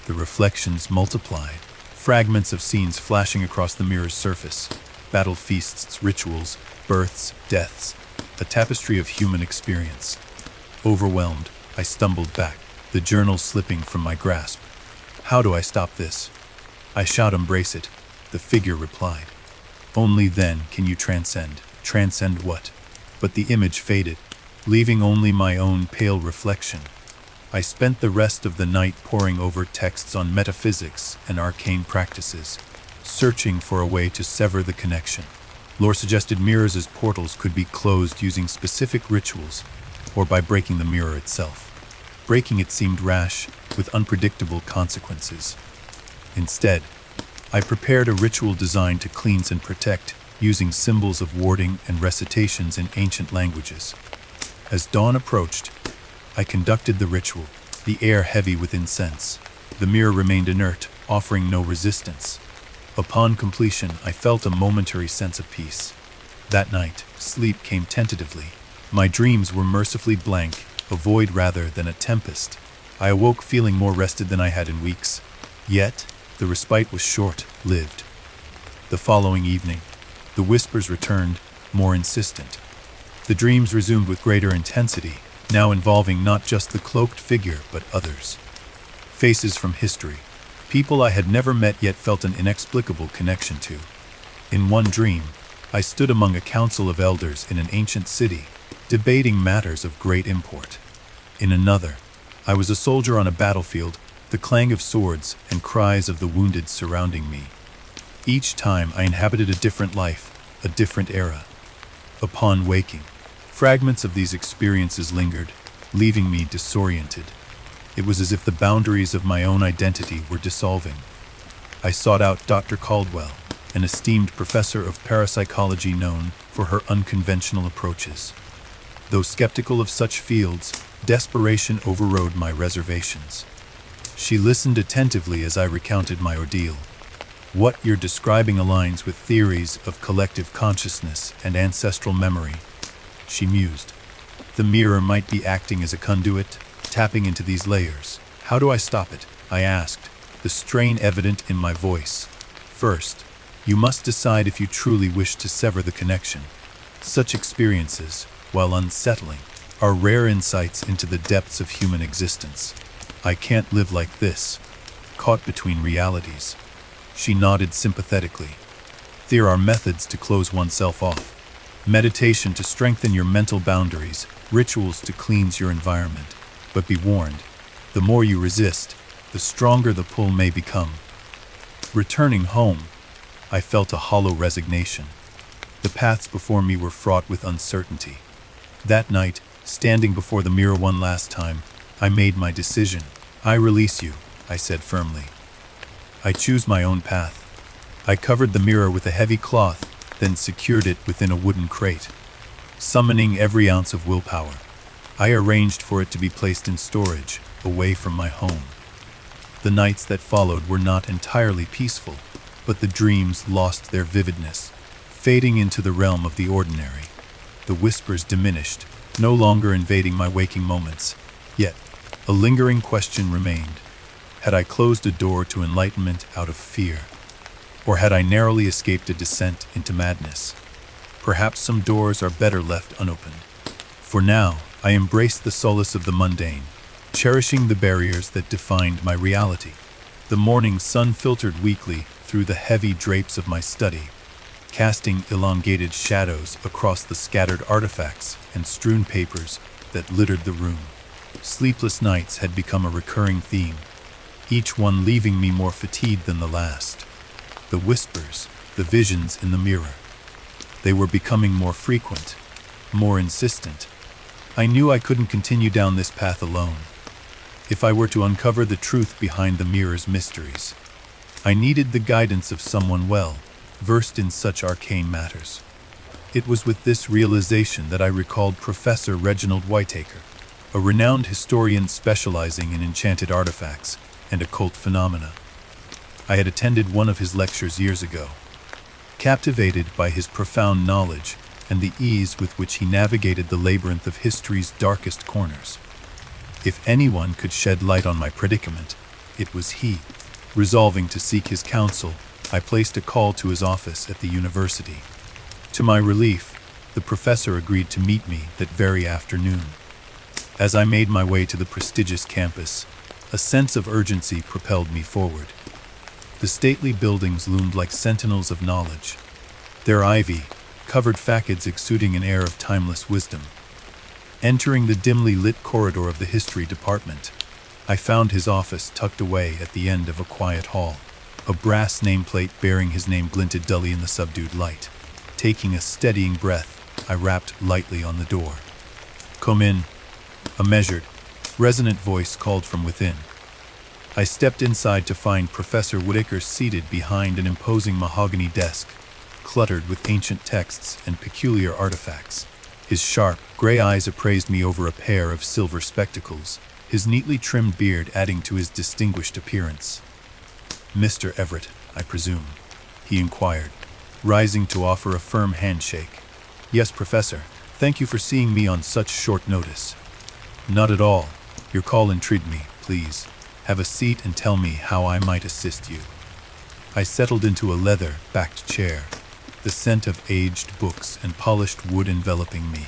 A: The reflections multiplied, fragments of scenes flashing across the mirror's surface. Battle feasts, rituals, births, deaths, a tapestry of human experience. Overwhelmed, I stumbled back, the journal slipping from my grasp. "How do I stop this?" I shout, "Embrace it," the figure replied. "Only then can you transcend." Transcend what? But the image faded, leaving only my own pale reflection. I spent the rest of the night poring over texts on metaphysics and arcane practices, searching for a way to sever the connection. Lore suggested mirrors as portals could be closed using specific rituals, or by breaking the mirror itself. Breaking it seemed rash, with unpredictable consequences. Instead, I prepared a ritual designed to cleanse and protect, using symbols of warding and recitations in ancient languages. As dawn approached, I conducted the ritual, the air heavy with incense. The mirror remained inert, offering no resistance. Upon completion, I felt a momentary sense of peace. That night, sleep came tentatively. My dreams were mercifully blank, a void rather than a tempest. I awoke feeling more rested than I had in weeks. Yet, the respite was short-lived. The following evening, the whispers returned, more insistent. The dreams resumed with greater intensity, now involving not just the cloaked figure but others. Faces from history, people I had never met yet felt an inexplicable connection to. In one dream, I stood among a council of elders in an ancient city, debating matters of great import. In another, I was a soldier on a battlefield, the clang of swords and cries of the wounded surrounding me. Each time I inhabited a different life, a different era. Upon waking, fragments of these experiences lingered, leaving me disoriented. It was as if the boundaries of my own identity were dissolving. I sought out Dr. Caldwell, an esteemed professor of parapsychology known for her unconventional approaches. Though skeptical of such fields, desperation overrode my reservations. She listened attentively as I recounted my ordeal. What you're describing aligns with theories of collective consciousness and ancestral memory, she mused. The mirror might be acting as a conduit, tapping into these layers. How do I stop it? I asked, the strain evident in my voice. First, you must decide if you truly wish to sever the connection. Such experiences, while unsettling, are rare insights into the depths of human existence. I can't live like this, caught between realities. She nodded sympathetically. There are methods to close oneself off. Meditation to strengthen your mental boundaries, rituals to cleanse your environment. But be warned, the more you resist, the stronger the pull may become. Returning home, I felt a hollow resignation. The paths before me were fraught with uncertainty. That night, standing before the mirror one last time, I made my decision. I release you, I said firmly. I choose my own path. I covered the mirror with a heavy cloth, then secured it within a wooden crate. Summoning every ounce of willpower, I arranged for it to be placed in storage, away from my home. The nights that followed were not entirely peaceful, but the dreams lost their vividness, fading into the realm of the ordinary. The whispers diminished, no longer invading my waking moments. Yet, a lingering question remained. Had I closed a door to enlightenment out of fear? Or had I narrowly escaped a descent into madness? Perhaps some doors are better left unopened. For now, I embraced the solace of the mundane, cherishing the barriers that defined my reality. The morning sun filtered weakly through the heavy drapes of my study, casting elongated shadows across the scattered artifacts and strewn papers that littered the room. Sleepless nights had become a recurring theme, each one leaving me more fatigued than the last. The whispers, the visions in the mirror, they were becoming more frequent, more insistent. I knew I couldn't continue down this path alone. If I were to uncover the truth behind the mirror's mysteries, I needed the guidance of someone well versed in such arcane matters. It was with this realization that I recalled Professor Reginald Whitaker, a renowned historian specializing in enchanted artifacts and occult phenomena. I had attended one of his lectures years ago, captivated by his profound knowledge and the ease with which he navigated the labyrinth of history's darkest corners. If anyone could shed light on my predicament, it was he. Resolving to seek his counsel, I placed a call to his office at the university. To my relief, the professor agreed to meet me that very afternoon. As I made my way to the prestigious campus, a sense of urgency propelled me forward. The stately buildings loomed like sentinels of knowledge, their ivy-covered facades exuding an air of timeless wisdom. Entering the dimly lit corridor of the history department, I found his office tucked away at the end of a quiet hall. A brass nameplate bearing his name glinted dully in the subdued light. Taking a steadying breath, I rapped lightly on the door. "Come in," a measured, resonant voice called from within. I stepped inside to find Professor Whitaker seated behind an imposing mahogany desk, cluttered with ancient texts and peculiar artifacts. His sharp, gray eyes appraised me over a pair of silver spectacles, his neatly trimmed beard adding to his distinguished appearance. "Mr. Everett, I presume?" he inquired, rising to offer a firm handshake. "Yes, Professor. Thank you for seeing me on such short notice." "Not at all. Your call intrigued me. Please, have a seat and tell me how I might assist you." I settled into a leather-backed chair, the scent of aged books and polished wood enveloping me.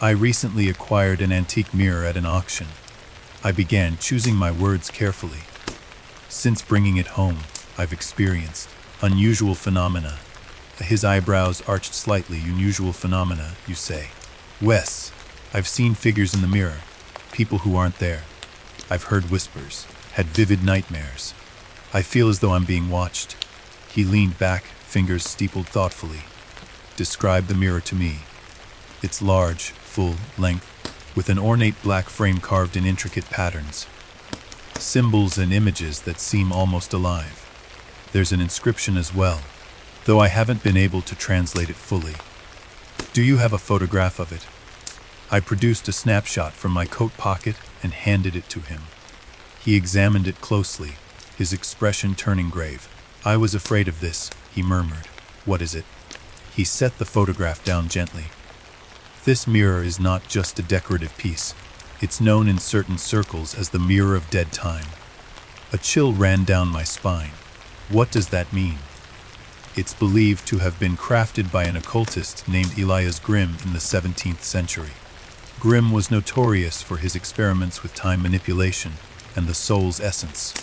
A: I recently acquired an antique mirror at an auction. I began choosing my words carefully. Since bringing it home, I've experienced unusual phenomena. His eyebrows arched slightly. Unusual phenomena, you say? Wes, I've seen figures in the mirror, people who aren't there. I've heard whispers, had vivid nightmares. I feel as though I'm being watched. He leaned back, fingers steepled thoughtfully. Describe the mirror to me. It's large, full length, with an ornate black frame carved in intricate patterns. Symbols and images that seem almost alive. There's an inscription as well, though I haven't been able to translate it fully. Do you have a photograph of it? I produced a snapshot from my coat pocket and handed it to him. He examined it closely, his expression turning grave. I was afraid of this, he murmured. What is it? He set the photograph down gently. This mirror is not just a decorative piece. It's known in certain circles as the mirror of dead time. A chill ran down my spine. What does that mean? It's believed to have been crafted by an occultist named Elias Grimm in the 17th century. Grimm was notorious for his experiments with time manipulation and the soul's essence.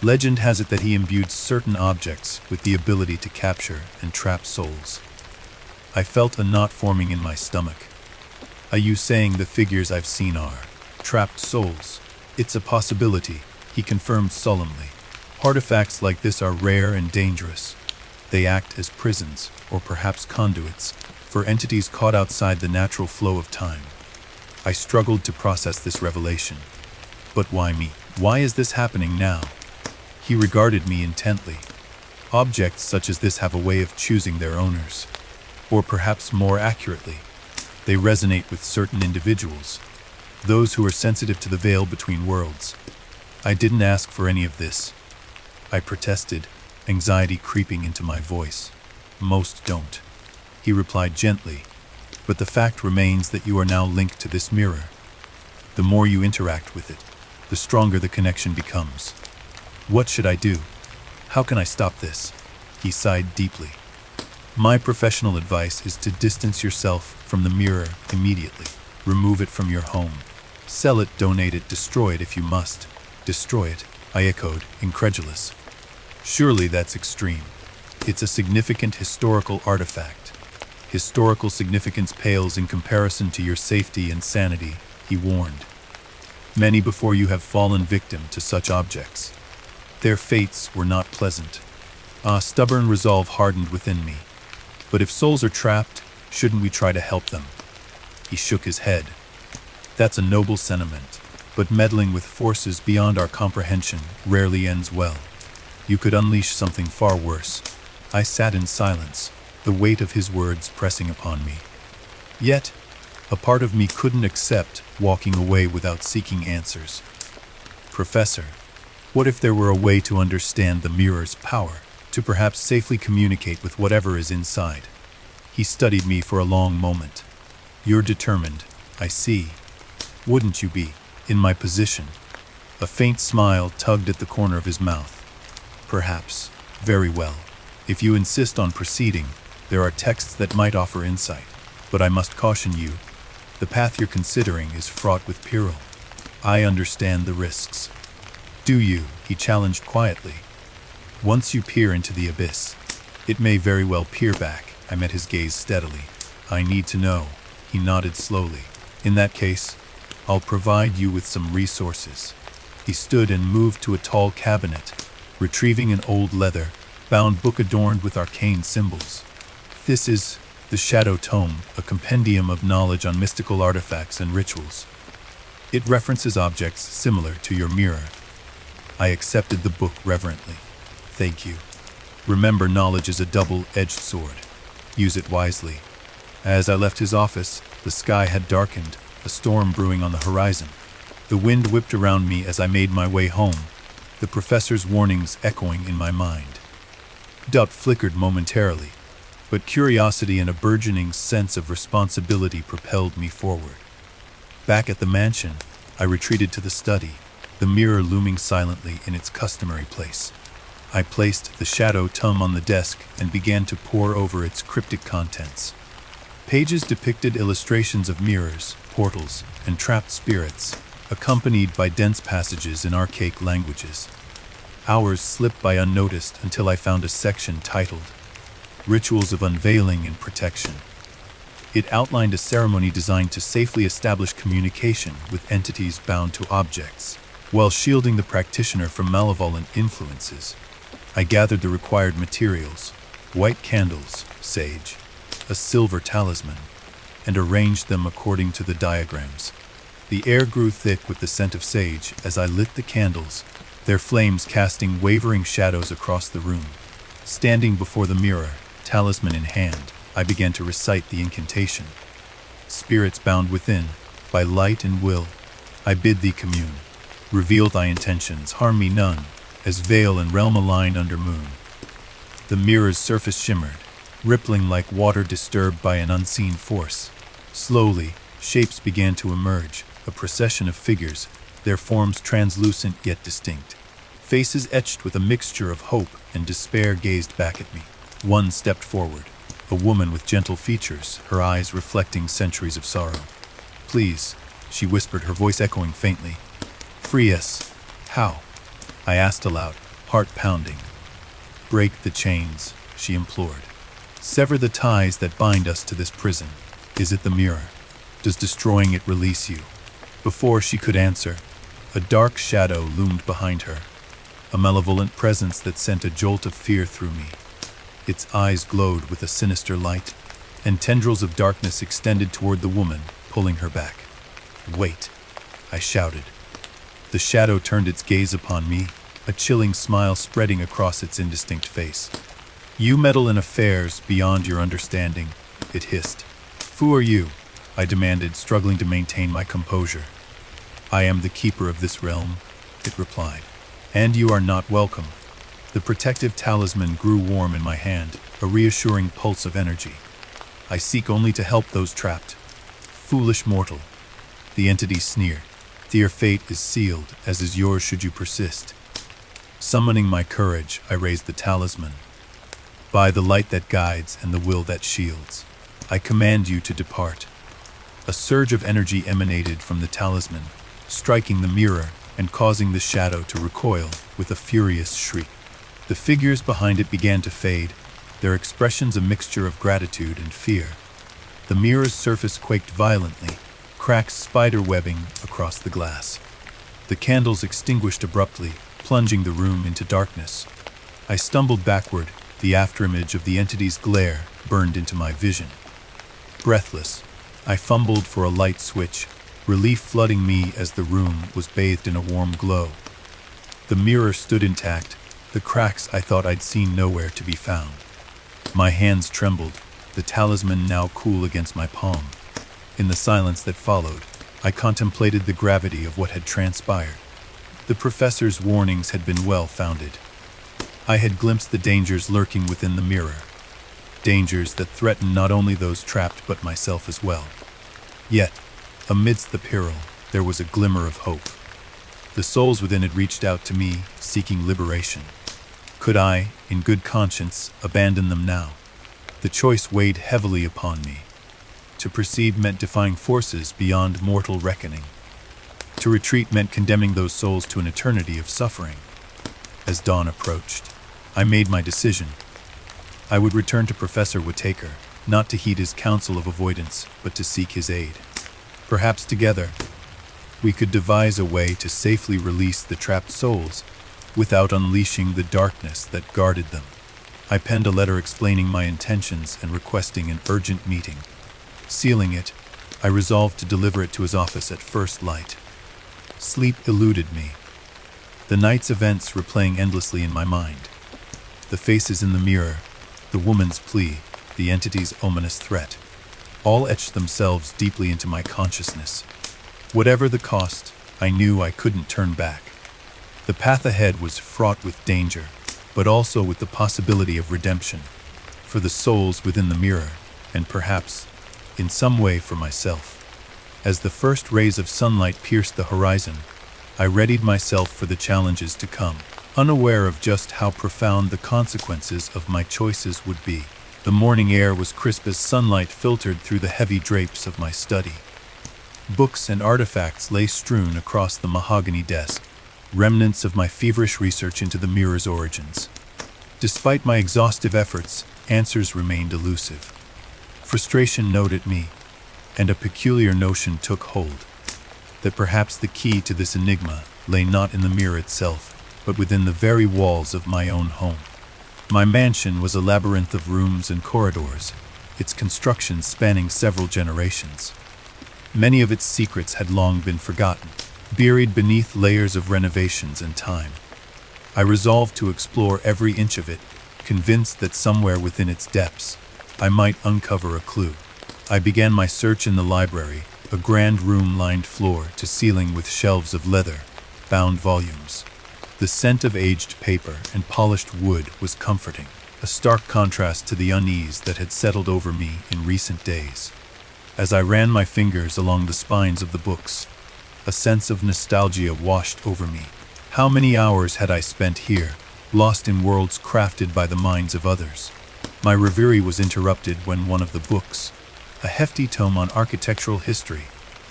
A: Legend has it that he imbued certain objects with the ability to capture and trap souls. I felt a knot forming in my stomach. Are you saying the figures I've seen are trapped souls? It's a possibility, he confirmed solemnly. Artifacts like this are rare and dangerous. They act as prisons, or perhaps conduits, for entities caught outside the natural flow of time. I struggled to process this revelation. But why me? Why is this happening now? He regarded me intently. Objects such as this have a way of choosing their owners. Or perhaps more accurately, they resonate with certain individuals, those who are sensitive to the veil between worlds. I didn't ask for any of this. I protested, anxiety creeping into my voice. Most don't. He replied gently, but the fact remains that you are now linked to this mirror. The more you interact with it, the stronger the connection becomes. What should I do? How can I stop this? He sighed deeply. My professional advice is to distance yourself from the mirror immediately. Remove it from your home. Sell it, donate it, destroy it if you must. Destroy it, I echoed, incredulous. Surely that's extreme. It's a significant historical artifact. Historical significance pales in comparison to your safety and sanity, he warned. Many before you have fallen victim to such objects. Their fates were not pleasant. A stubborn resolve hardened within me. But if souls are trapped, shouldn't we try to help them? He shook his head. That's a noble sentiment, but meddling with forces beyond our comprehension rarely ends well. You could unleash something far worse. I sat in silence, the weight of his words pressing upon me. Yet, a part of me couldn't accept walking away without seeking answers. Professor, what if there were a way to understand the mirror's power, to perhaps safely communicate with whatever is inside? He studied me for a long moment. You're determined, I see. Wouldn't you be, in my position? A faint smile tugged at the corner of his mouth. Perhaps. Very well. If you insist on proceeding, there are texts that might offer insight. But I must caution you, the path you're considering is fraught with peril. I understand the risks. Do you? He challenged quietly. Once you peer into the abyss, it may very well peer back. I met his gaze steadily. I need to know. He nodded slowly. In that case, I'll provide you with some resources. He stood and moved to a tall cabinet, retrieving an old leather-bound book adorned with arcane symbols. This is the Shadow Tome, a compendium of knowledge on mystical artifacts and rituals. It references objects similar to your mirror. I accepted the book reverently. Thank you. Remember, knowledge is a double-edged sword. Use it wisely. As I left his office, the sky had darkened, a storm brewing on the horizon. The wind whipped around me as I made my way home, the professor's warnings echoing in my mind. Doubt flickered momentarily, but curiosity and a burgeoning sense of responsibility propelled me forward. Back at the mansion, I retreated to the study, the mirror looming silently in its customary place. I placed the Shadow Tome on the desk and began to pore over its cryptic contents. Pages depicted illustrations of mirrors, portals, and trapped spirits, accompanied by dense passages in archaic languages. Hours slipped by unnoticed until I found a section titled Rituals of Unveiling and Protection. It outlined a ceremony designed to safely establish communication with entities bound to objects, while shielding the practitioner from malevolent influences. I gathered the required materials: white candles, sage, a silver talisman, and arranged them according to the diagrams. The air grew thick with the scent of sage as I lit the candles, their flames casting wavering shadows across the room. Standing before the mirror, talisman in hand, I began to recite the incantation. Spirits bound within, by light and will, I bid thee commune. Reveal thy intentions, harm me none, as veil and realm align under moon. The mirror's surface shimmered, rippling like water disturbed by an unseen force. Slowly, shapes began to emerge, a procession of figures, their forms translucent yet distinct. Faces etched with a mixture of hope and despair gazed back at me. One stepped forward, a woman with gentle features, her eyes reflecting centuries of sorrow. "Please," she whispered, her voice echoing faintly. "Free us." "How?" I asked aloud, heart pounding. "Break the chains," she implored. "Sever the ties that bind us to this prison. Is it the mirror? Does destroying it release you?" Before she could answer, a dark shadow loomed behind her, a malevolent presence that sent a jolt of fear through me. Its eyes glowed with a sinister light, and tendrils of darkness extended toward the woman, pulling her back. "Wait," I shouted. The shadow turned its gaze upon me, a chilling smile spreading across its indistinct face. "You meddle in affairs beyond your understanding," it hissed. "Who are you?" I demanded, struggling to maintain my composure. "I am the keeper of this realm," it replied. "And you are not welcome." The protective talisman grew warm in my hand, a reassuring pulse of energy. "I seek only to help those trapped." "Foolish mortal," the entity sneered. "Your fate is sealed, as is yours should you persist." Summoning my courage, I raised the talisman. "By the light that guides and the will that shields, I command you to depart." A surge of energy emanated from the talisman, striking the mirror and causing the shadow to recoil with a furious shriek. The figures behind it began to fade, their expressions a mixture of gratitude and fear. The mirror's surface quaked violently, cracks spider-webbing across the glass. The candles extinguished abruptly, plunging the room into darkness. I stumbled backward, the afterimage of the entity's glare burned into my vision. Breathless, I fumbled for a light switch, relief flooding me as the room was bathed in a warm glow. The mirror stood intact, the cracks I thought I'd seen nowhere to be found. My hands trembled, the talisman now cool against my palm. In the silence that followed, I contemplated the gravity of what had transpired. The professor's warnings had been well-founded. I had glimpsed the dangers lurking within the mirror, dangers that threatened not only those trapped but myself as well. Yet, amidst the peril, there was a glimmer of hope. The souls within it reached out to me, seeking liberation. Could I, in good conscience, abandon them now? The choice weighed heavily upon me. To proceed meant defying forces beyond mortal reckoning. To retreat meant condemning those souls to an eternity of suffering. As dawn approached, I made my decision. I would return to Professor Whitaker, not to heed his counsel of avoidance, but to seek his aid. Perhaps together, we could devise a way to safely release the trapped souls without unleashing the darkness that guarded them. I penned a letter explaining my intentions and requesting an urgent meeting. Sealing it, I resolved to deliver it to his office at first light. Sleep eluded me. The night's events replaying endlessly in my mind. The faces in the mirror, the woman's plea, the entity's ominous threat, all etched themselves deeply into my consciousness. Whatever the cost, I knew I couldn't turn back. The path ahead was fraught with danger, but also with the possibility of redemption, for the souls within the mirror, and perhaps, in some way for myself. As the first rays of sunlight pierced the horizon, I readied myself for the challenges to come, unaware of just how profound the consequences of my choices would be. The morning air was crisp as sunlight filtered through the heavy drapes of my study. Books and artifacts lay strewn across the mahogany desk, remnants of my feverish research into the mirror's origins. Despite my exhaustive efforts, answers remained elusive. Frustration gnawed at me, and a peculiar notion took hold, that perhaps the key to this enigma lay not in the mirror itself, but within the very walls of my own home. My mansion was a labyrinth of rooms and corridors, its construction spanning several generations. Many of its secrets had long been forgotten, buried beneath layers of renovations and time. I resolved to explore every inch of it, convinced that somewhere within its depths I might uncover a clue. I began my search in the library, a grand room lined floor to ceiling with shelves of leather-bound volumes. The scent of aged paper and polished wood was comforting, a stark contrast to the unease that had settled over me in recent days. As I ran my fingers along the spines of the books, a sense of nostalgia washed over me. How many hours had I spent here, lost in worlds crafted by the minds of others? My reverie was interrupted when one of the books, a hefty tome on architectural history,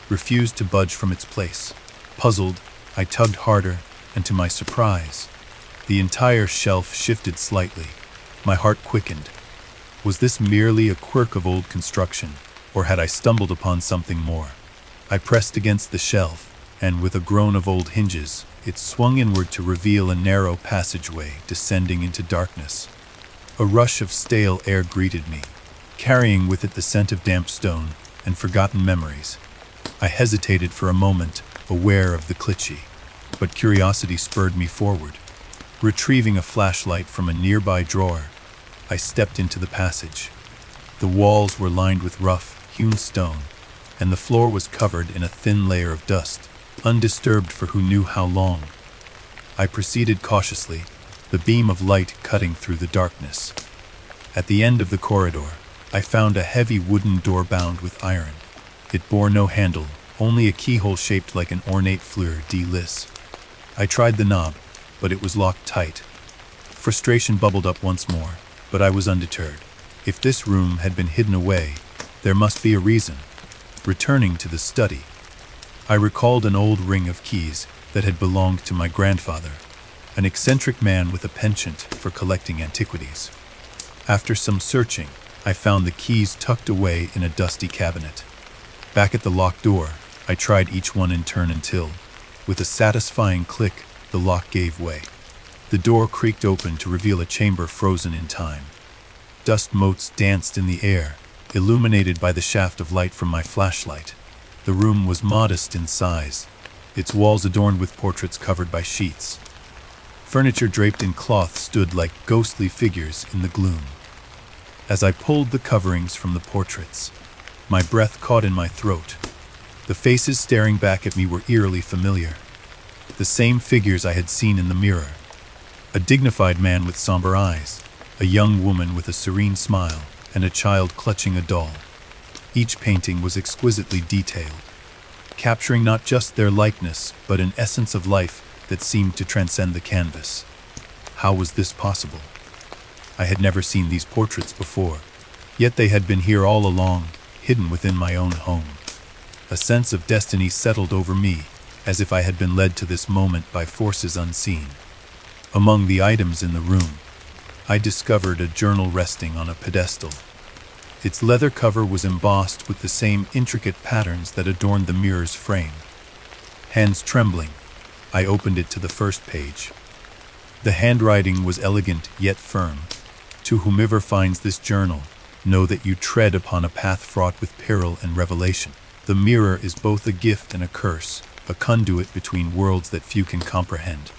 A: refused to budge from its place. Puzzled, I tugged harder, and to my surprise, the entire shelf shifted slightly. My heart quickened. Was this merely a quirk of old construction, or had I stumbled upon something more? I pressed against the shelf, and with a groan of old hinges, it swung inward to reveal a narrow passageway descending into darkness. A rush of stale air greeted me, carrying with it the scent of damp stone and forgotten memories. I hesitated for a moment, aware of the cliché, but curiosity spurred me forward. Retrieving a flashlight from a nearby drawer, I stepped into the passage. The walls were lined with rough, hewn stone, and the floor was covered in a thin layer of dust, undisturbed for who knew how long. I proceeded cautiously, the beam of light cutting through the darkness. At the end of the corridor, I found a heavy wooden door bound with iron. It bore no handle, only a keyhole shaped like an ornate fleur-de-lis. I tried the knob, but it was locked tight. Frustration bubbled up once more, but I was undeterred. If this room had been hidden away, there must be a reason. Returning to the study, I recalled an old ring of keys that had belonged to my grandfather, an eccentric man with a penchant for collecting antiquities. After some searching, I found the keys tucked away in a dusty cabinet. Back at the locked door, I tried each one in turn until, with a satisfying click, the lock gave way. The door creaked open to reveal a chamber frozen in time. Dust motes danced in the air, illuminated by the shaft of light from my flashlight. The room was modest in size, its walls adorned with portraits covered by sheets. Furniture draped in cloth stood like ghostly figures in the gloom. As I pulled the coverings from the portraits, my breath caught in my throat. The faces staring back at me were eerily familiar. The same figures I had seen in the mirror. A dignified man with somber eyes, a young woman with a serene smile, and a child clutching a doll. Each painting was exquisitely detailed, capturing not just their likeness, but an essence of life that seemed to transcend the canvas. How was this possible? I had never seen these portraits before, yet they had been here all along, hidden within my own home. A sense of destiny settled over me, as if I had been led to this moment by forces unseen. Among the items in the room, I discovered a journal resting on a pedestal. Its leather cover was embossed with the same intricate patterns that adorned the mirror's frame. Hands trembling, I opened it to the first page. The handwriting was elegant yet firm. To whomever finds this journal, know that you tread upon a path fraught with peril and revelation. The mirror is both a gift and a curse, a conduit between worlds that few can comprehend.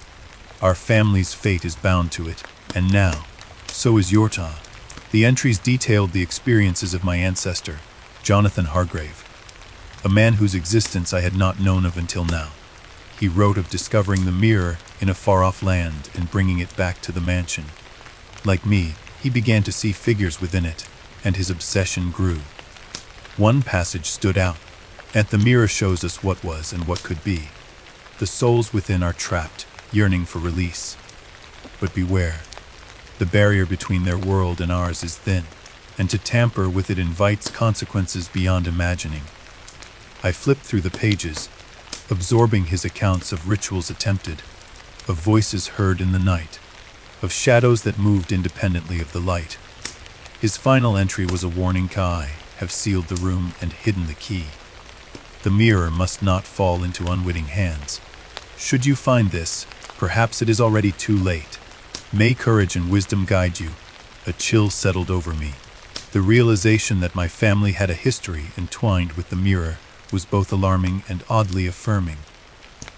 A: Our family's fate is bound to it, and now, so is your ta. The entries detailed the experiences of my ancestor, Jonathan Hargrave, a man whose existence I had not known of until now. He wrote of discovering the mirror in a far-off land and bringing it back to the mansion. Like me, he began to see figures within it, and his obsession grew. One passage stood out. "And the mirror shows us what was and what could be. The souls within are trapped, yearning for release. But beware, the barrier between their world and ours is thin. and to tamper with it invites consequences beyond imagining. I flipped through the pages, absorbing his accounts of rituals attempted, of voices heard in the night, of shadows that moved independently of the light. His final entry was a warning: "I have sealed the room and hidden the key. The mirror must not fall into unwitting hands. Should you find this, perhaps it is already too late. May courage and wisdom guide you." A chill settled over me. The realization that my family had a history entwined with the mirror was both alarming and oddly affirming.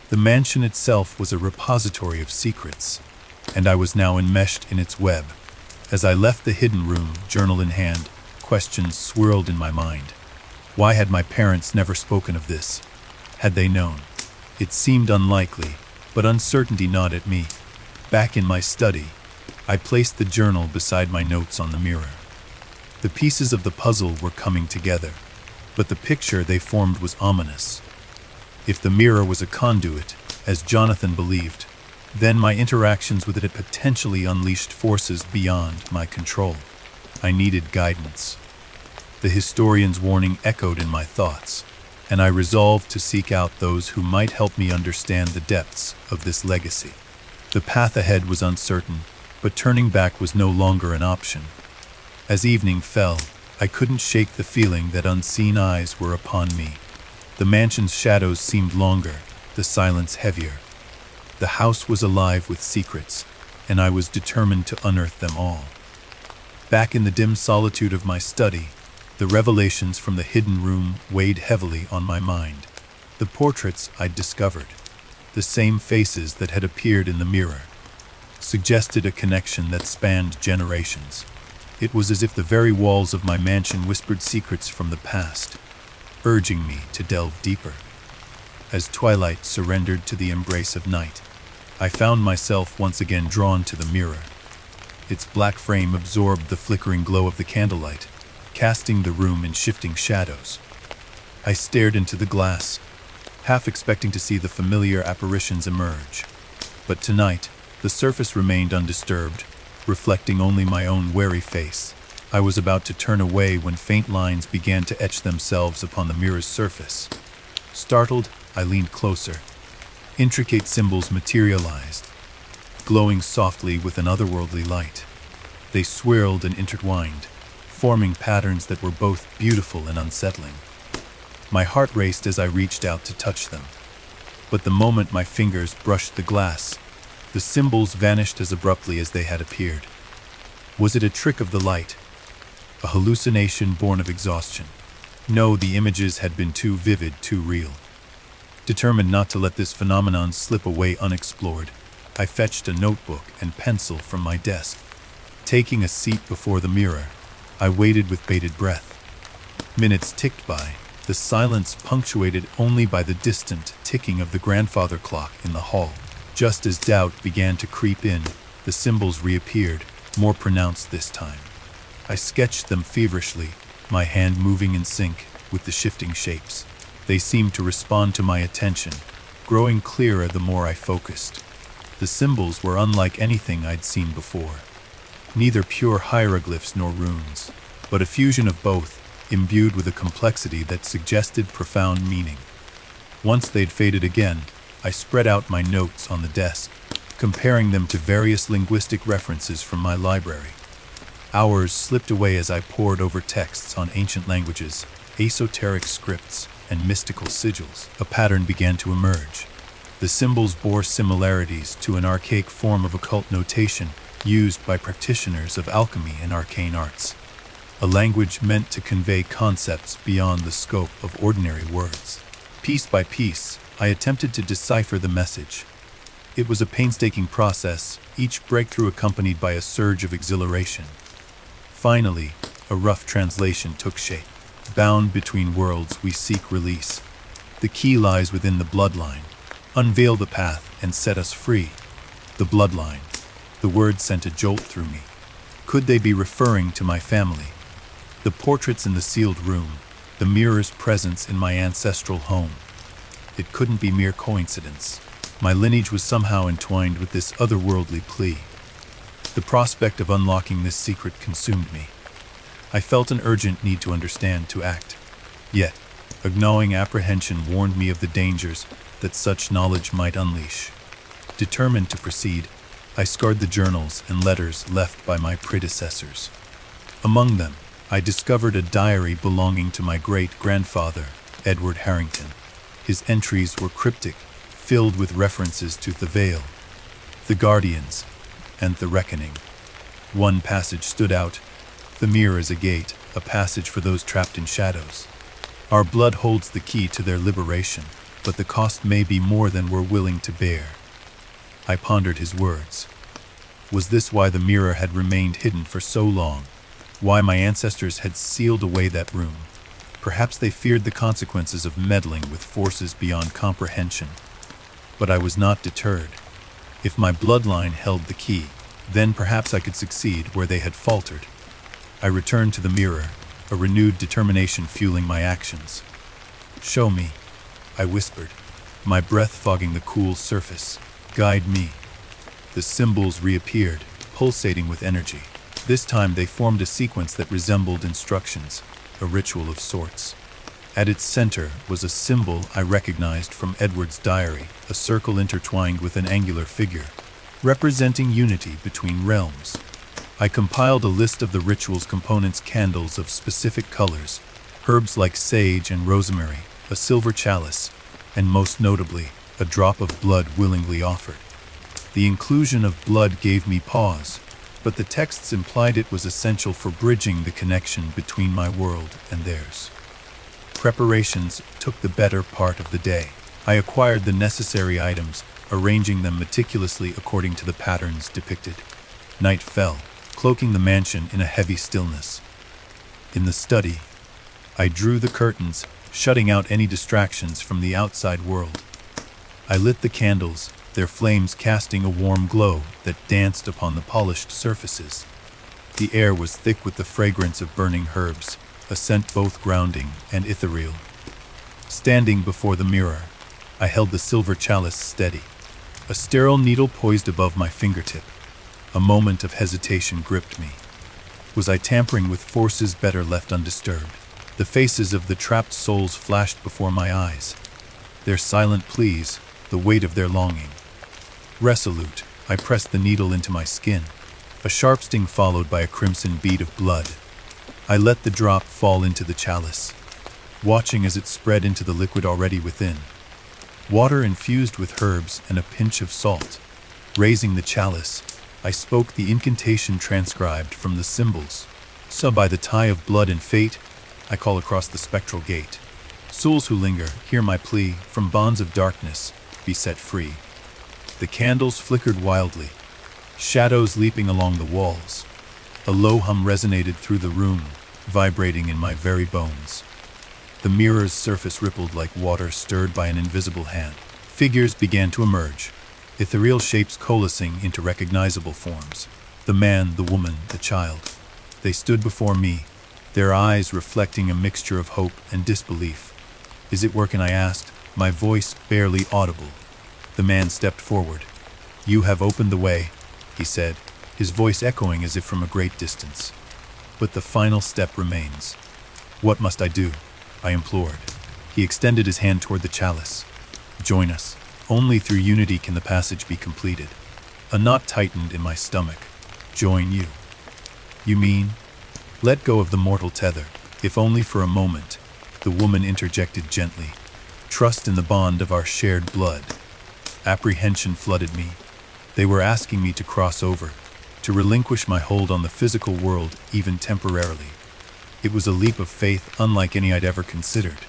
A: The mansion itself was a repository of secrets, and I was now enmeshed in its web. As I left the hidden room, journal in hand, questions swirled in my mind. Why had my parents never spoken of this? Had they known? It seemed unlikely, but uncertainty gnawed at me. Back in my study, I placed the journal beside my notes on the mirror. The pieces of the puzzle were coming together, but the picture they formed was ominous. If the mirror was a conduit, as Jonathan believed, then my interactions with it had potentially unleashed forces beyond my control. I needed guidance. The historian's warning echoed in my thoughts, and I resolved to seek out those who might help me understand the depths of this legacy. The path ahead was uncertain, but turning back was no longer an option. As evening fell, I couldn't shake the feeling that unseen eyes were upon me. The mansion's shadows seemed longer, the silence heavier. The house was alive with secrets, and I was determined to unearth them all. Back in the dim solitude of my study, the revelations from the hidden room weighed heavily on my mind. The portraits I'd discovered, the same faces that had appeared in the mirror, suggested a connection that spanned generations. It was as if the very walls of my mansion whispered secrets from the past, urging me to delve deeper. As twilight surrendered to the embrace of night, I found myself once again drawn to the mirror. Its black frame absorbed the flickering glow of the candlelight, casting the room in shifting shadows. I stared into the glass, half expecting to see the familiar apparitions emerge. But tonight, the surface remained undisturbed, reflecting only my own wary face. I was about to turn away when faint lines began to etch themselves upon the mirror's surface. Startled, I leaned closer. Intricate symbols materialized, glowing softly with an otherworldly light. They swirled and intertwined, forming patterns that were both beautiful and unsettling. My heart raced as I reached out to touch them. But the moment my fingers brushed the glass, the symbols vanished as abruptly as they had appeared. Was it a trick of the light? A hallucination born of exhaustion? No, the images had been too vivid, too real. Determined not to let this phenomenon slip away unexplored, I fetched a notebook and pencil from my desk. Taking a seat before the mirror, I waited with bated breath. Minutes ticked by, the silence punctuated only by the distant ticking of the grandfather clock in the hall. Just as doubt began to creep in, the symbols reappeared, more pronounced this time. I sketched them feverishly, my hand moving in sync with the shifting shapes. They seemed to respond to my attention, growing clearer the more I focused. The symbols were unlike anything I'd seen before. Neither pure hieroglyphs nor runes, but a fusion of both, imbued with a complexity that suggested profound meaning. Once they'd faded again, I spread out my notes on the desk, comparing them to various linguistic references from my library. Hours slipped away as I pored over texts on ancient languages, esoteric scripts, and mystical sigils. A pattern began to emerge. The symbols bore similarities to an archaic form of occult notation used by practitioners of alchemy and arcane arts, a language meant to convey concepts beyond the scope of ordinary words. Piece by piece, I attempted to decipher the message. It was a painstaking process, each breakthrough accompanied by a surge of exhilaration. Finally, a rough translation took shape. Bound between worlds, we seek release. The key lies within the bloodline. Unveil the path and set us free. The bloodline. The word sent a jolt through me. Could they be referring to my family? The portraits in the sealed room, the mirror's presence in my ancestral home. It couldn't be mere coincidence. My lineage was somehow entwined with this otherworldly plea. The prospect of unlocking this secret consumed me. I felt an urgent need to understand, to act. Yet, a gnawing apprehension warned me of the dangers that such knowledge might unleash. Determined to proceed, I scoured the journals and letters left by my predecessors. Among them, I discovered a diary belonging to my great-grandfather, Edward Harrington. His entries were cryptic, filled with references to the Veil, the Guardians, and the Reckoning. One passage stood out: "The mirror is a gate, a passage for those trapped in shadows. Our blood holds the key to their liberation, but the cost may be more than we're willing to bear." I pondered his words. Was this why the mirror had remained hidden for so long? Why my ancestors had sealed away that room? Perhaps they feared the consequences of meddling with forces beyond comprehension. But I was not deterred. If my bloodline held the key, then perhaps I could succeed where they had faltered. I returned to the mirror, a renewed determination fueling my actions. "Show me," I whispered, my breath fogging the cool surface. "Guide me." The symbols reappeared, pulsating with energy. This time they formed a sequence that resembled instructions, a ritual of sorts. At its center was a symbol I recognized from Edward's diary, a circle intertwined with an angular figure, representing unity between realms. I compiled a list of the ritual's components: candles of specific colors, herbs like sage and rosemary, a silver chalice, and most notably, a drop of blood willingly offered. The inclusion of blood gave me pause, but the texts implied it was essential for bridging the connection between my world and theirs. Preparations took the better part of the day. I acquired the necessary items, arranging them meticulously according to the patterns depicted. Night fell, cloaking the mansion in a heavy stillness. In the study, I drew the curtains, shutting out any distractions from the outside world. I lit the candles, their flames casting a warm glow that danced upon the polished surfaces. The air was thick with the fragrance of burning herbs, a scent both grounding and ethereal. Standing before the mirror, I held the silver chalice steady, a sterile needle poised above my fingertip. A moment of hesitation gripped me. Was I tampering with forces better left undisturbed? The faces of the trapped souls flashed before my eyes, their silent pleas, the weight of their longing. Resolute, I pressed the needle into my skin, a sharp sting followed by a crimson bead of blood. I let the drop fall into the chalice, watching as it spread into the liquid already within. Water infused with herbs and a pinch of salt. Raising the chalice, I spoke the incantation transcribed from the symbols. So by the tie of blood and fate, I call across the spectral gate. Souls who linger, hear my plea, from bonds of darkness, be set free. The candles flickered wildly, shadows leaping along the walls. A low hum resonated through the room, vibrating in my very bones. The mirror's surface rippled like water stirred by an invisible hand. Figures began to emerge, ethereal shapes coalescing into recognizable forms. The man, the woman, the child. They stood before me, their eyes reflecting a mixture of hope and disbelief. "Is it working?" I asked, my voice barely audible. The man stepped forward. "You have opened the way," he said, his voice echoing as if from a great distance. "But the final step remains." "What must I do?" I implored. He extended his hand toward the chalice. "Join us. Only through unity can the passage be completed." A knot tightened in my stomach. "Join you? You mean?" "Let go of the mortal tether, if only for a moment," the woman interjected gently. "Trust in the bond of our shared blood." Apprehension flooded me. They were asking me to cross over, to relinquish my hold on the physical world even temporarily. It was a leap of faith unlike any I'd ever considered.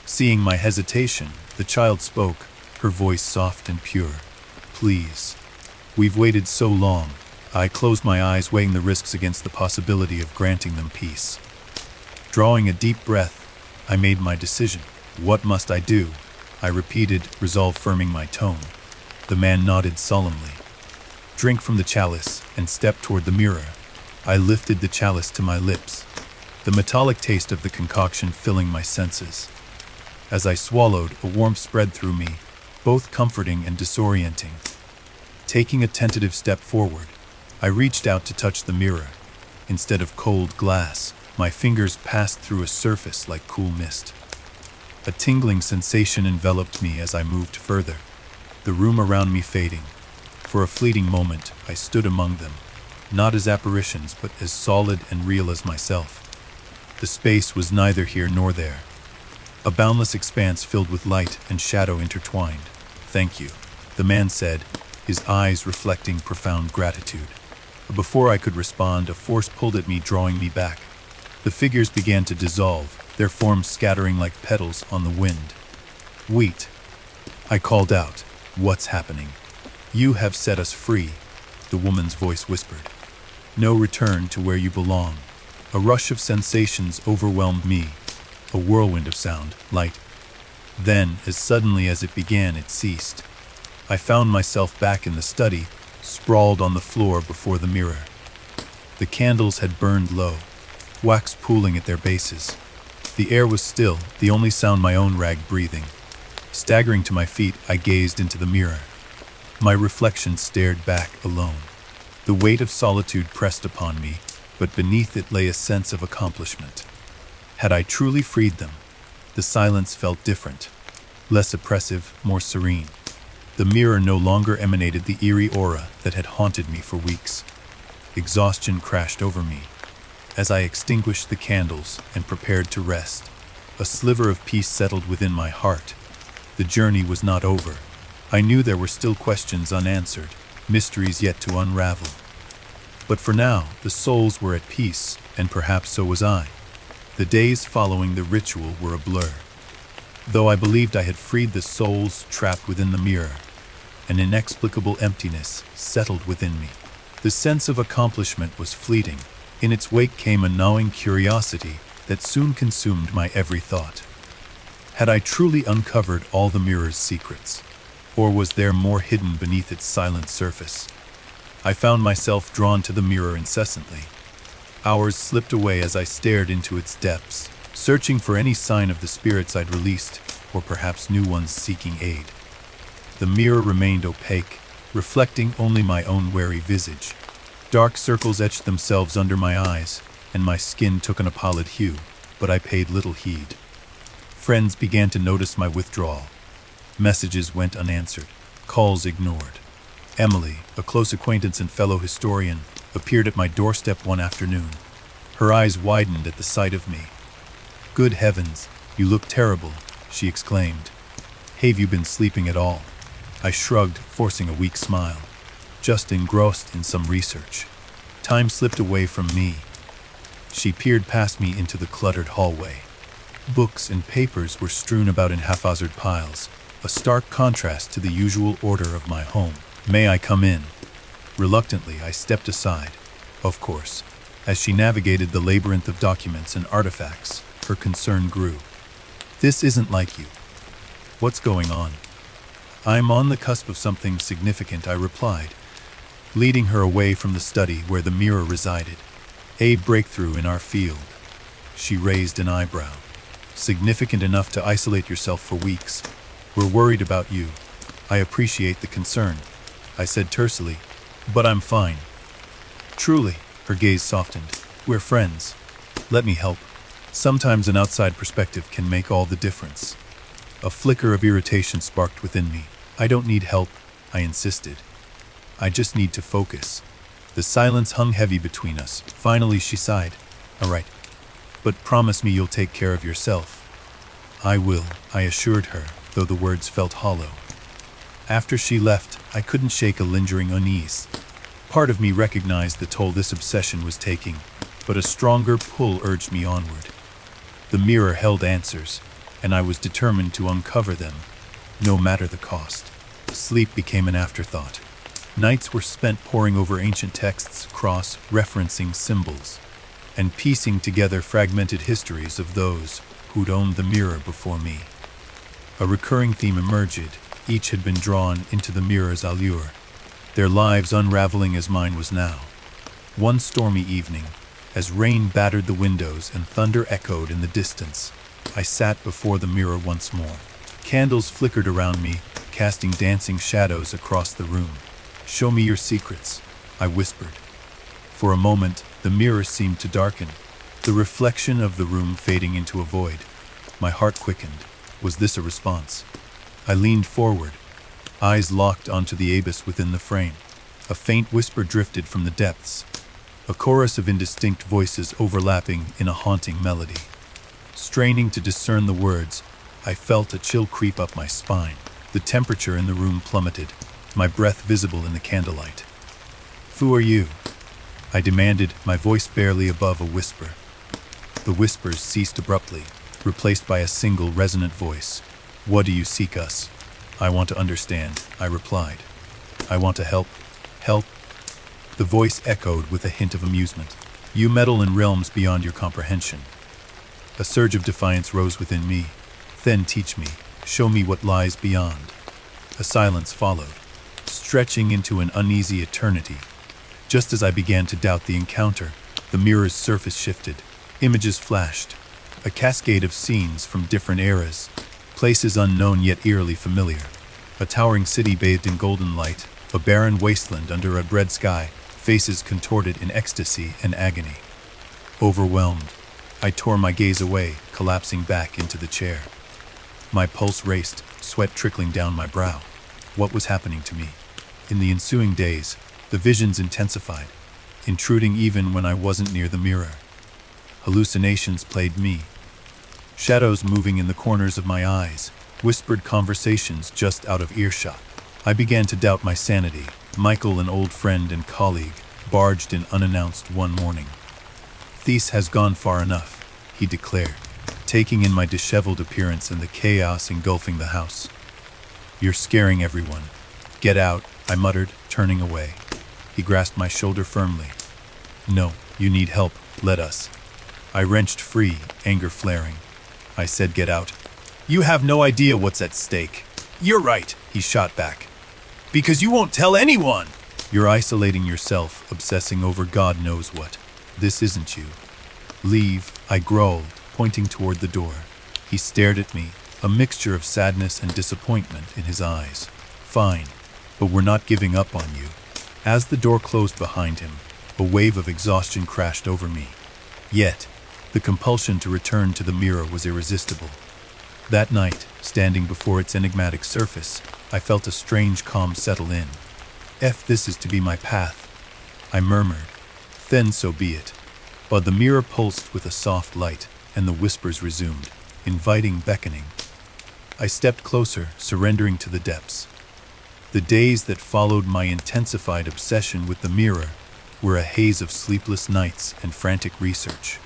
A: Seeing my hesitation, the child spoke, her voice soft and pure. "Please. We've waited so long." I closed my eyes, weighing the risks against the possibility of granting them peace. Drawing a deep breath, I made my decision. "What must I do?" I repeated, resolve firming my tone. The man nodded solemnly. "Drink from the chalice and step toward the mirror." I lifted the chalice to my lips, the metallic taste of the concoction filling my senses. As I swallowed, a warmth spread through me, both comforting and disorienting. Taking a tentative step forward, I reached out to touch the mirror. Instead of cold glass, My fingers passed through a surface like cool mist. A tingling sensation enveloped me as I moved further, the room around me fading. For a fleeting moment, I stood among them, not as apparitions, but as solid and real as myself. The space was neither here nor there. A boundless expanse filled with light and shadow intertwined. "Thank you," the man said, his eyes reflecting profound gratitude. Before I could respond, a force pulled at me, drawing me back. The figures began to dissolve, their forms scattering like petals on the wind. "Wait," I called out. "What's happening?" "You have set us free," the woman's voice whispered. "No return to where you belong." A rush of sensations overwhelmed me, a whirlwind of sound, light. Then, as suddenly as it began, it ceased. I found myself back in the study, sprawled on the floor before the mirror. The candles had burned low, wax pooling at their bases. The air was still, the only sound my own rag breathing. Staggering to my feet, I gazed into the mirror. My reflection stared back alone. The weight of solitude pressed upon me, but beneath it lay a sense of accomplishment. Had I truly freed them? The silence felt different, less oppressive, more serene. The mirror no longer emanated the eerie aura that had haunted me for weeks. Exhaustion crashed over me. As I extinguished the candles and prepared to rest, a sliver of peace settled within my heart. The journey was not over. I knew there were still questions unanswered, mysteries yet to unravel. But for now, the souls were at peace, and perhaps so was I. The days following the ritual were a blur. Though I believed I had freed the souls trapped within the mirror, an inexplicable emptiness settled within me. The sense of accomplishment was fleeting. In its wake came a gnawing curiosity that soon consumed my every thought. Had I truly uncovered all the mirror's secrets? Or was there more hidden beneath its silent surface? I found myself drawn to the mirror incessantly. Hours slipped away as I stared into its depths, searching for any sign of the spirits I'd released, or perhaps new ones seeking aid. The mirror remained opaque, reflecting only my own wary visage. Dark circles etched themselves under my eyes, and my skin took an pallid hue, but I paid little heed. Friends began to notice my withdrawal. Messages went unanswered, calls ignored. Emily, a close acquaintance and fellow historian, appeared at my doorstep one afternoon. Her eyes widened at the sight of me. "Good heavens, you look terrible," she exclaimed. "Have you been sleeping at all?" I shrugged, forcing a weak smile. "Just engrossed in some research." Time slipped away from me. She peered past me into the cluttered hallway. Books and papers were strewn about in haphazard piles, a stark contrast to the usual order of my home. "May I come in?" Reluctantly, I stepped aside. Of course, as she navigated the labyrinth of documents and artifacts, her concern grew. "This isn't like you. What's going on?" "I'm on the cusp of something significant," I replied, leading her away from the study where the mirror resided. "A breakthrough in our field." She raised an eyebrow. "Significant enough to isolate yourself for weeks. We're worried about you." "I appreciate the concern," I said tersely, "but I'm fine." "Truly," her gaze softened. "We're friends. Let me help. Sometimes an outside perspective can make all the difference." A flicker of irritation sparked within me. "I don't need help," I insisted. "I just need to focus." The silence hung heavy between us. Finally, she sighed. "All right, but promise me you'll take care of yourself." "I will," I assured her, though the words felt hollow. After she left, I couldn't shake a lingering unease. Part of me recognized the toll this obsession was taking, but a stronger pull urged me onward. The mirror held answers, and I was determined to uncover them, no matter the cost. Sleep became an afterthought. Nights were spent poring over ancient texts, cross-referencing symbols, and piecing together fragmented histories of those who'd owned the mirror before me. A recurring theme emerged. Each had been drawn into the mirror's allure, their lives unraveling as mine was now. One stormy evening, as rain battered the windows and thunder echoed in the distance, I sat before the mirror once more. Candles flickered around me, casting dancing shadows across the room. "Show me your secrets," I whispered. For a moment, the mirror seemed to darken, The reflection of the room fading into a void. My heart quickened. Was this a response? I leaned forward, eyes locked onto the abyss within the frame. A faint whisper drifted from the depths, a chorus of indistinct voices overlapping in a haunting melody. Straining to discern the words, I felt a chill creep up my spine. The temperature in the room plummeted, my breath visible in the candlelight. "Who are you?" I demanded, my voice barely above a whisper. The whispers ceased abruptly, replaced by a single resonant voice. "What do you seek us?" "I want to understand," I replied. "I want to help." "Help?" The voice echoed with a hint of amusement. "You meddle in realms beyond your comprehension." A surge of defiance rose within me. "Then teach me, show me what lies beyond." A silence followed, stretching into an uneasy eternity. Just as I began to doubt the encounter, the mirror's surface shifted. Images flashed, a cascade of scenes from different eras, places unknown yet eerily familiar. A towering city bathed in golden light, a barren wasteland under a red sky, faces contorted in ecstasy and agony. Overwhelmed, I tore my gaze away, collapsing back into the chair. My pulse raced, sweat trickling down my brow. What was happening to me? In the ensuing days, the visions intensified, intruding even when I wasn't near the mirror. Hallucinations plagued me. Shadows moving in the corners of my eyes, whispered conversations just out of earshot. I began to doubt my sanity. Michael, an old friend and colleague, barged in unannounced one morning. "This has gone far enough," he declared, taking in my disheveled appearance and the chaos engulfing the house. "You're scaring everyone. Get out," I muttered, turning away. He grasped my shoulder firmly. "No, you need help. Let us." I wrenched free, anger flaring. I said, "Get out." "You have no idea what's at stake." "You're right," he shot back. "Because you won't tell anyone." "You're isolating yourself, obsessing over God knows what. This isn't you." "Leave," I growled, pointing toward the door. He stared at me, a mixture of sadness and disappointment in his eyes. "Fine, but we're not giving up on you." As the door closed behind him, a wave of exhaustion crashed over me. Yet, the compulsion to return to the mirror was irresistible. That night, standing before its enigmatic surface, I felt a strange calm settle in. "If this is to be my path," I murmured, "then so be it." But the mirror pulsed with a soft light, and the whispers resumed, inviting, beckoning. I stepped closer, surrendering to the depths. The days that followed my intensified obsession with the mirror were a haze of sleepless nights and frantic research.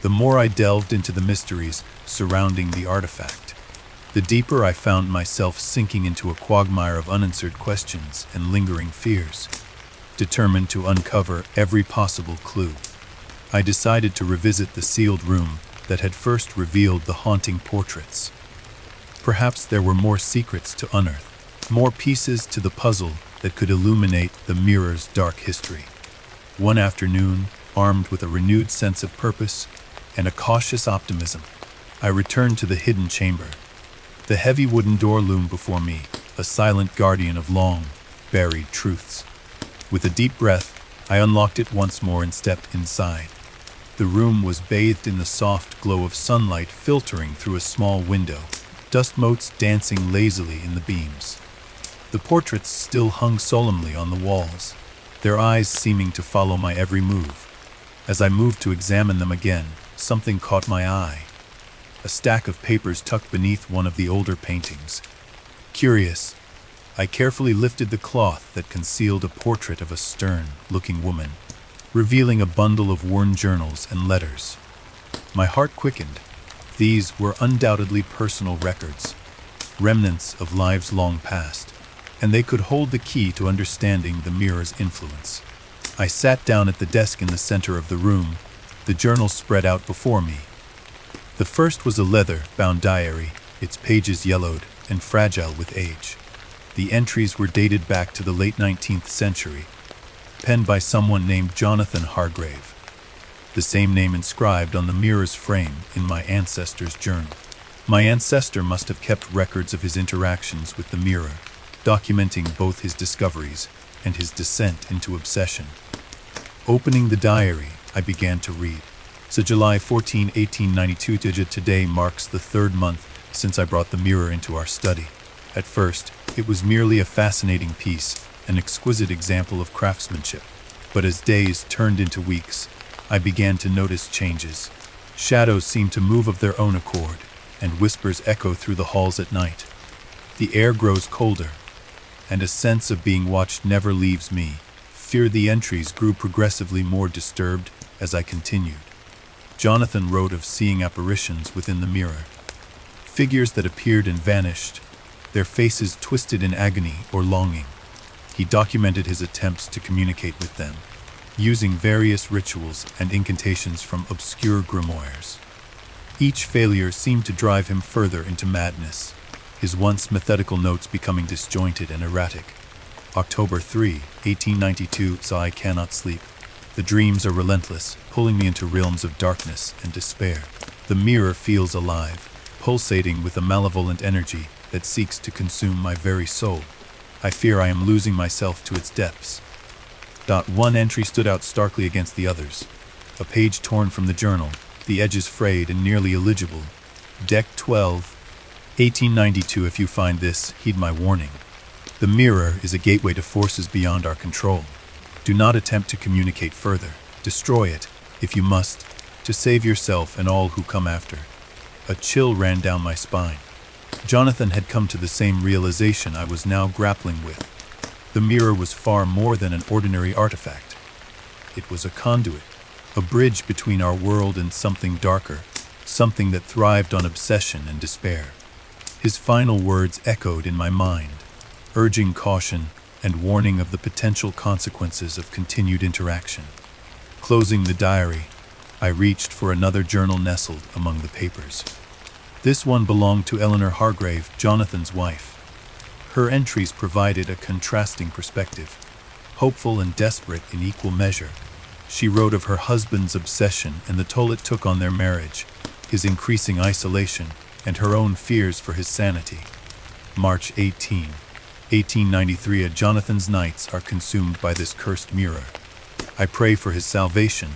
A: The more I delved into the mysteries surrounding the artifact, the deeper I found myself sinking into a quagmire of unanswered questions and lingering fears. Determined to uncover every possible clue, I decided to revisit the sealed room that had first revealed the haunting portraits. Perhaps there were more secrets to unearth, more pieces to the puzzle that could illuminate the mirror's dark history. One afternoon, armed with a renewed sense of purpose and a cautious optimism, I returned to the hidden chamber. The heavy wooden door loomed before me, a silent guardian of long, buried truths. With a deep breath, I unlocked it once more and stepped inside. The room was bathed in the soft glow of sunlight filtering through a small window, dust motes dancing lazily in the beams. The portraits still hung solemnly on the walls, their eyes seeming to follow my every move. As I moved to examine them again, something caught my eye. A stack of papers tucked beneath one of the older paintings. Curious, I carefully lifted the cloth that concealed a portrait of a stern-looking woman, revealing a bundle of worn journals and letters. My heart quickened. These were undoubtedly personal records, remnants of lives long past, and they could hold the key to understanding the mirror's influence. I sat down at the desk in the center of the room, the journals spread out before me. The first was a leather-bound diary, its pages yellowed and fragile with age. The entries were dated back to the late 19th century, penned by someone named Jonathan Hargrave, the same name inscribed on the mirror's frame in my ancestor's journal. My ancestor must have kept records of his interactions with the mirror, documenting both his discoveries and his descent into obsession. Opening the diary, I began to read. So July 14, 1892 today marks the third month since I brought the mirror into our study. At first, it was merely a fascinating piece, an exquisite example of craftsmanship. But as days turned into weeks, I began to notice changes. Shadows seemed to move of their own accord, and whispers echo through the halls at night. The air grows colder, and a sense of being watched never leaves me. Fear the entries grew progressively more disturbed as I continued. Jonathan wrote of seeing apparitions within the mirror. Figures that appeared and vanished, their faces twisted in agony or longing. He documented his attempts to communicate with them, using various rituals and incantations from obscure grimoires. Each failure seemed to drive him further into madness, his once methodical notes becoming disjointed and erratic. October 3, 1892, so I cannot sleep. The dreams are relentless, pulling me into realms of darkness and despair. The mirror feels alive, pulsating with a malevolent energy that seeks to consume my very soul. I fear I am losing myself to its depths. One entry stood out starkly against the others. A page torn from the journal, the edges frayed and nearly illegible. Deck 12, 1892. If you find this, heed my warning. The mirror is a gateway to forces beyond our control. Do not attempt to communicate further. Destroy it, if you must, to save yourself and all who come after. A chill ran down my spine. Jonathan had come to the same realization I was now grappling with. The mirror was far more than an ordinary artifact. It was a conduit, a bridge between our world and something darker, something that thrived on obsession and despair. His final words echoed in my mind, urging caution and warning of the potential consequences of continued interaction. Closing the diary, I reached for another journal nestled among the papers. This one belonged to Eleanor Hargrave, Jonathan's wife. Her entries provided a contrasting perspective, hopeful and desperate in equal measure. She wrote of her husband's obsession and the toll it took on their marriage, his increasing isolation, and her own fears for his sanity. March 18, 1893. Jonathan's nights are consumed by this cursed mirror. I pray for his salvation,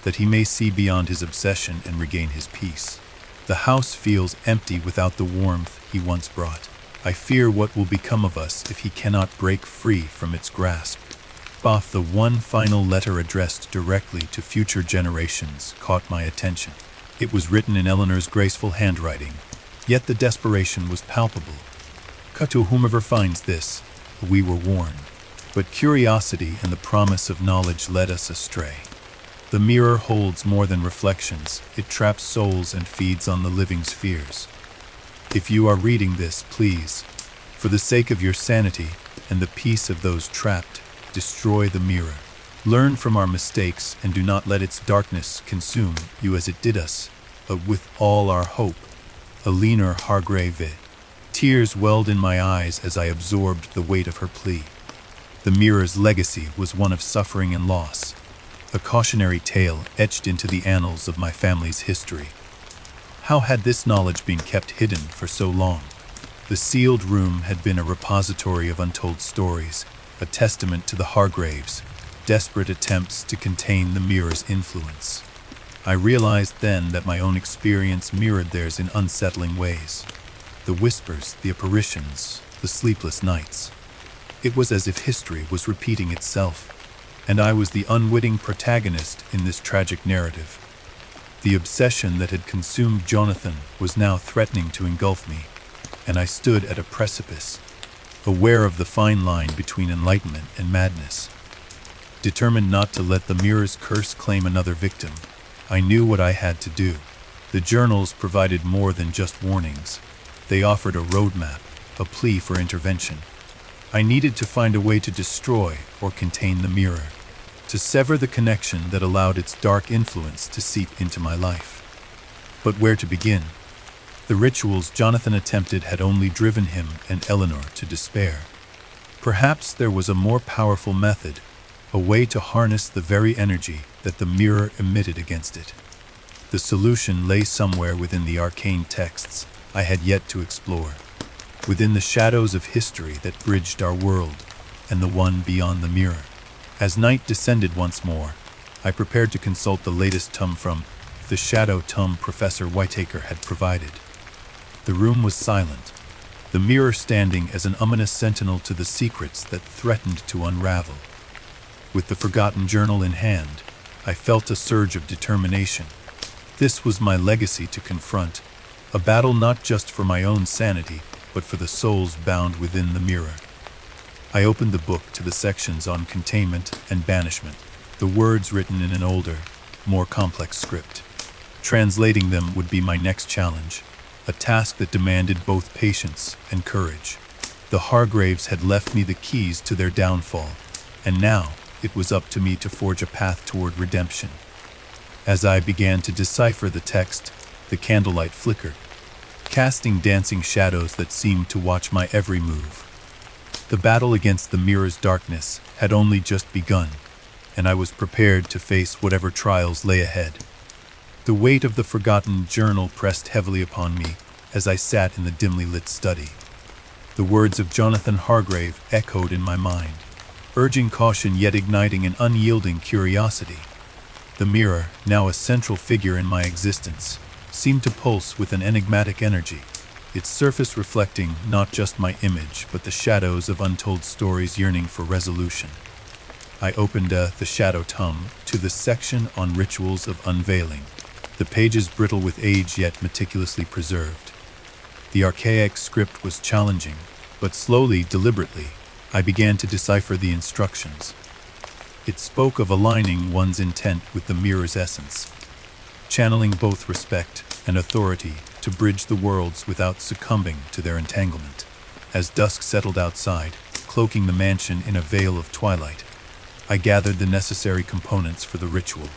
A: that he may see beyond his obsession and regain his peace. The house feels empty without the warmth he once brought. I fear what will become of us if he cannot break free from its grasp. The one final letter addressed directly to future generations caught my attention. It was written in Eleanor's graceful handwriting, yet the desperation was palpable. To whomever finds this, we were warned, but curiosity and the promise of knowledge led us astray. The mirror holds more than reflections. It traps souls and feeds on the living's fears. If you are reading this, please, for the sake of your sanity and the peace of those trapped, destroy the mirror. Learn from our mistakes and do not let its darkness consume you as it did us, but with all our hope. Eleanor Hargrave. Tears welled in my eyes as I absorbed the weight of her plea. The mirror's legacy was one of suffering and loss, a cautionary tale etched into the annals of my family's history. How had this knowledge been kept hidden for so long? The sealed room had been a repository of untold stories, a testament to the Hargraves' desperate attempts to contain the mirror's influence. I realized then that my own experience mirrored theirs in unsettling ways. The whispers, the apparitions, the sleepless nights. It was as if history was repeating itself, and I was the unwitting protagonist in this tragic narrative. The obsession that had consumed Jonathan was now threatening to engulf me, and I stood at a precipice, aware of the fine line between enlightenment and madness. Determined not to let the mirror's curse claim another victim, I knew what I had to do. The journals provided more than just warnings. They offered a roadmap, a plea for intervention. I needed to find a way to destroy or contain the mirror, to sever the connection that allowed its dark influence to seep into my life. But where to begin? The rituals Jonathan attempted had only driven him and Eleanor to despair. Perhaps there was a more powerful method, a way to harness the very energy that the mirror emitted against it. The solution lay somewhere within the arcane texts I had yet to explore, within the shadows of history that bridged our world and the one beyond the mirror. As night descended once more, I prepared to consult the latest tome from the shadow tome Professor Whitaker had provided. The room was silent, the mirror standing as an ominous sentinel to the secrets that threatened to unravel. With the forgotten journal in hand, I felt a surge of determination. This was my legacy to confront, a battle not just for my own sanity, but for the souls bound within the mirror. I opened the book to the sections on containment and banishment, the words written in an older, more complex script. Translating them would be my next challenge, a task that demanded both patience and courage. The Hargraves had left me the keys to their downfall, and now it was up to me to forge a path toward redemption. As I began to decipher the text, the candlelight flickered, casting dancing shadows that seemed to watch my every move. The battle against the mirror's darkness had only just begun, and I was prepared to face whatever trials lay ahead. The weight of the forgotten journal pressed heavily upon me as I sat in the dimly lit study. The words of Jonathan Hargrave echoed in my mind, urging caution yet igniting an unyielding curiosity. The mirror, now a central figure in my existence, seemed to pulse with an enigmatic energy, its surface reflecting not just my image but the shadows of untold stories yearning for resolution. I opened the shadow tome to the section on rituals of unveiling, the pages brittle with age yet meticulously preserved. The archaic script was challenging, but slowly, deliberately, I began to decipher the instructions. It spoke of aligning one's intent with the mirror's essence, channeling both respect and authority to bridge the worlds without succumbing to their entanglement. As dusk settled outside, cloaking the mansion in a veil of twilight, I gathered the necessary components for the ritual.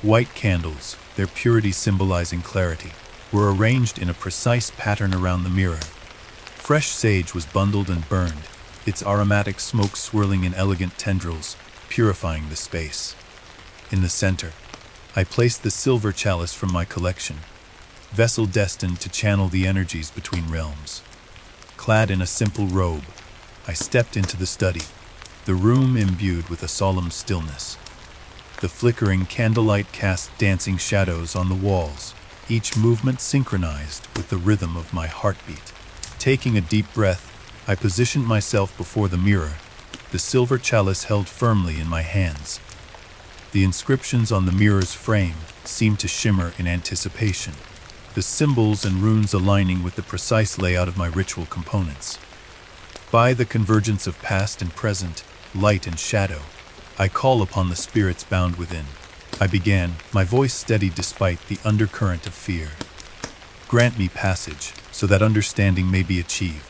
A: White candles, their purity symbolizing clarity, were arranged in a precise pattern around the mirror. Fresh sage was bundled and burned, its aromatic smoke swirling in elegant tendrils, purifying the space. In the center, I placed the silver chalice from my collection, vessel destined to channel the energies between realms. Clad in a simple robe, I stepped into the study, the room imbued with a solemn stillness. The flickering candlelight cast dancing shadows on the walls, each movement synchronized with the rhythm of my heartbeat. Taking a deep breath, I positioned myself before the mirror, the silver chalice held firmly in my hands. The inscriptions on the mirror's frame seemed to shimmer in anticipation, the symbols and runes aligning with the precise layout of my ritual components. By the convergence of past and present, light and shadow, I call upon the spirits bound within. I began, my voice steady despite the undercurrent of fear. Grant me passage, so that understanding may be achieved,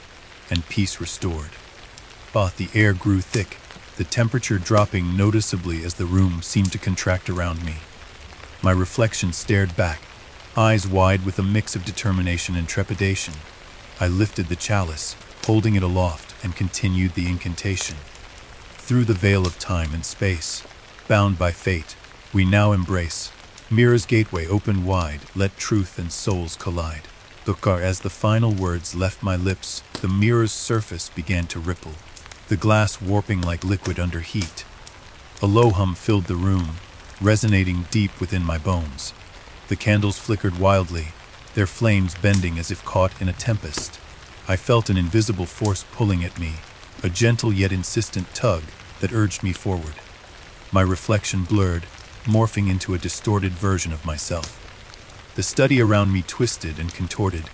A: and peace restored. But the air grew thick, the temperature dropping noticeably as the room seemed to contract around me. My reflection stared back, eyes wide with a mix of determination and trepidation. I lifted the chalice, holding it aloft, and continued the incantation. Through the veil of time and space, bound by fate, we now embrace. Mirror's gateway open wide, let truth and souls collide. As the final words left my lips, the mirror's surface began to ripple, the glass warping like liquid under heat. A low hum filled the room, resonating deep within my bones. The candles flickered wildly, their flames bending as if caught in a tempest. I felt an invisible force pulling at me, a gentle yet insistent tug that urged me forward. My reflection blurred, morphing into a distorted version of myself. The study around me twisted and contorted,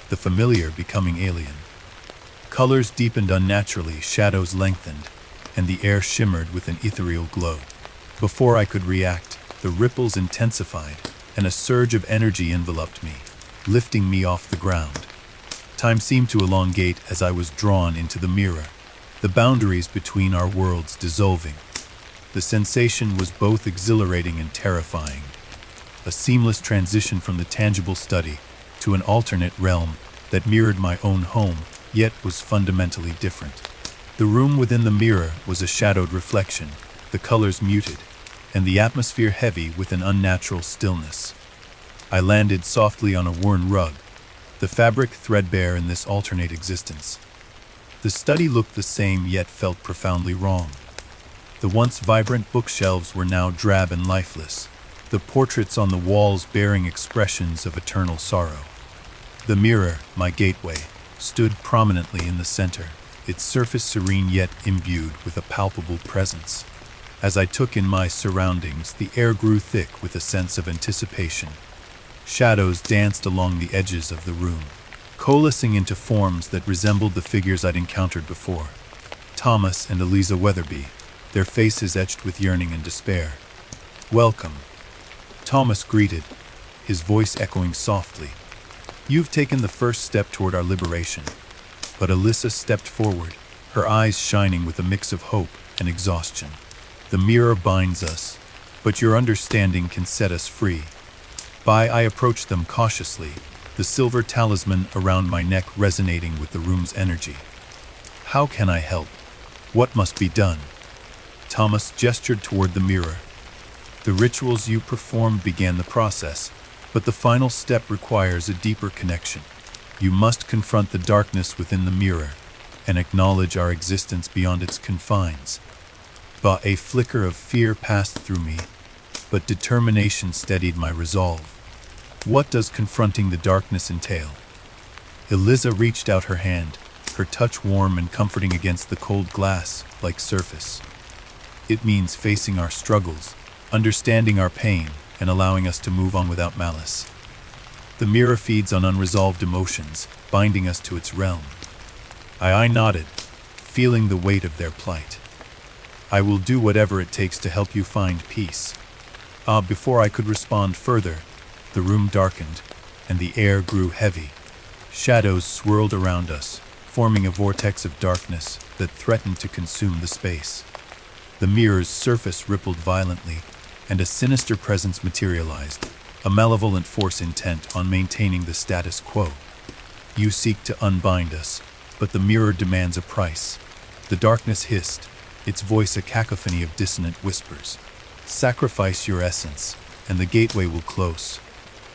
A: the familiar becoming alien. Colors deepened unnaturally, shadows lengthened, and the air shimmered with an ethereal glow. Before I could react, the ripples intensified, and a surge of energy enveloped me, lifting me off the ground. Time seemed to elongate as I was drawn into the mirror, the boundaries between our worlds dissolving. The sensation was both exhilarating and terrifying, a seamless transition from the tangible study to an alternate realm that mirrored my own home, yet was fundamentally different. The room within the mirror was a shadowed reflection, the colors muted, and the atmosphere heavy with an unnatural stillness. I landed softly on a worn rug, the fabric threadbare in this alternate existence. The study looked the same yet felt profoundly wrong. The once vibrant bookshelves were now drab and lifeless, the portraits on the walls bearing expressions of eternal sorrow. The mirror, my gateway, stood prominently in the center, its surface serene yet imbued with a palpable presence. As I took in my surroundings, the air grew thick with a sense of anticipation. Shadows danced along the edges of the room, coalescing into forms that resembled the figures I'd encountered before. Thomas and Eliza Weatherby, their faces etched with yearning and despair. "Welcome," Thomas greeted, his voice echoing softly. "You've taken the first step toward our liberation." But Eliza stepped forward, her eyes shining with a mix of hope and exhaustion. "The mirror binds us, but your understanding can set us free." I approached them cautiously, the silver talisman around my neck resonating with the room's energy. "How can I help? What must be done?" Thomas gestured toward the mirror. "The rituals you performed began the process, but the final step requires a deeper connection. You must confront the darkness within the mirror and acknowledge our existence beyond its confines." A flicker of fear passed through me, but determination steadied my resolve. "What does confronting the darkness entail?" Eliza reached out her hand, her touch warm and comforting against the cold glass-like surface. "It means facing our struggles, understanding our pain, and allowing us to move on without malice. The mirror feeds on unresolved emotions, binding us to its realm." I nodded, feeling the weight of their plight. "I will do whatever it takes to help you find peace." Before I could respond further, the room darkened, and the air grew heavy. Shadows swirled around us, forming a vortex of darkness that threatened to consume the space. The mirror's surface rippled violently, and a sinister presence materialized, a malevolent force intent on maintaining the status quo. "You seek to unbind us, but the mirror demands a price." The darkness hissed, its voice a cacophony of dissonant whispers. "Sacrifice your essence, and the gateway will close."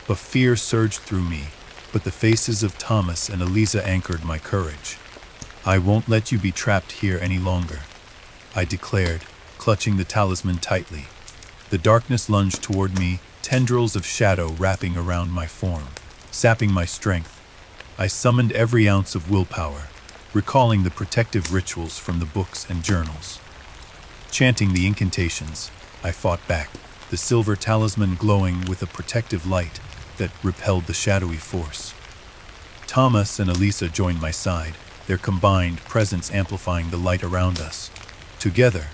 A: A fear surged through me, but the faces of Thomas and Eliza anchored my courage. "I won't let you be trapped here any longer," I declared, clutching the talisman tightly. The darkness lunged toward me, tendrils of shadow wrapping around my form, sapping my strength. I summoned every ounce of willpower, recalling the protective rituals from the books and journals. Chanting the incantations, I fought back, the silver talisman glowing with a protective light that repelled the shadowy force. Thomas and Eliza joined my side, their combined presence amplifying the light around us. Together,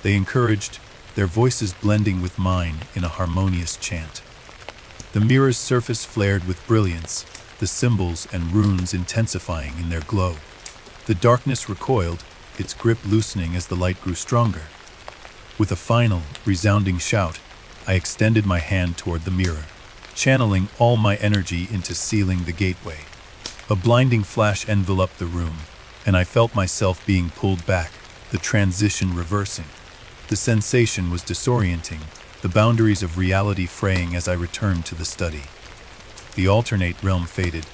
A: they encouraged, their voices blending with mine in a harmonious chant. The mirror's surface flared with brilliance, the symbols and runes intensifying in their glow. The darkness recoiled, its grip loosening as the light grew stronger. With a final, resounding shout, I extended my hand toward the mirror, channeling all my energy into sealing the gateway. A blinding flash enveloped the room, and I felt myself being pulled back, the transition reversing. The sensation was disorienting, the boundaries of reality fraying as I returned to the study. The alternate realm faded,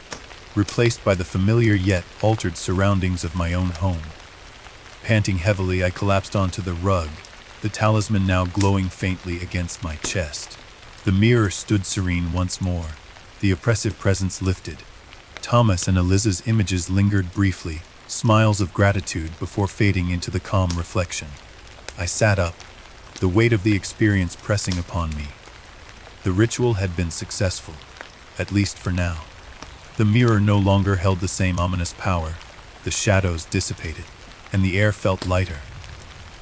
A: replaced by the familiar yet altered surroundings of my own home. Panting heavily, I collapsed onto the rug, the talisman now glowing faintly against my chest. The mirror stood serene once more, the oppressive presence lifted. Thomas and Eliza's images lingered briefly, smiles of gratitude before fading into the calm reflection. I sat up, the weight of the experience pressing upon me. The ritual had been successful, at least for now. The mirror no longer held the same ominous power, the shadows dissipated, and the air felt lighter.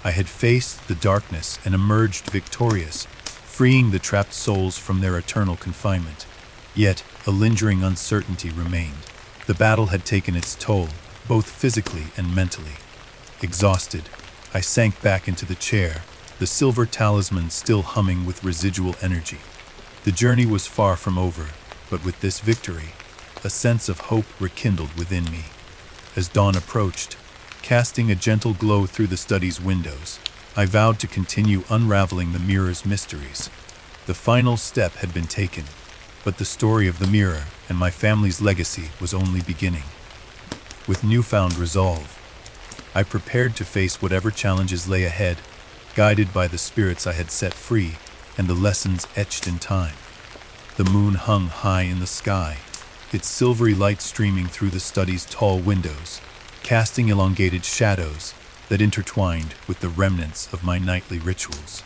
A: I had faced the darkness and emerged victorious, freeing the trapped souls from their eternal confinement. Yet, a lingering uncertainty remained. The battle had taken its toll, both physically and mentally. Exhausted, I sank back into the chair, the silver talisman still humming with residual energy. The journey was far from over, but with this victory, a sense of hope rekindled within me. As dawn approached, casting a gentle glow through the study's windows, I vowed to continue unraveling the mirror's mysteries. The final step had been taken, but the story of the mirror and my family's legacy was only beginning. With newfound resolve, I prepared to face whatever challenges lay ahead, guided by the spirits I had set free and the lessons etched in time. The moon hung high in the sky, its silvery light streaming through the study's tall windows, casting elongated shadows that intertwined with the remnants of my nightly rituals.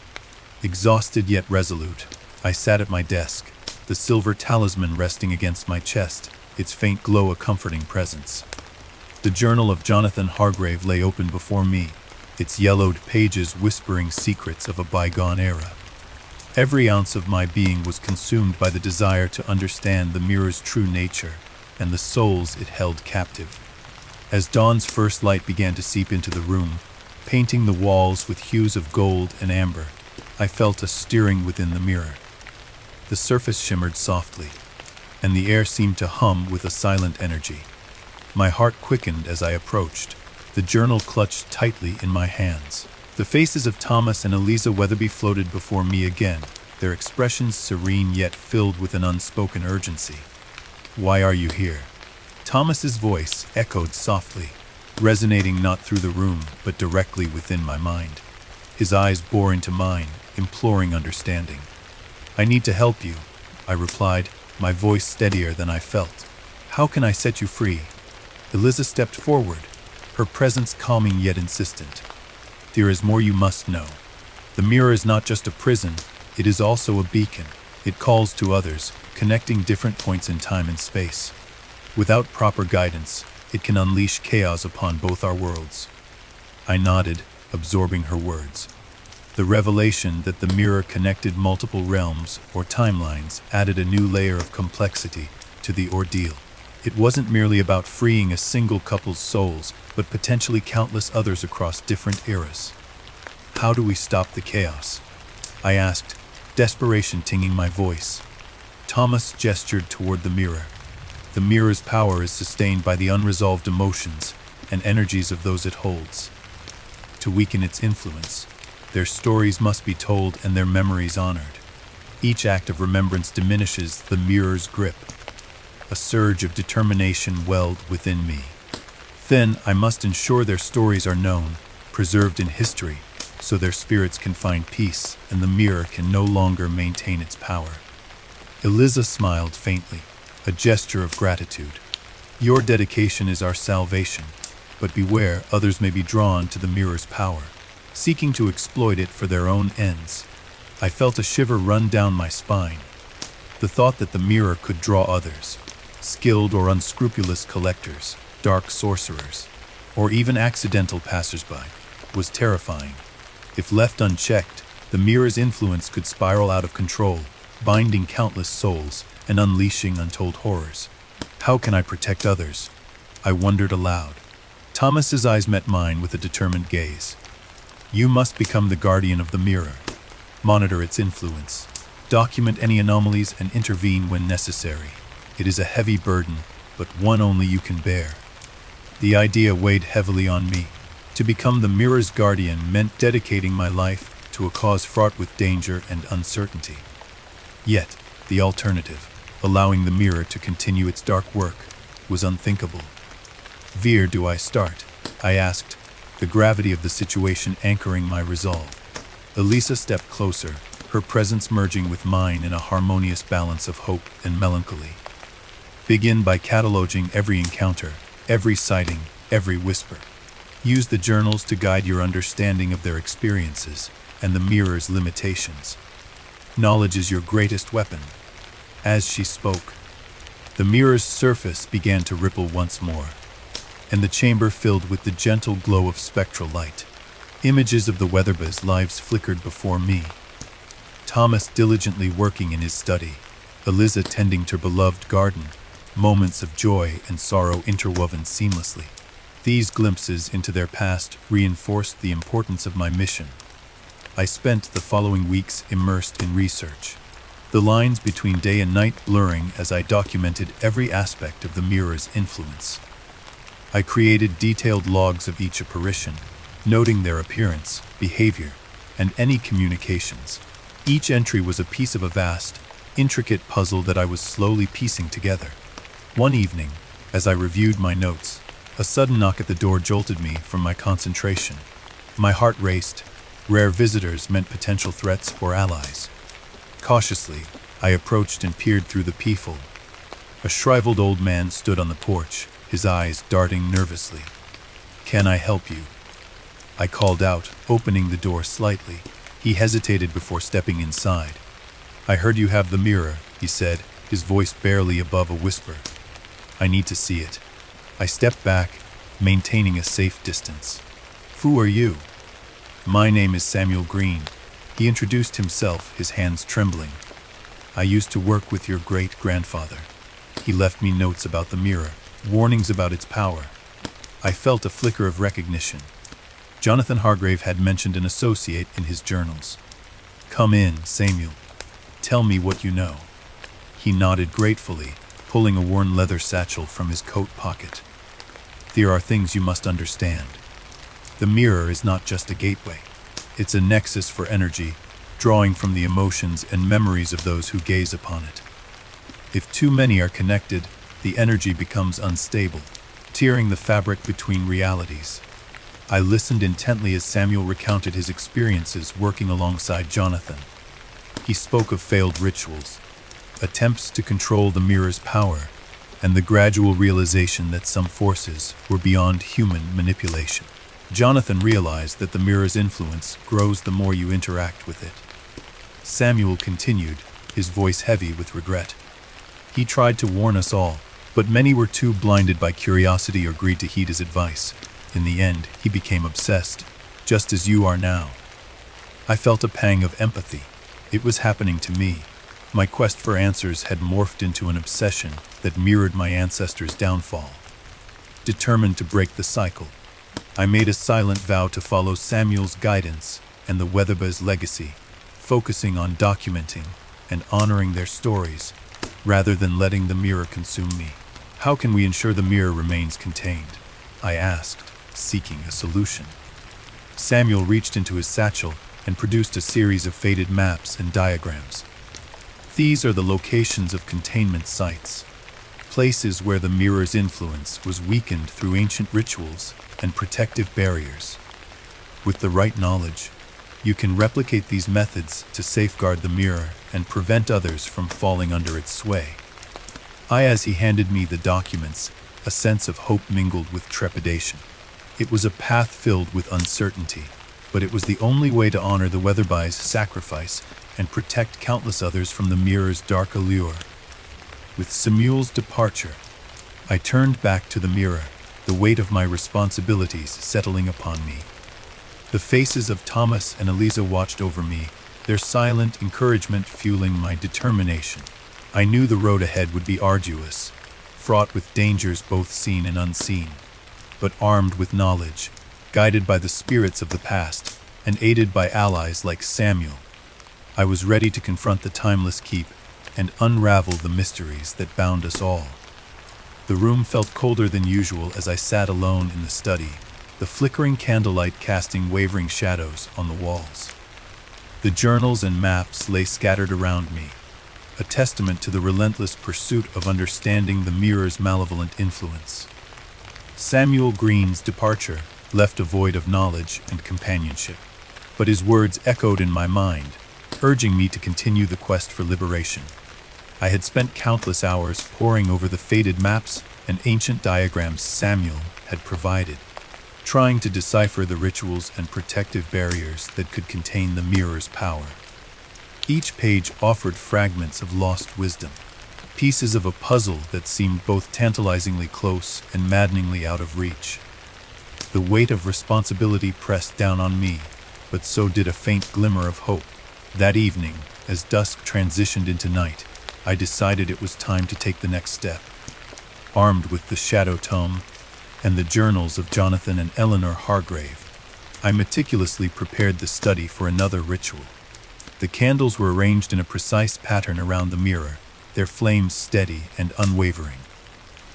A: Exhausted yet resolute, I sat at my desk, the silver talisman resting against my chest, its faint glow a comforting presence. The journal of Jonathan Hargrave lay open before me, its yellowed pages whispering secrets of a bygone era. Every ounce of my being was consumed by the desire to understand the mirror's true nature and the souls it held captive. As dawn's first light began to seep into the room, painting the walls with hues of gold and amber, I felt a stirring within the mirror. The surface shimmered softly, and the air seemed to hum with a silent energy. My heart quickened as I approached, the journal clutched tightly in my hands. The faces of Thomas and Eliza Weatherby floated before me again, their expressions serene yet filled with an unspoken urgency. "Why are you here?" Thomas's voice echoed softly, resonating not through the room but directly within my mind. His eyes bore into mine, imploring understanding. "I need to help you," I replied, my voice steadier than I felt. "How can I set you free?" Eliza stepped forward, her presence calming yet insistent. "There is more you must know. The mirror is not just a prison, it is also a beacon. It calls to others, connecting different points in time and space. Without proper guidance, it can unleash chaos upon both our worlds." I nodded, absorbing her words. The revelation that the mirror connected multiple realms or timelines added a new layer of complexity to the ordeal. It wasn't merely about freeing a single couple's souls, but potentially countless others across different eras. "How do we stop the chaos?" I asked, desperation tinging my voice. Thomas gestured toward the mirror. "The mirror's power is sustained by the unresolved emotions and energies of those it holds. To weaken its influence, their stories must be told and their memories honored. Each act of remembrance diminishes the mirror's grip." A surge of determination welled within me. "Then I must ensure their stories are known, preserved in history, so their spirits can find peace and the mirror can no longer maintain its power." Eliza smiled faintly, a gesture of gratitude. "Your dedication is our salvation, but beware, others may be drawn to the mirror's power, seeking to exploit it for their own ends." I felt a shiver run down my spine. The thought that the mirror could draw others, skilled or unscrupulous collectors, dark sorcerers, or even accidental passersby, was terrifying. If left unchecked, the mirror's influence could spiral out of control, binding countless souls and unleashing untold horrors. "How can I protect others?" I wondered aloud. Thomas's eyes met mine with a determined gaze. "You must become the guardian of the mirror. Monitor its influence, document any anomalies, and intervene when necessary. It is a heavy burden, but one only you can bear." The idea weighed heavily on me. To become the mirror's guardian meant dedicating my life to a cause fraught with danger and uncertainty. Yet, the alternative, allowing the mirror to continue its dark work, was unthinkable. "Where do I start?" I asked, the gravity of the situation anchoring my resolve. Elisa stepped closer, her presence merging with mine in a harmonious balance of hope and melancholy. "Begin by cataloging every encounter, every sighting, every whisper. Use the journals to guide your understanding of their experiences and the mirror's limitations. Knowledge is your greatest weapon." As she spoke, the mirror's surface began to ripple once more, and the chamber filled with the gentle glow of spectral light. Images of the Weatherbys' lives flickered before me. Thomas diligently working in his study, Eliza tending to her beloved garden, moments of joy and sorrow interwoven seamlessly. These glimpses into their past reinforced the importance of my mission. I spent the following weeks immersed in research, the lines between day and night blurring as I documented every aspect of the mirror's influence. I created detailed logs of each apparition, noting their appearance, behavior, and any communications. Each entry was a piece of a vast, intricate puzzle that I was slowly piecing together. One evening, as I reviewed my notes, a sudden knock at the door jolted me from my concentration. My heart raced. Rare visitors meant potential threats or allies. Cautiously, I approached and peered through the peephole. A shriveled old man stood on the porch, his eyes darting nervously. "Can I help you?" I called out, opening the door slightly. He hesitated before stepping inside. "I heard you have the mirror," he said, his voice barely above a whisper. "I need to see it." I stepped back, maintaining a safe distance. "Who are you?" "My name is Samuel Green." He introduced himself, his hands trembling. "I used to work with your great-grandfather. He left me notes about the mirror, warnings about its power." I felt a flicker of recognition. Jonathan Hargrave had mentioned an associate in his journals. "Come in, Samuel. Tell me what you know." He nodded gratefully, pulling a worn leather satchel from his coat pocket. "There are things you must understand. The mirror is not just a gateway. It's a nexus for energy, drawing from the emotions and memories of those who gaze upon it. If too many are connected, the energy becomes unstable, tearing the fabric between realities." I listened intently as Samuel recounted his experiences working alongside Jonathan. He spoke of failed rituals, attempts to control the mirror's power, and the gradual realization that some forces were beyond human manipulation. Jonathan realized that the mirror's influence grows the more you interact with it. Samuel continued, his voice heavy with regret. "He tried to warn us all, but many were too blinded by curiosity or greed to heed his advice. In the end, he became obsessed, just as you are now." I felt a pang of empathy. It was happening to me. My quest for answers had morphed into an obsession that mirrored my ancestors' downfall. Determined to break the cycle, I made a silent vow to follow Samuel's guidance and the Weatherby's legacy, focusing on documenting and honoring their stories, rather than letting the mirror consume me. "How can we ensure the mirror remains contained?" I asked, seeking a solution. Samuel reached into his satchel and produced a series of faded maps and diagrams. "These are the locations of containment sites, places where the mirror's influence was weakened through ancient rituals and protective barriers. With the right knowledge, you can replicate these methods to safeguard the mirror and prevent others from falling under its sway." As he handed me the documents, a sense of hope mingled with trepidation. It was a path filled with uncertainty, but it was the only way to honor the Weatherby's sacrifice and protect countless others from the mirror's dark allure. With Samuel's departure, I turned back to the mirror, the weight of my responsibilities settling upon me. The faces of Thomas and Eliza watched over me, their silent encouragement fueling my determination. I knew the road ahead would be arduous, fraught with dangers both seen and unseen, but armed with knowledge, guided by the spirits of the past, and aided by allies like Samuel, I was ready to confront the timeless keep and unravel the mysteries that bound us all. The room felt colder than usual as I sat alone in the study, the flickering candlelight casting wavering shadows on the walls. The journals and maps lay scattered around me, a testament to the relentless pursuit of understanding the mirror's malevolent influence. Samuel Green's departure left a void of knowledge and companionship, but his words echoed in my mind, urging me to continue the quest for liberation. I had spent countless hours poring over the faded maps and ancient diagrams Samuel had provided, trying to decipher the rituals and protective barriers that could contain the mirror's power. Each page offered fragments of lost wisdom, pieces of a puzzle that seemed both tantalizingly close and maddeningly out of reach. The weight of responsibility pressed down on me, but so did a faint glimmer of hope. That evening, as dusk transitioned into night, I decided it was time to take the next step. Armed with the Shadow Tome and the journals of Jonathan and Eleanor Hargrave, I meticulously prepared the study for another ritual. The candles were arranged in a precise pattern around the mirror, their flames steady and unwavering.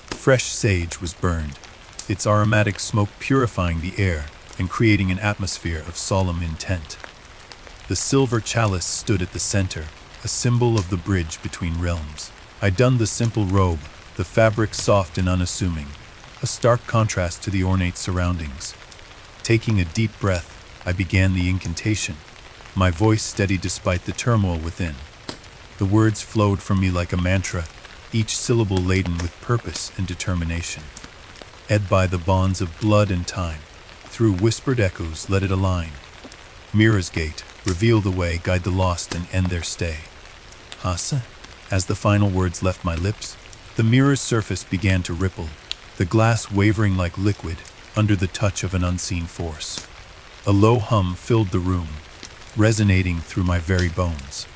A: Fresh sage was burned, its aromatic smoke purifying the air and creating an atmosphere of solemn intent. The silver chalice stood at the center, a symbol of the bridge between realms. I donned the simple robe, the fabric soft and unassuming, a stark contrast to the ornate surroundings. Taking a deep breath, I began the incantation, my voice steady despite the turmoil within. The words flowed from me like a mantra, each syllable laden with purpose and determination. Ed by the bonds of blood and time, through whispered echoes let it align. Mirror's gate, reveal the way, guide the lost and end their stay. Hasa? As the final words left my lips, the mirror's surface began to ripple, the glass wavering like liquid under the touch of an unseen force. A low hum filled the room, resonating through my very bones.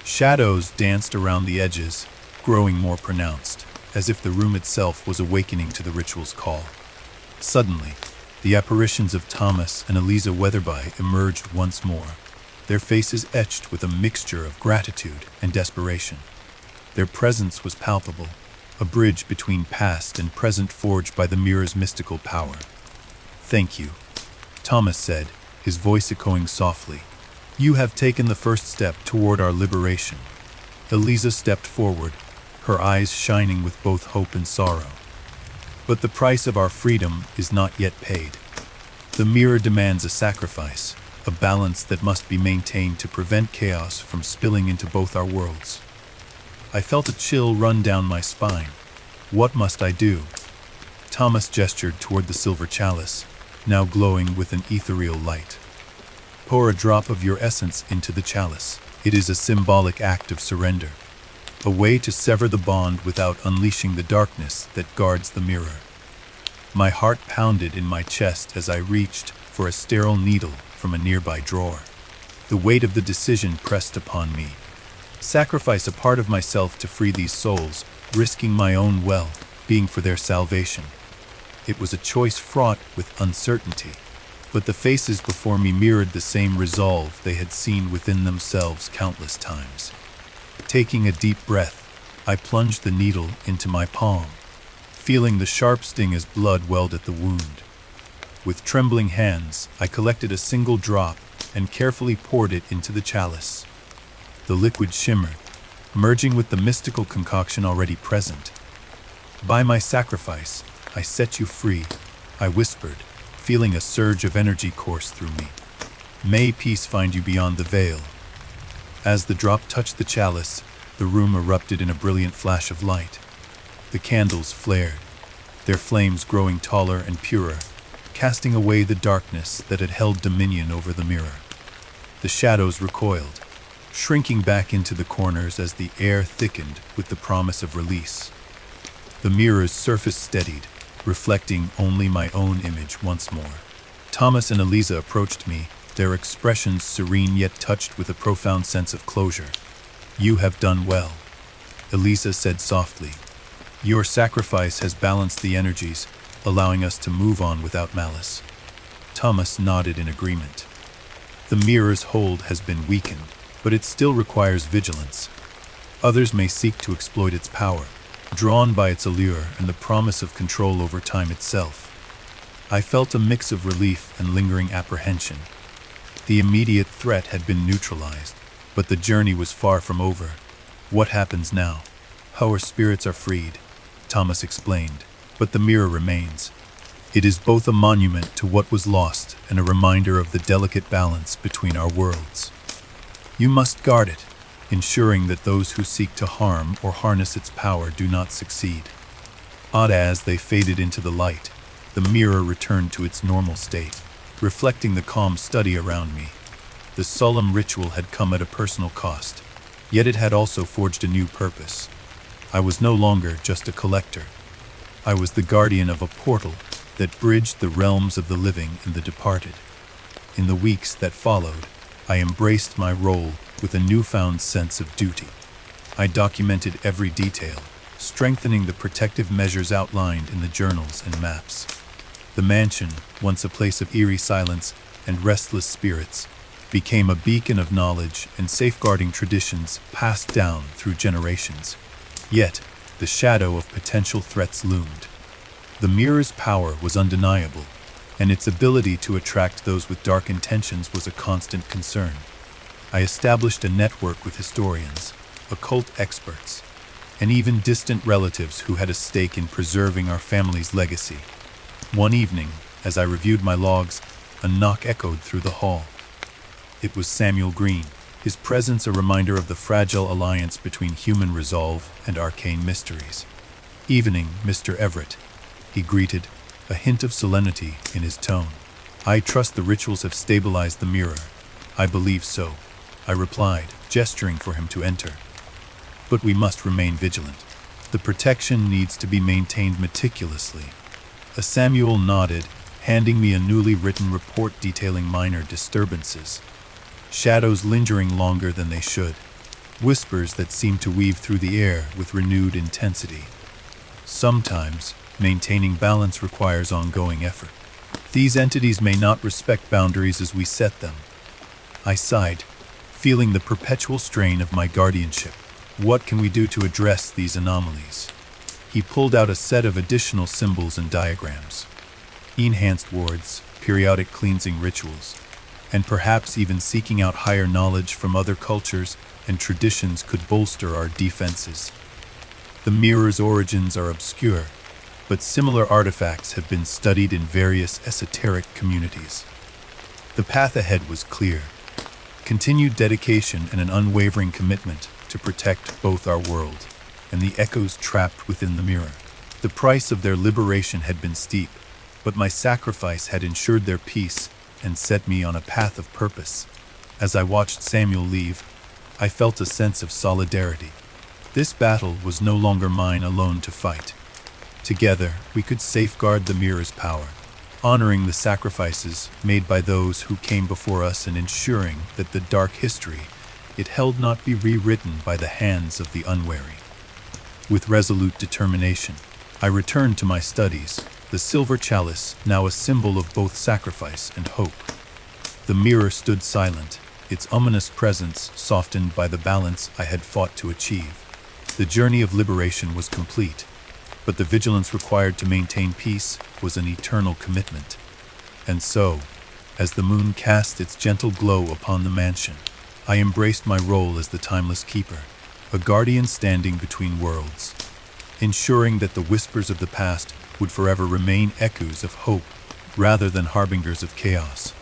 A: Shadows danced around the edges, growing more pronounced, as if the room itself was awakening to the ritual's call. Suddenly, the apparitions of Thomas and Eliza Weatherby emerged once more, their faces etched with a mixture of gratitude and desperation. Their presence was palpable, a bridge between past and present forged by the mirror's mystical power. "Thank you," Thomas said, his voice echoing softly. "You have taken the first step toward our liberation." Eliza stepped forward, her eyes shining with both hope and sorrow. "But the price of our freedom is not yet paid. The mirror demands a sacrifice, a balance that must be maintained to prevent chaos from spilling into both our worlds." I felt a chill run down my spine. What must I do? Thomas gestured toward the silver chalice, now glowing with an ethereal light. "Pour a drop of your essence into the chalice. It is a symbolic act of surrender, a way to sever the bond without unleashing the darkness that guards the mirror." My heart pounded in my chest as I reached for a sterile needle from a nearby drawer. The weight of the decision pressed upon me. Sacrifice a part of myself to free these souls, risking my own well-being for their salvation. It was a choice fraught with uncertainty, but the faces before me mirrored the same resolve they had seen within themselves countless times. Taking a deep breath, I plunged the needle into my palm, feeling the sharp sting as blood welled at the wound. With trembling hands, I collected a single drop and carefully poured it into the chalice. The liquid shimmered, merging with the mystical concoction already present. "By my sacrifice, I set you free," I whispered, feeling a surge of energy course through me. "May peace find you beyond the veil." As the drop touched the chalice, the room erupted in a brilliant flash of light. The candles flared, their flames growing taller and purer, casting away the darkness that had held dominion over the mirror. The shadows recoiled, shrinking back into the corners as the air thickened with the promise of release. The mirror's surface steadied, reflecting only my own image once more. Thomas and Eliza approached me, their expressions serene yet touched with a profound sense of closure. "You have done well," Eliza said softly. "Your sacrifice has balanced the energies, allowing us to move on without malice." Thomas nodded in agreement. "The mirror's hold has been weakened, but it still requires vigilance. Others may seek to exploit its power, drawn by its allure and the promise of control over time itself." I felt a mix of relief and lingering apprehension. The immediate threat had been neutralized, but the journey was far from over. "What happens now?" "Our spirits are freed," Thomas explained, "but the mirror remains. It is both a monument to what was lost and a reminder of the delicate balance between our worlds. You must guard it, ensuring that those who seek to harm or harness its power do not succeed." Odd as they faded into the light, the mirror returned to its normal state, reflecting the calm study around me. The solemn ritual had come at a personal cost, yet it had also forged a new purpose. I was no longer just a collector. I was the guardian of a portal that bridged the realms of the living and the departed. In the weeks that followed, I embraced my role with a newfound sense of duty. I documented every detail, strengthening the protective measures outlined in the journals and maps. The mansion, once a place of eerie silence and restless spirits, became a beacon of knowledge and safeguarding traditions passed down through generations. Yet, the shadow of potential threats loomed. The mirror's power was undeniable, and its ability to attract those with dark intentions was a constant concern. I established a network with historians, occult experts, and even distant relatives who had a stake in preserving our family's legacy. One evening, as I reviewed my logs, a knock echoed through the hall. It was Samuel Green, his presence a reminder of the fragile alliance between human resolve and arcane mysteries. "Evening, Mr. Everett," he greeted, a hint of solemnity in his tone. "I trust the rituals have stabilized the mirror." "I believe so," I replied, gesturing for him to enter. "But we must remain vigilant. The protection needs to be maintained meticulously." Samuel nodded, handing me a newly written report detailing minor disturbances. Shadows lingering longer than they should. Whispers that seem to weave through the air with renewed intensity. Sometimes, maintaining balance requires ongoing effort. These entities may not respect boundaries as we set them. I sighed, feeling the perpetual strain of my guardianship. What can we do to address these anomalies? He pulled out a set of additional symbols and diagrams. Enhanced wards, periodic cleansing rituals, and perhaps even seeking out higher knowledge from other cultures and traditions could bolster our defenses. The mirror's origins are obscure, but similar artifacts have been studied in various esoteric communities. The path ahead was clear. Continued dedication and an unwavering commitment to protect both our world and the echoes trapped within the mirror. The price of their liberation had been steep, but my sacrifice had ensured their peace and set me on a path of purpose. As I watched Samuel leave, I felt a sense of solidarity. This battle was no longer mine alone to fight. Together, we could safeguard the mirror's power, honoring the sacrifices made by those who came before us and ensuring that the dark history it held not be rewritten by the hands of the unwary. With resolute determination, I returned to my studies, the silver chalice now a symbol of both sacrifice and hope. The mirror stood silent, its ominous presence softened by the balance I had fought to achieve. The journey of liberation was complete, but the vigilance required to maintain peace was an eternal commitment. And so, as the moon cast its gentle glow upon the mansion, I embraced my role as the timeless keeper, a guardian standing between worlds, ensuring that the whispers of the past would forever remain echoes of hope rather than harbingers of chaos.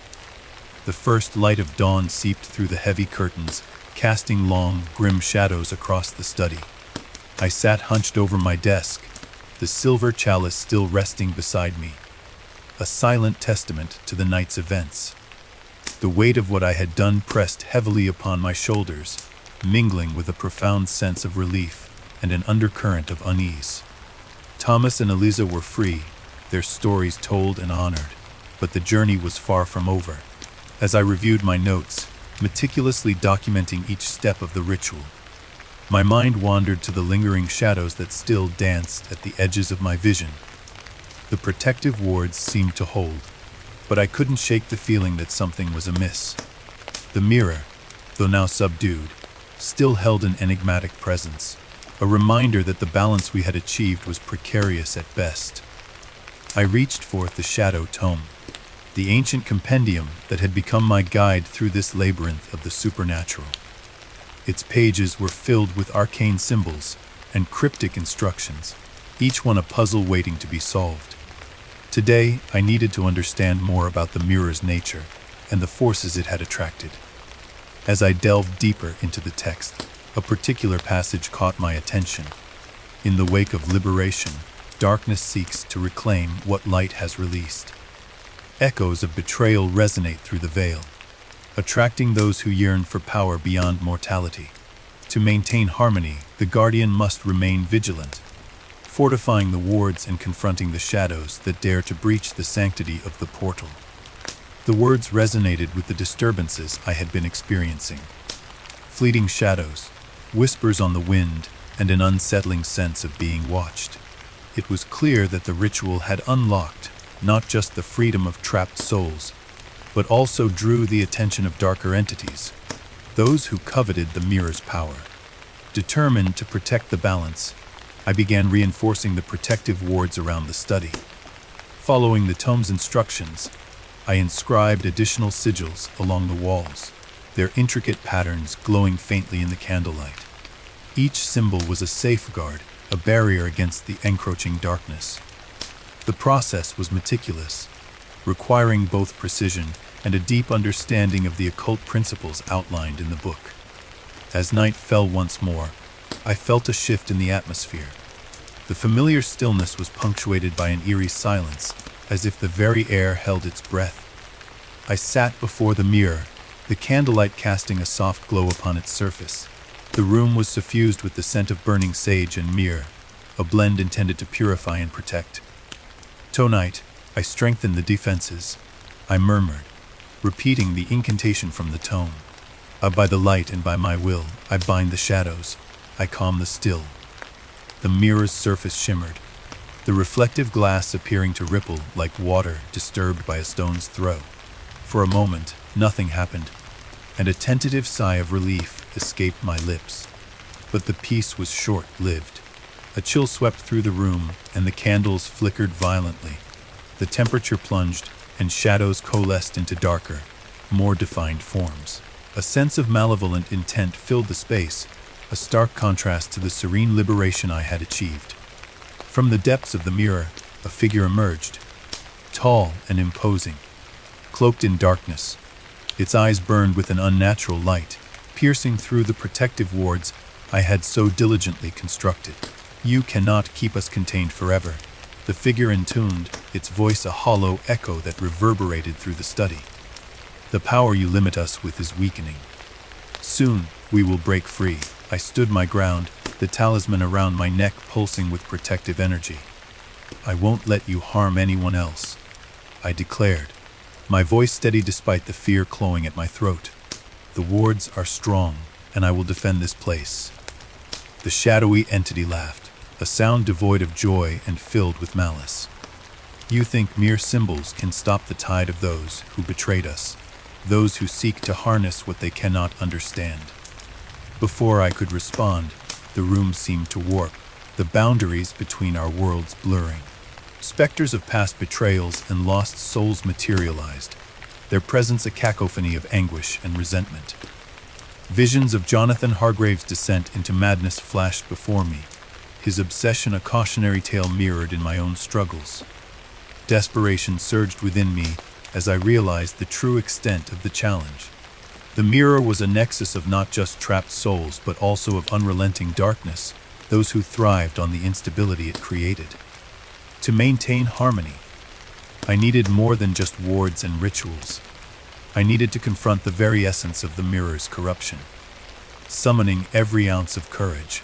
A: The first light of dawn seeped through the heavy curtains, casting long, grim shadows across the study. I sat hunched over my desk, the silver chalice still resting beside me, a silent testament to the night's events. The weight of what I had done pressed heavily upon my shoulders, mingling with a profound sense of relief and an undercurrent of unease. Thomas and Eliza were free, their stories told and honored, but the journey was far from over. As I reviewed my notes, meticulously documenting each step of the ritual, my mind wandered to the lingering shadows that still danced at the edges of my vision. The protective wards seemed to hold, but I couldn't shake the feeling that something was amiss. The mirror, though now subdued, still held an enigmatic presence, a reminder that the balance we had achieved was precarious at best. I reached forth the shadow tome, the ancient compendium that had become my guide through this labyrinth of the supernatural. Its pages were filled with arcane symbols and cryptic instructions, each one a puzzle waiting to be solved. Today, I needed to understand more about the mirror's nature and the forces it had attracted. As I delved deeper into the text, a particular passage caught my attention. In the wake of liberation, darkness seeks to reclaim what light has released. Echoes of betrayal resonate through the veil, attracting those who yearn for power beyond mortality. To maintain harmony, the guardian must remain vigilant, fortifying the wards and confronting the shadows that dare to breach the sanctity of the portal. The words resonated with the disturbances I had been experiencing. Fleeting shadows, whispers on the wind, and an unsettling sense of being watched. It was clear that the ritual had unlocked not just the freedom of trapped souls, but also drew the attention of darker entities, those who coveted the mirror's power. Determined to protect the balance, I began reinforcing the protective wards around the study. Following the tome's instructions, I inscribed additional sigils along the walls, their intricate patterns glowing faintly in the candlelight. Each symbol was a safeguard, a barrier against the encroaching darkness. The process was meticulous, requiring both precision and a deep understanding of the occult principles outlined in the book. As night fell once more, I felt a shift in the atmosphere. The familiar stillness was punctuated by an eerie silence, as if the very air held its breath. I sat before the mirror, the candlelight casting a soft glow upon its surface. The room was suffused with the scent of burning sage and myrrh, a blend intended to purify and protect. Tonight, I strengthened the defenses. I murmured, repeating the incantation from the tome. By the light and by my will, I bind the shadows. I calm the still. The mirror's surface shimmered, the reflective glass appearing to ripple like water disturbed by a stone's throw. For a moment, nothing happened, and a tentative sigh of relief escaped my lips. But the peace was short-lived. A chill swept through the room, and the candles flickered violently. The temperature plunged, and shadows coalesced into darker, more defined forms. A sense of malevolent intent filled the space, a stark contrast to the serene liberation I had achieved. From the depths of the mirror, a figure emerged, tall and imposing, cloaked in darkness. Its eyes burned with an unnatural light, piercing through the protective wards I had so diligently constructed. "You cannot keep us contained forever." The figure intoned, its voice a hollow echo that reverberated through the study. "The power you limit us with is weakening. Soon, we will break free." I stood my ground, the talisman around my neck pulsing with protective energy. "I won't let you harm anyone else," I declared, my voice steady despite the fear clawing at my throat. "The wards are strong, and I will defend this place." The shadowy entity laughed, a sound devoid of joy and filled with malice. "You think mere symbols can stop the tide of those who betrayed us, those who seek to harness what they cannot understand." Before I could respond, the room seemed to warp, the boundaries between our worlds blurring. Specters of past betrayals and lost souls materialized, their presence a cacophony of anguish and resentment. Visions of Jonathan Hargrave's descent into madness flashed before me, his obsession a cautionary tale mirrored in my own struggles. Desperation surged within me as I realized the true extent of the challenge. The mirror was a nexus of not just trapped souls but also of unrelenting darkness, those who thrived on the instability it created. To maintain harmony, I needed more than just wards and rituals. I needed to confront the very essence of the mirror's corruption. Summoning every ounce of courage,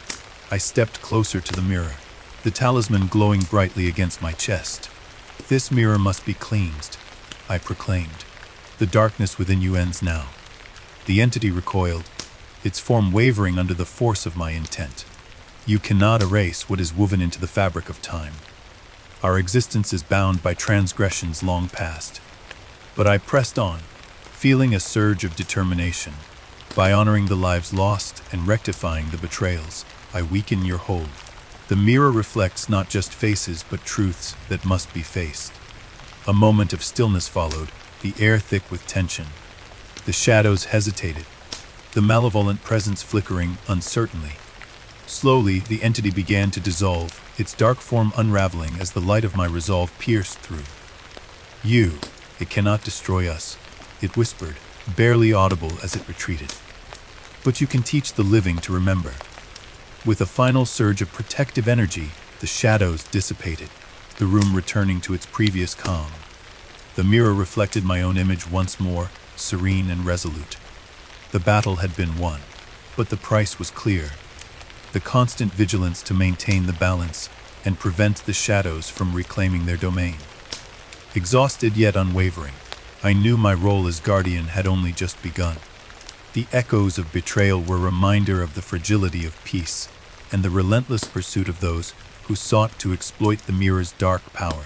A: I stepped closer to the mirror, the talisman glowing brightly against my chest. "This mirror must be cleansed," I proclaimed. "The darkness within you ends now." The entity recoiled, its form wavering under the force of my intent. "You cannot erase what is woven into the fabric of time. Our existence is bound by transgressions long past." But I pressed on, feeling a surge of determination. "By honoring the lives lost and rectifying the betrayals, I weaken your hold." The mirror reflects not just faces but truths that must be faced. A moment of stillness followed, the air thick with tension. The shadows hesitated, the malevolent presence flickering uncertainly. Slowly, the entity began to dissolve, its dark form unraveling as the light of my resolve pierced through. It cannot destroy us," it whispered, barely audible as it retreated. "But you can teach the living to remember." With a final surge of protective energy, the shadows dissipated, the room returning to its previous calm. The mirror reflected my own image once more, serene and resolute. The battle had been won, but the price was clear. The constant vigilance to maintain the balance and prevent the shadows from reclaiming their domain. Exhausted yet unwavering, I knew my role as guardian had only just begun. The echoes of betrayal were a reminder of the fragility of peace and the relentless pursuit of those who sought to exploit the mirror's dark power.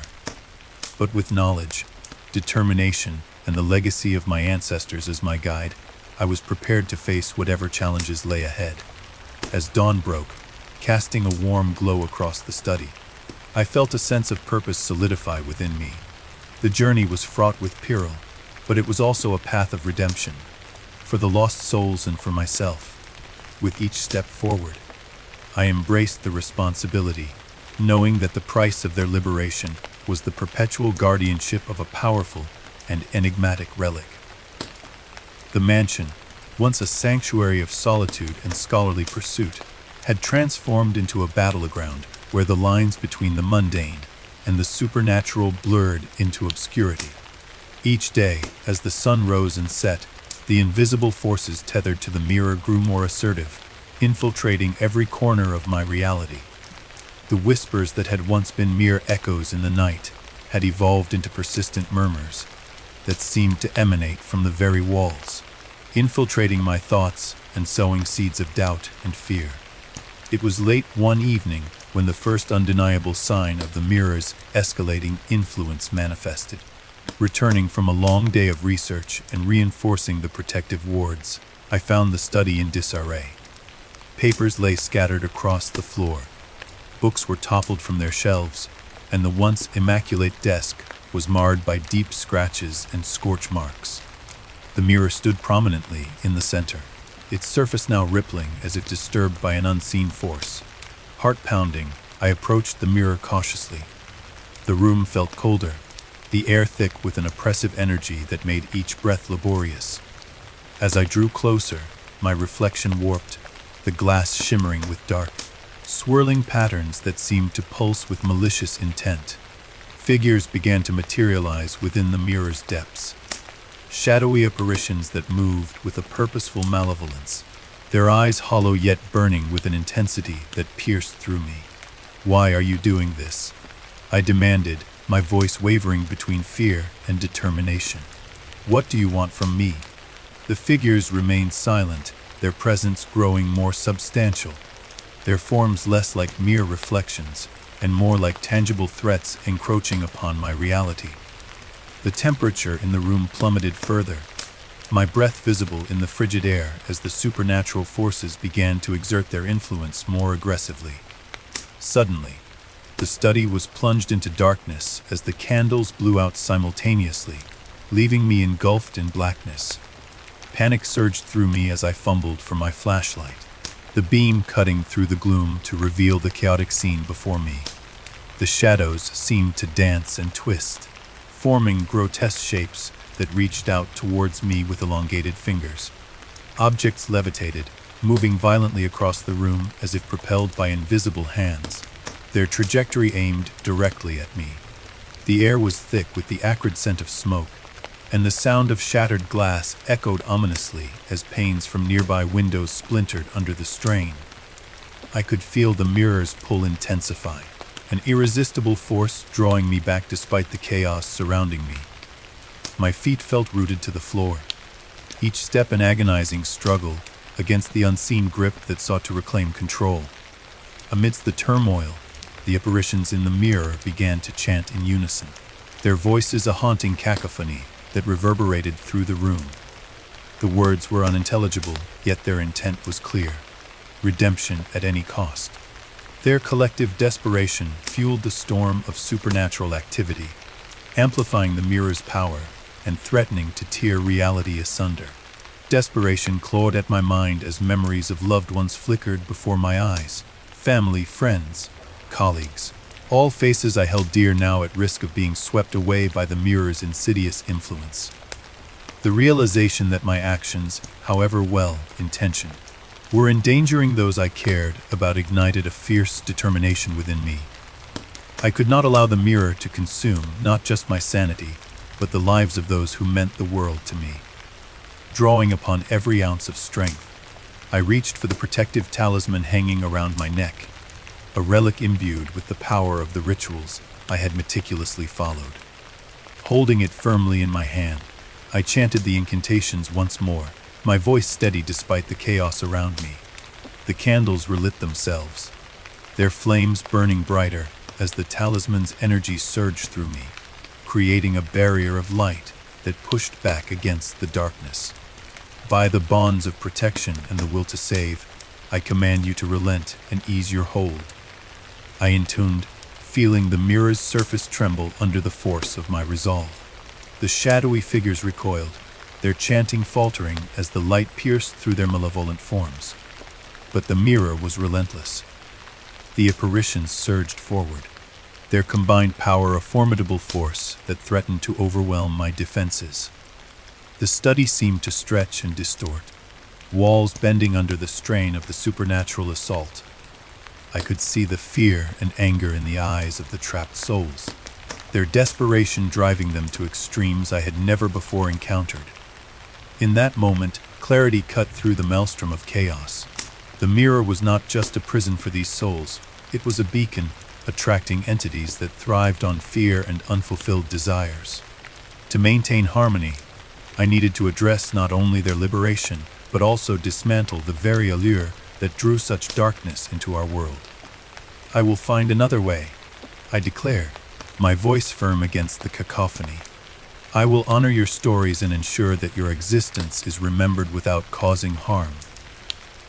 A: But with knowledge, determination, and the legacy of my ancestors as my guide, I was prepared to face whatever challenges lay ahead. As dawn broke, casting a warm glow across the study, I felt a sense of purpose solidify within me. The journey was fraught with peril, but it was also a path of redemption, for the lost souls and for myself. With each step forward, I embraced the responsibility, knowing that the price of their liberation was the perpetual guardianship of a powerful and enigmatic relic. The mansion, once a sanctuary of solitude and scholarly pursuit, had transformed into a battleground where the lines between the mundane and the supernatural blurred into obscurity. Each day, as the sun rose and set, the invisible forces tethered to the mirror grew more assertive, infiltrating every corner of my reality. The whispers that had once been mere echoes in the night had evolved into persistent murmurs that seemed to emanate from the very walls, infiltrating my thoughts and sowing seeds of doubt and fear. It was late one evening when the first undeniable sign of the mirror's escalating influence manifested. Returning from a long day of research and reinforcing the protective wards, I found the study in disarray. Papers lay scattered across the floor. Books were toppled from their shelves, and the once immaculate desk was marred by deep scratches and scorch marks. The mirror stood prominently in the center, its surface now rippling as if disturbed by an unseen force. Heart pounding, I approached the mirror cautiously. The room felt colder, the air thick with an oppressive energy that made each breath laborious. As I drew closer, my reflection warped, the glass shimmering with dark, swirling patterns that seemed to pulse with malicious intent. Figures began to materialize within the mirror's depths. Shadowy apparitions that moved with a purposeful malevolence, their eyes hollow yet burning with an intensity that pierced through me. "Why are you doing this?" I demanded, my voice wavering between fear and determination. "What do you want from me?" The figures remained silent, their presence growing more substantial, their forms less like mere reflections and more like tangible threats encroaching upon my reality. The temperature in the room plummeted further, my breath visible in the frigid air as the supernatural forces began to exert their influence more aggressively. Suddenly, the study was plunged into darkness as the candles blew out simultaneously, leaving me engulfed in blackness. Panic surged through me as I fumbled for my flashlight, the beam cutting through the gloom to reveal the chaotic scene before me. The shadows seemed to dance and twist, forming grotesque shapes that reached out towards me with elongated fingers. Objects levitated, moving violently across the room as if propelled by invisible hands, their trajectory aimed directly at me. The air was thick with the acrid scent of smoke, and the sound of shattered glass echoed ominously as panes from nearby windows splintered under the strain. I could feel the mirror's pull intensify, an irresistible force drawing me back despite the chaos surrounding me. My feet felt rooted to the floor, each step an agonizing struggle against the unseen grip that sought to reclaim control. Amidst the turmoil, the apparitions in the mirror began to chant in unison, their voices a haunting cacophony that reverberated through the room. The words were unintelligible, yet their intent was clear: redemption at any cost. Their collective desperation fueled the storm of supernatural activity, amplifying the mirror's power and threatening to tear reality asunder. Desperation clawed at my mind as memories of loved ones flickered before my eyes. Family, friends, colleagues, all faces I held dear now at risk of being swept away by the mirror's insidious influence. The realization that my actions, however well-intentioned, were endangering those I cared about ignited a fierce determination within me. I could not allow the mirror to consume not just my sanity, but the lives of those who meant the world to me. Drawing upon every ounce of strength, I reached for the protective talisman hanging around my neck, a relic imbued with the power of the rituals I had meticulously followed. Holding it firmly in my hand, I chanted the incantations once more, my voice steady despite the chaos around me. The candles relit themselves, their flames burning brighter as the talisman's energy surged through me, creating a barrier of light that pushed back against the darkness. By the bonds of protection and the will to save, I command you to relent and ease your hold. I intoned, feeling the mirror's surface tremble under the force of my resolve. The shadowy figures recoiled, their chanting faltering as the light pierced through their malevolent forms. But the mirror was relentless. The apparitions surged forward, their combined power a formidable force that threatened to overwhelm my defenses. The study seemed to stretch and distort, walls bending under the strain of the supernatural assault. I could see the fear and anger in the eyes of the trapped souls, their desperation driving them to extremes I had never before encountered. In that moment, clarity cut through the maelstrom of chaos. The mirror was not just a prison for these souls, it was a beacon, attracting entities that thrived on fear and unfulfilled desires. To maintain harmony, I needed to address not only their liberation, but also dismantle the very allure that drew such darkness into our world. "I will find another way," I declared, my voice firm against the cacophony. "I will honor your stories and ensure that your existence is remembered without causing harm."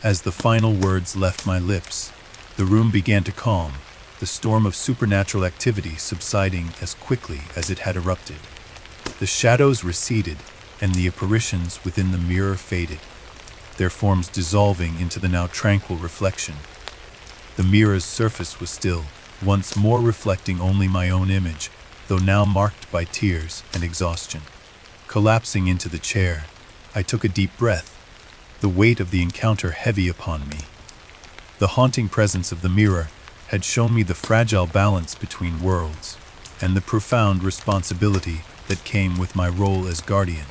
A: As the final words left my lips, the room began to calm, the storm of supernatural activity subsiding as quickly as it had erupted. The shadows receded, and the apparitions within the mirror faded, their forms dissolving into the now tranquil reflection. The mirror's surface was still, once more reflecting only my own image, though now marked by tears and exhaustion. Collapsing into the chair, I took a deep breath, the weight of the encounter heavy upon me. The haunting presence of the mirror had shown me the fragile balance between worlds, and the profound responsibility that came with my role as guardian.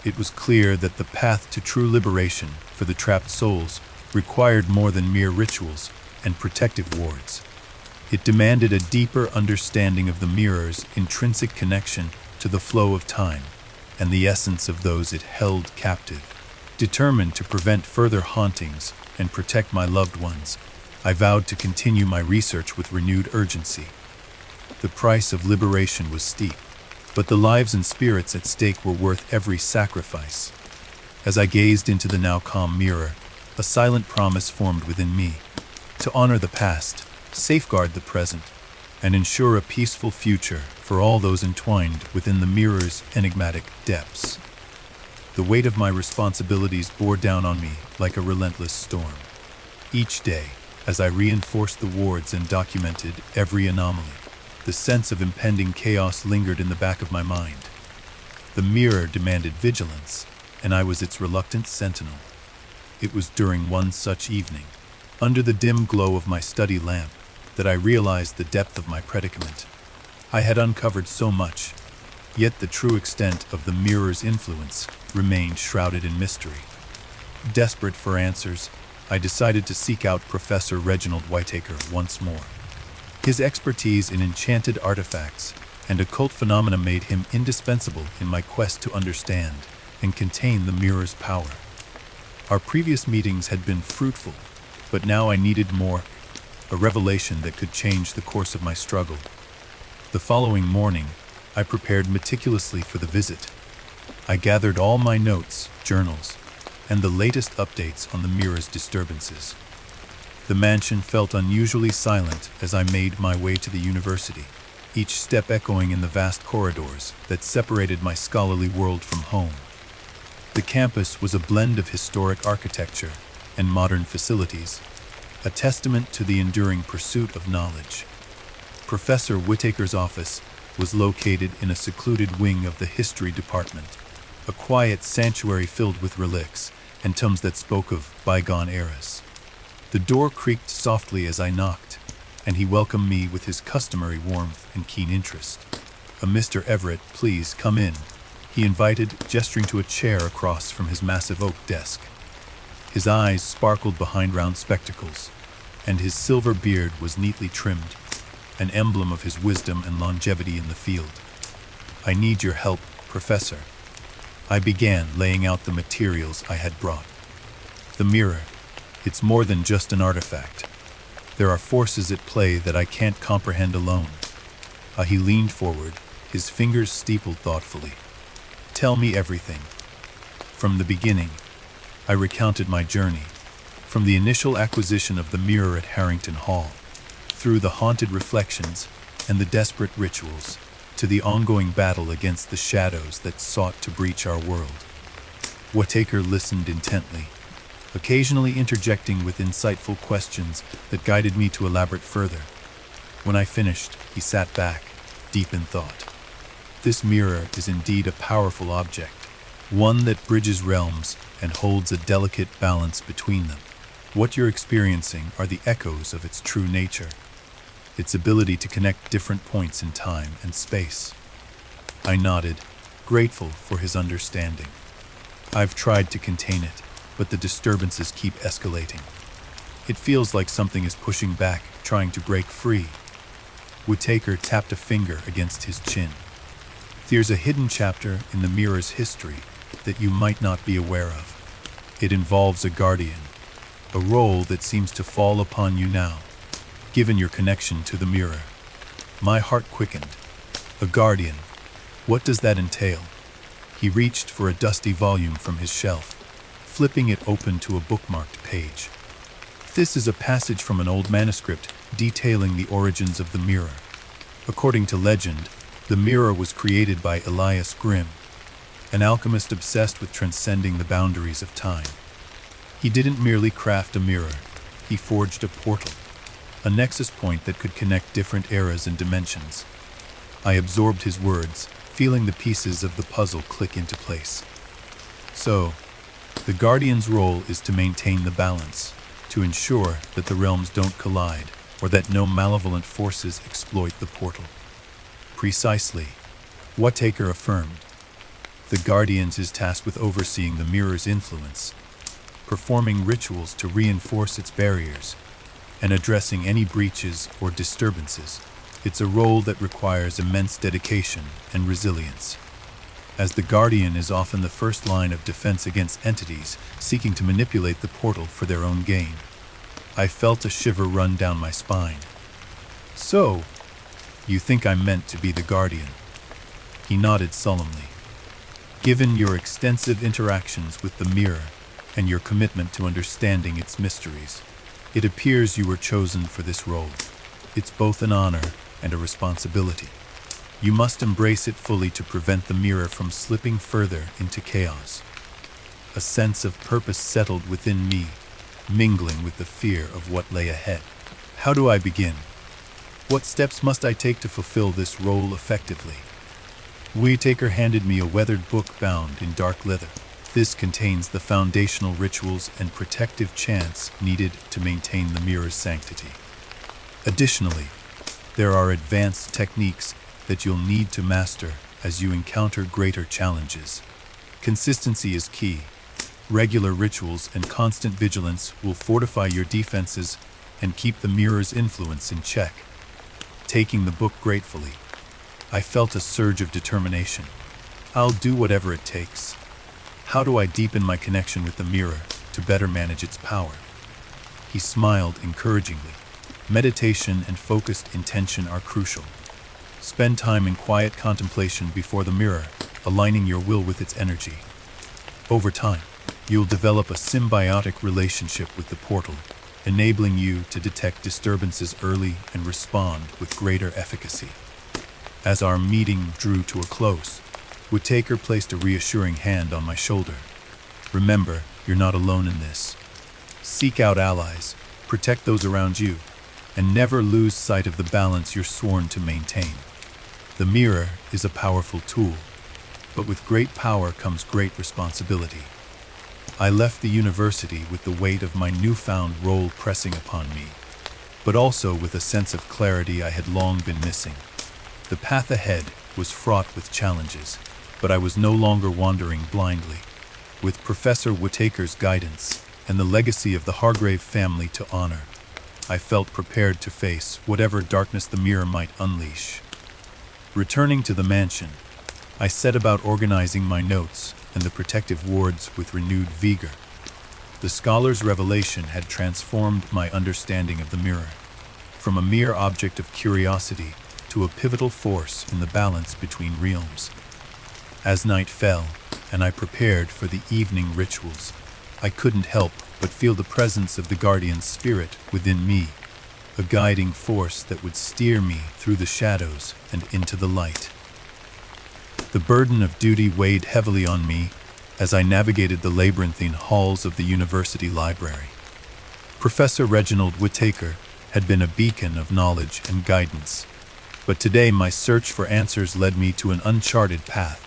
A: It was clear that the path to true liberation for the trapped souls required more than mere rituals and protective wards. It demanded a deeper understanding of the mirror's intrinsic connection to the flow of time and the essence of those it held captive. Determined to prevent further hauntings and protect my loved ones, I vowed to continue my research with renewed urgency. The price of liberation was steep, but the lives and spirits at stake were worth every sacrifice. As I gazed into the now calm mirror, a silent promise formed within me to honor the past, safeguard the present, and ensure a peaceful future for all those entwined within the mirror's enigmatic depths. The weight of my responsibilities bore down on me like a relentless storm. Each day, as I reinforced the wards and documented every anomaly, the sense of impending chaos lingered in the back of my mind. The mirror demanded vigilance, and I was its reluctant sentinel. It was during one such evening, under the dim glow of my study lamp, that I realized the depth of my predicament. I had uncovered so much, yet the true extent of the mirror's influence remained shrouded in mystery. Desperate for answers, I decided to seek out Professor Reginald Whitaker once more. His expertise in enchanted artifacts and occult phenomena made him indispensable in my quest to understand and contain the mirror's power. Our previous meetings had been fruitful, but now I needed more, a revelation that could change the course of my struggle. The following morning, I prepared meticulously for the visit. I gathered all my notes, journals, and the latest updates on the mirror's disturbances. The mansion felt unusually silent as I made my way to the university, each step echoing in the vast corridors that separated my scholarly world from home. The campus was a blend of historic architecture and modern facilities, a testament to the enduring pursuit of knowledge. Professor Whitaker's office was located in a secluded wing of the history department, a quiet sanctuary filled with relics and tomes that spoke of bygone eras. The door creaked softly as I knocked, and he welcomed me with his customary warmth and keen interest. "Mr. Everett, please come in," he invited, gesturing to a chair across from his massive oak desk. His eyes sparkled behind round spectacles, and his silver beard was neatly trimmed, an emblem of his wisdom and longevity in the field. "I need your help, Professor." I began laying out the materials I had brought. The mirror, it's more than just an artifact. There are forces at play that I can't comprehend alone. He leaned forward, his fingers steepled thoughtfully. "Tell me everything." From the beginning, I recounted my journey, from the initial acquisition of the mirror at Harrington Hall, through the haunted reflections and the desperate rituals, to the ongoing battle against the shadows that sought to breach our world. Whitaker listened intently, occasionally interjecting with insightful questions that guided me to elaborate further. When I finished, he sat back, deep in thought. This mirror is indeed a powerful object, one that bridges realms and holds a delicate balance between them. What you're experiencing are the echoes of its true nature, its ability to connect different points in time and space. I nodded, grateful for his understanding. I've tried to contain it, but the disturbances keep escalating. It feels like something is pushing back, trying to break free. Whitaker tapped a finger against his chin. There's a hidden chapter in the mirror's history that you might not be aware of. It involves a guardian, a role that seems to fall upon you now, given your connection to the mirror. My heart quickened. A guardian. What does that entail? He reached for a dusty volume from his shelf, flipping it open to a bookmarked page. This is a passage from an old manuscript detailing the origins of the mirror. According to legend, the mirror was created by Elias Grimm, an alchemist obsessed with transcending the boundaries of time. He didn't merely craft a mirror, he forged a portal, a nexus point that could connect different eras and dimensions. I absorbed his words, feeling the pieces of the puzzle click into place. So, the Guardian's role is to maintain the balance, to ensure that the realms don't collide, or that no malevolent forces exploit the portal. Precisely. Whitaker affirmed. The Guardian is tasked with overseeing the mirror's influence, performing rituals to reinforce its barriers, and addressing any breaches or disturbances. It's a role that requires immense dedication and resilience, as the Guardian is often the first line of defense against entities seeking to manipulate the portal for their own gain. I felt a shiver run down my spine. So, you think I'm meant to be the Guardian? He nodded solemnly. Given your extensive interactions with the mirror and your commitment to understanding its mysteries, it appears you were chosen for this role. It's both an honor and a responsibility. You must embrace it fully to prevent the mirror from slipping further into chaos. A sense of purpose settled within me, mingling with the fear of what lay ahead. How do I begin? What steps must I take to fulfill this role effectively? Whitaker handed me a weathered book bound in dark leather. This contains the foundational rituals and protective chants needed to maintain the mirror's sanctity. Additionally, there are advanced techniques that you'll need to master as you encounter greater challenges. Consistency is key. Regular rituals and constant vigilance will fortify your defenses and keep the mirror's influence in check. Taking the book gratefully, I felt a surge of determination. I'll do whatever it takes. How do I deepen my connection with the mirror to better manage its power? He smiled encouragingly. Meditation and focused intention are crucial. Spend time in quiet contemplation before the mirror, aligning your will with its energy. Over time, you'll develop a symbiotic relationship with the portal, enabling you to detect disturbances early and respond with greater efficacy. As our meeting drew to a close, Whitaker placed a reassuring hand on my shoulder. Remember, you're not alone in this. Seek out allies, protect those around you, and never lose sight of the balance you're sworn to maintain. The mirror is a powerful tool, but with great power comes great responsibility. I left the university with the weight of my newfound role pressing upon me, but also with a sense of clarity I had long been missing. The path ahead was fraught with challenges, but I was no longer wandering blindly. With Professor Whitaker's guidance and the legacy of the Hargrave family to honor, I felt prepared to face whatever darkness the mirror might unleash. Returning to the mansion, I set about organizing my notes and the protective wards with renewed vigor. The scholar's revelation had transformed my understanding of the mirror, from a mere object of curiosity to a pivotal force in the balance between realms. As night fell, and I prepared for the evening rituals, I couldn't help but feel the presence of the Guardian's spirit within me, a guiding force that would steer me through the shadows and into the light. The burden of duty weighed heavily on me, as I navigated the labyrinthine halls of the university library. Professor Reginald Whittaker had been a beacon of knowledge and guidance, but today my search for answers led me to an uncharted path.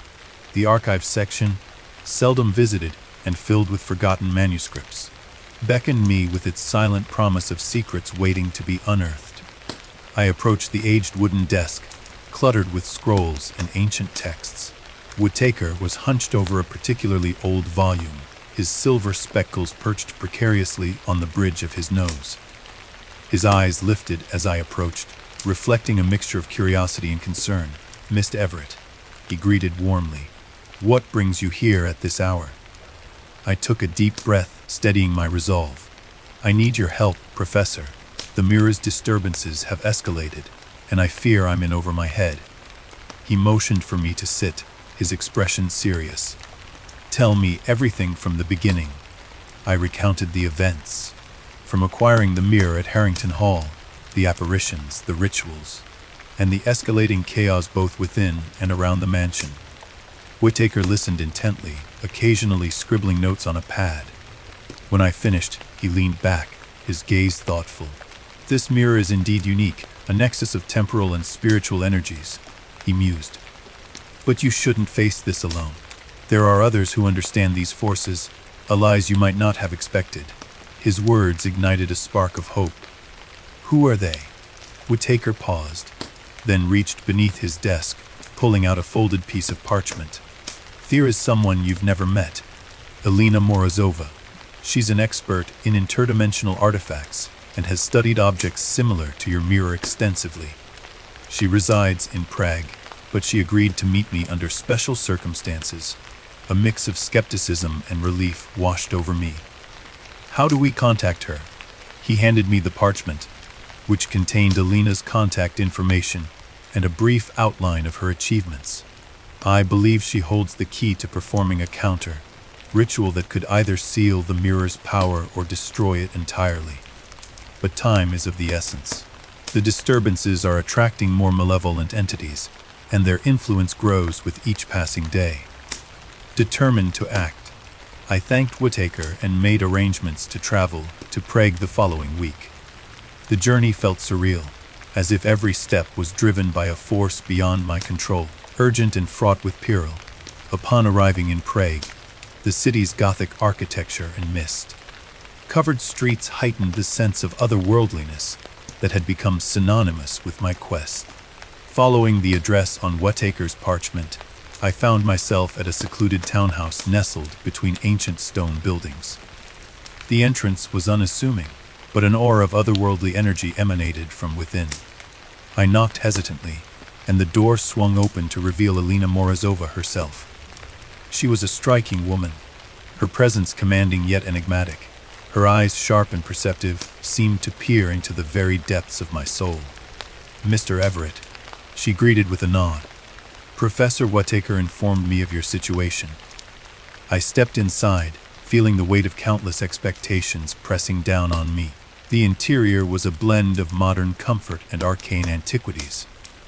A: The archive section, seldom visited and filled with forgotten manuscripts, beckoned me with its silent promise of secrets waiting to be unearthed. I approached the aged wooden desk, cluttered with scrolls and ancient texts. Whittaker was hunched over a particularly old volume, his silver spectacles perched precariously on the bridge of his nose. His eyes lifted as I approached, reflecting a mixture of curiosity and concern. "Mr. Everett," he greeted warmly. "What brings you here at this hour?" I took a deep breath, steadying my resolve. "I need your help, Professor. The mirror's disturbances have escalated, and I fear I'm in over my head." He motioned for me to sit, his expression serious. "Tell me everything from the beginning." I recounted the events, from acquiring the mirror at Harrington Hall, the apparitions, the rituals, and the escalating chaos both within and around the mansion. Whittaker listened intently, occasionally scribbling notes on a pad. When I finished, he leaned back, his gaze thoughtful. "This mirror is indeed unique, a nexus of temporal and spiritual energies," he mused. "But you shouldn't face this alone. There are others who understand these forces, allies you might not have expected." His words ignited a spark of hope. "Who are they?" Whittaker paused, then reached beneath his desk, pulling out a folded piece of parchment. "There is someone you've never met, Elena Morozova. She's an expert in interdimensional artifacts and has studied objects similar to your mirror extensively. She resides in Prague, but she agreed to meet me under special circumstances." A mix of skepticism and relief washed over me. "How do we contact her?" He handed me the parchment, which contained Elena's contact information and a brief outline of her achievements. "I believe she holds the key to performing a counter ritual that could either seal the mirror's power or destroy it entirely. But time is of the essence. The disturbances are attracting more malevolent entities, and their influence grows with each passing day." Determined to act, I thanked Whittaker and made arrangements to travel to Prague the following week. The journey felt surreal, as if every step was driven by a force beyond my control, urgent and fraught with peril. Upon arriving in Prague, the city's Gothic architecture and mist-covered streets heightened the sense of otherworldliness that had become synonymous with my quest. Following the address on Whittaker's parchment, I found myself at a secluded townhouse nestled between ancient stone buildings. The entrance was unassuming, but an aura of otherworldly energy emanated from within. I knocked hesitantly, and the door swung open to reveal Elena Morozova herself. She was a striking woman, her presence commanding yet enigmatic. Her eyes, sharp and perceptive, seemed to peer into the very depths of my soul. "Mr. Everett," she greeted with a nod. "Professor Whittaker informed me of your situation." I stepped inside, feeling the weight of countless expectations pressing down on me. The interior was a blend of modern comfort and arcane antiquities.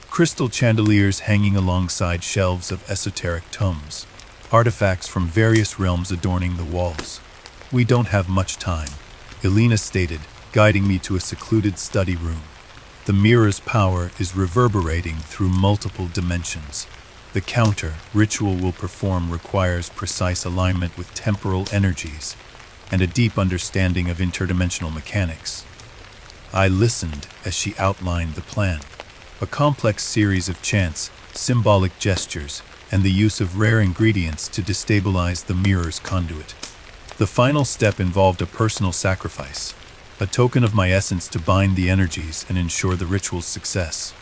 A: Crystal chandeliers hanging alongside shelves of esoteric tomes, artifacts from various realms adorning the walls. "We don't have much time," Elena stated, guiding me to a secluded study room. "The mirror's power is reverberating through multiple dimensions. The counter ritual we'll perform requires precise alignment with temporal energies and a deep understanding of interdimensional mechanics." I listened as she outlined the plan. A complex series of chants, symbolic gestures, and the use of rare ingredients to destabilize the mirror's conduit. The final step involved a personal sacrifice, a token of my essence to bind the energies and ensure the ritual's success.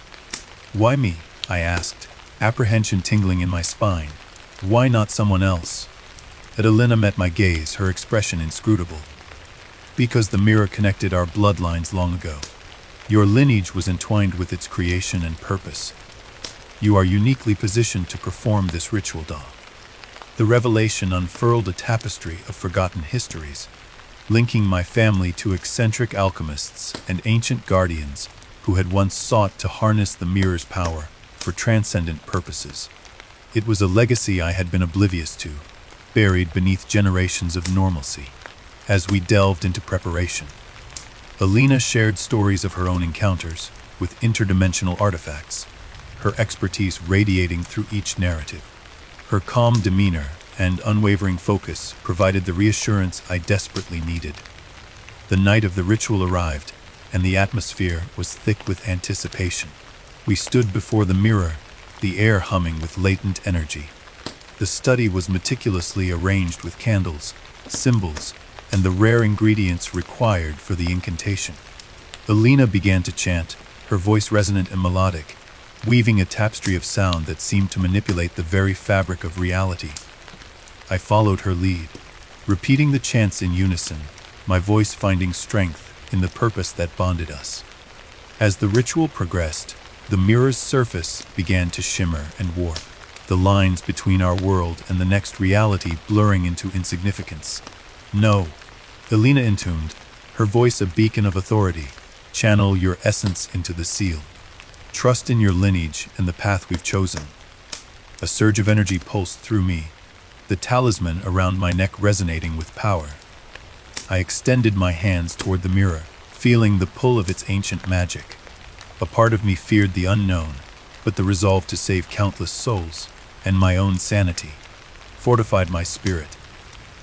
A: "Why me?" I asked, apprehension tingling in my spine. "Why not someone else?" Elena met my gaze, her expression inscrutable. "Because the mirror connected our bloodlines long ago. Your lineage was entwined with its creation and purpose. You are uniquely positioned to perform this ritual, Da." The revelation unfurled a tapestry of forgotten histories, linking my family to eccentric alchemists and ancient guardians who had once sought to harness the mirror's power for transcendent purposes. It was a legacy I had been oblivious to, buried beneath generations of normalcy. As we delved into preparation, Alina shared stories of her own encounters with interdimensional artifacts, her expertise radiating through each narrative. Her calm demeanor and unwavering focus provided the reassurance I desperately needed. The night of the ritual arrived, and the atmosphere was thick with anticipation. We stood before the mirror, the air humming with latent energy. The study was meticulously arranged with candles, symbols, and the rare ingredients required for the incantation. Alina began to chant, her voice resonant and melodic, weaving a tapestry of sound that seemed to manipulate the very fabric of reality. I followed her lead, repeating the chants in unison, my voice finding strength in the purpose that bonded us. As the ritual progressed, the mirror's surface began to shimmer and warp, the lines between our world and the next reality blurring into insignificance. "No," Alina intoned, her voice a beacon of authority. "Channel your essence into the seal. Trust in your lineage and the path we've chosen." A surge of energy pulsed through me, the talisman around my neck resonating with power. I extended my hands toward the mirror, feeling the pull of its ancient magic. A part of me feared the unknown, but the resolve to save countless souls, and my own sanity, fortified my spirit.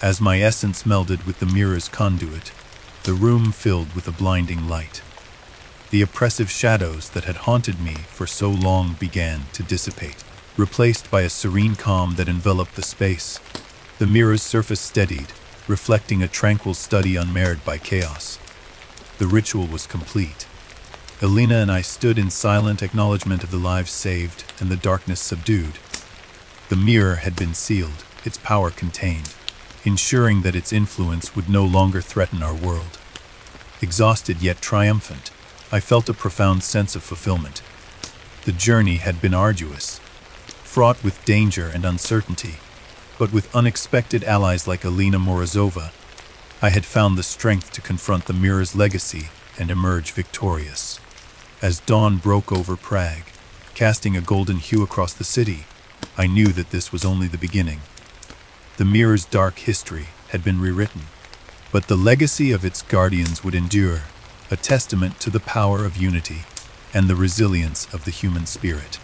A: As my essence melded with the mirror's conduit, the room filled with a blinding light. The oppressive shadows that had haunted me for so long began to dissipate, replaced by a serene calm that enveloped the space. The mirror's surface steadied, reflecting a tranquil study unmarred by chaos. The ritual was complete. Alina and I stood in silent acknowledgement of the lives saved and the darkness subdued. The mirror had been sealed, its power contained, ensuring that its influence would no longer threaten our world. Exhausted yet triumphant, I felt a profound sense of fulfillment. The journey had been arduous, fraught with danger and uncertainty, but with unexpected allies like Alina Morozova, I had found the strength to confront the mirror's legacy and emerge victorious. As dawn broke over Prague, casting a golden hue across the city, I knew that this was only the beginning. The mirror's dark history had been rewritten, but the legacy of its guardians would endure, a testament to the power of unity and the resilience of the human spirit.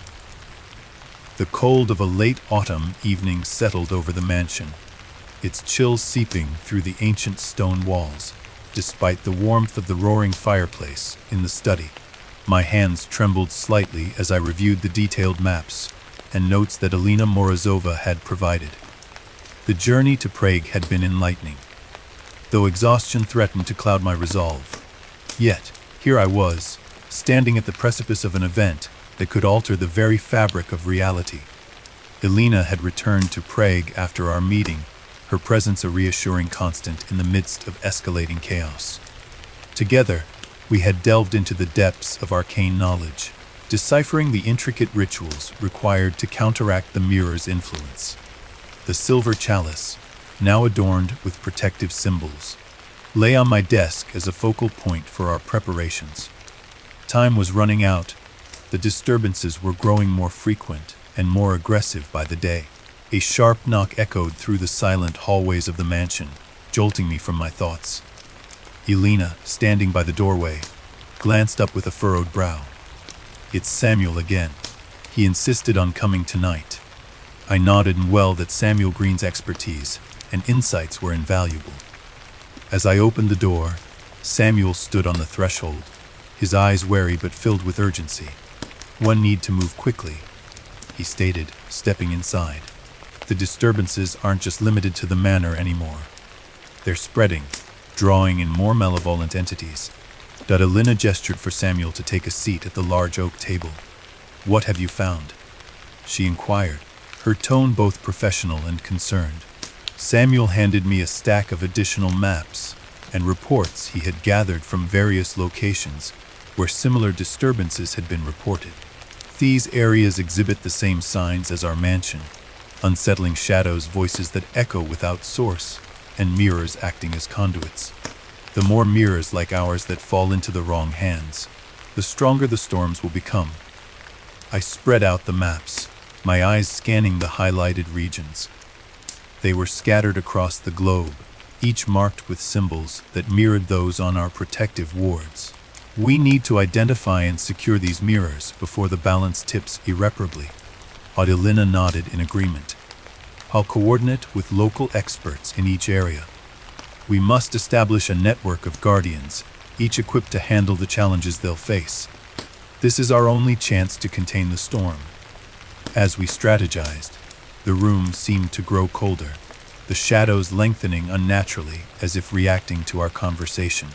A: The cold of a late autumn evening settled over the mansion, its chills seeping through the ancient stone walls, despite the warmth of the roaring fireplace in the study. My hands trembled slightly as I reviewed the detailed maps and notes that Alina Morozova had provided. The journey to Prague had been enlightening, though exhaustion threatened to cloud my resolve. Yet, here I was, standing at the precipice of an event that could alter the very fabric of reality. Alina had returned to Prague after our meeting, her presence a reassuring constant in the midst of escalating chaos. Together, we had delved into the depths of arcane knowledge, deciphering the intricate rituals required to counteract the mirror's influence. The silver chalice, now adorned with protective symbols, lay on my desk as a focal point for our preparations. Time was running out. The disturbances were growing more frequent and more aggressive by the day. A sharp knock echoed through the silent hallways of the mansion, jolting me from my thoughts. Elena, standing by the doorway, glanced up with a furrowed brow. "It's Samuel again. He insisted on coming tonight." I nodded and well that Samuel Green's expertise and insights were invaluable. As I opened the door, Samuel stood on the threshold, his eyes wary but filled with urgency. "One need to move quickly," he stated, stepping inside. "The disturbances aren't just limited to the manor anymore. They're spreading, drawing in more malevolent entities." Alina gestured for Samuel to take a seat at the large oak table. "What have you found?" she inquired, her tone both professional and concerned. Samuel handed me a stack of additional maps and reports he had gathered from various locations where similar disturbances had been reported. These areas exhibit the same signs as our mansion: unsettling shadows, voices that echo without source, and mirrors acting as conduits. The more mirrors like ours that fall into the wrong hands, the stronger the storms will become. I spread out the maps, my eyes scanning the highlighted regions. They were scattered across the globe, each marked with symbols that mirrored those on our protective wards. We need to identify and secure these mirrors before the balance tips irreparably. Adelina nodded in agreement. I'll coordinate with local experts in each area. We must establish a network of guardians, each equipped to handle the challenges they'll face. This is our only chance to contain the storm. As we strategized, the room seemed to grow colder, the shadows lengthening unnaturally as if reacting to our conversation.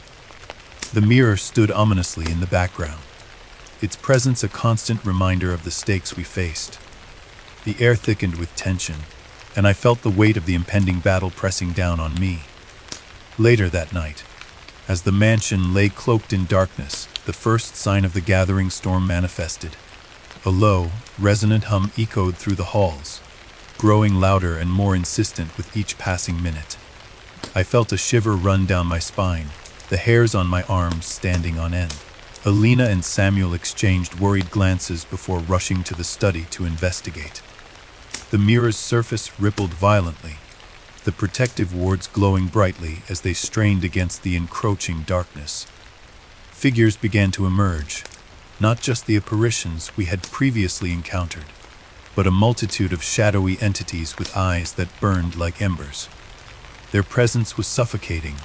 A: The mirror stood ominously in the background, its presence a constant reminder of the stakes we faced. The air thickened with tension, and I felt the weight of the impending battle pressing down on me. Later that night, as the mansion lay cloaked in darkness, the first sign of the gathering storm manifested. A low, resonant hum echoed through the halls, growing louder and more insistent with each passing minute. I felt a shiver run down my spine, the hairs on my arms standing on end. Alina and Samuel exchanged worried glances before rushing to the study to investigate. The mirror's surface rippled violently, the protective wards glowing brightly as they strained against the encroaching darkness. Figures began to emerge, not just the apparitions we had previously encountered, but a multitude of shadowy entities with eyes that burned like embers. Their presence was suffocating,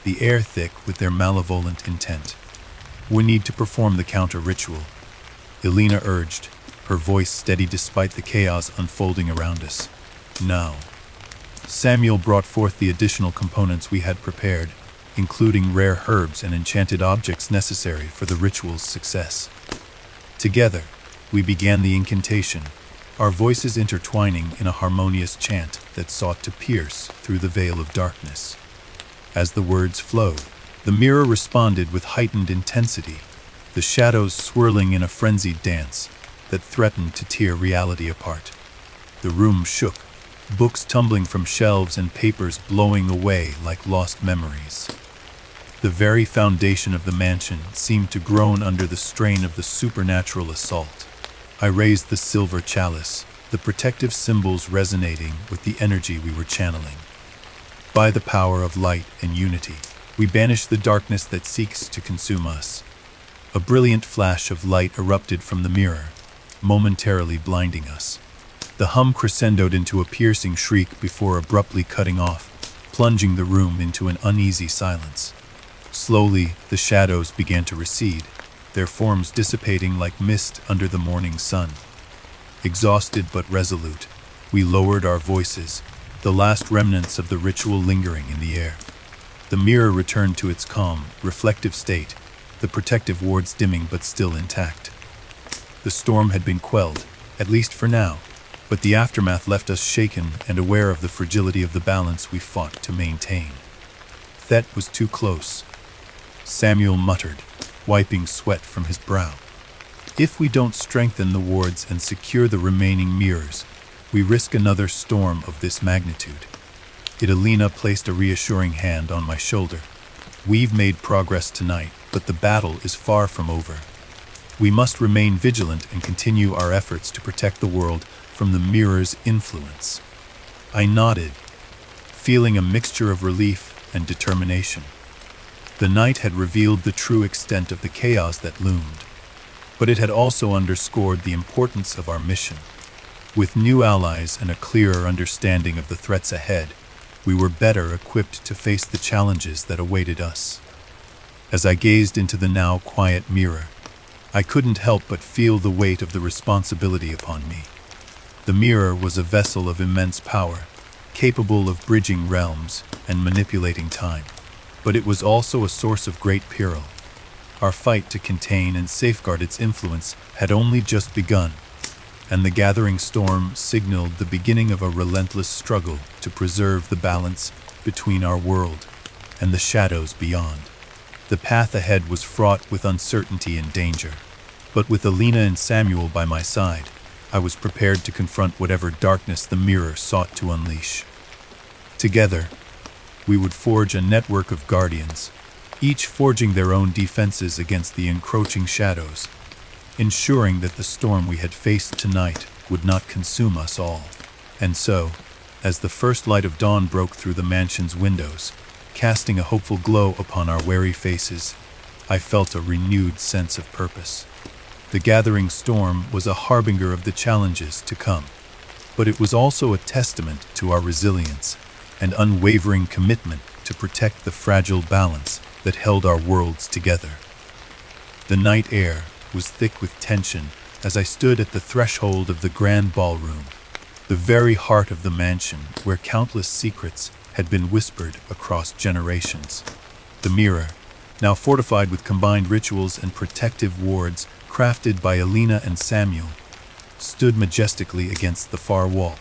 A: the air thick with their malevolent intent. We need to perform the counter-ritual, Elena urged, her voice steady despite the chaos unfolding around us. Now. Samuel brought forth the additional components we had prepared, including rare herbs and enchanted objects necessary for the ritual's success. Together, we began the incantation, our voices intertwining in a harmonious chant that sought to pierce through the veil of darkness. As the words flowed, the mirror responded with heightened intensity, the shadows swirling in a frenzied dance that threatened to tear reality apart. The room shook, books tumbling from shelves and papers blowing away like lost memories. The very foundation of the mansion seemed to groan under the strain of the supernatural assault. I raised the silver chalice, the protective symbols resonating with the energy we were channeling. By the power of light and unity, we banish the darkness that seeks to consume us. A brilliant flash of light erupted from the mirror, momentarily blinding us. The hum crescendoed into a piercing shriek before abruptly cutting off, plunging the room into an uneasy silence. Slowly, the shadows began to recede, their forms dissipating like mist under the morning sun. Exhausted but resolute, we lowered our voices, the last remnants of the ritual lingering in the air. The mirror returned to its calm, reflective state, the protective wards dimming but still intact. The storm had been quelled, at least for now, but the aftermath left us shaken and aware of the fragility of the balance we fought to maintain. That was too close, Samuel muttered, wiping sweat from his brow. If we don't strengthen the wards and secure the remaining mirrors, we risk another storm of this magnitude. Idalina placed a reassuring hand on my shoulder. We've made progress tonight, but the battle is far from over. We must remain vigilant and continue our efforts to protect the world from the mirror's influence. I nodded, feeling a mixture of relief and determination. The night had revealed the true extent of the chaos that loomed, but it had also underscored the importance of our mission. With new allies and a clearer understanding of the threats ahead, we were better equipped to face the challenges that awaited us. As I gazed into the now quiet mirror, I couldn't help but feel the weight of the responsibility upon me. The mirror was a vessel of immense power, capable of bridging realms and manipulating time. But it was also a source of great peril. Our fight to contain and safeguard its influence had only just begun, and the gathering storm signaled the beginning of a relentless struggle to preserve the balance between our world and the shadows beyond. The path ahead was fraught with uncertainty and danger, but with Alina and Samuel by my side, I was prepared to confront whatever darkness the mirror sought to unleash. Together, we would forge a network of guardians, each forging their own defenses against the encroaching shadows, ensuring that the storm we had faced tonight would not consume us all. And so, as the first light of dawn broke through the mansion's windows, casting a hopeful glow upon our weary faces, I felt a renewed sense of purpose. The gathering storm was a harbinger of the challenges to come, but it was also a testament to our resilience and unwavering commitment to protect the fragile balance that held our worlds together. The night air was thick with tension as I stood at the threshold of the grand ballroom, the very heart of the mansion where countless secrets had been whispered across generations. The mirror, now fortified with combined rituals and protective wards crafted by Alina and Samuel, stood majestically against the far wall.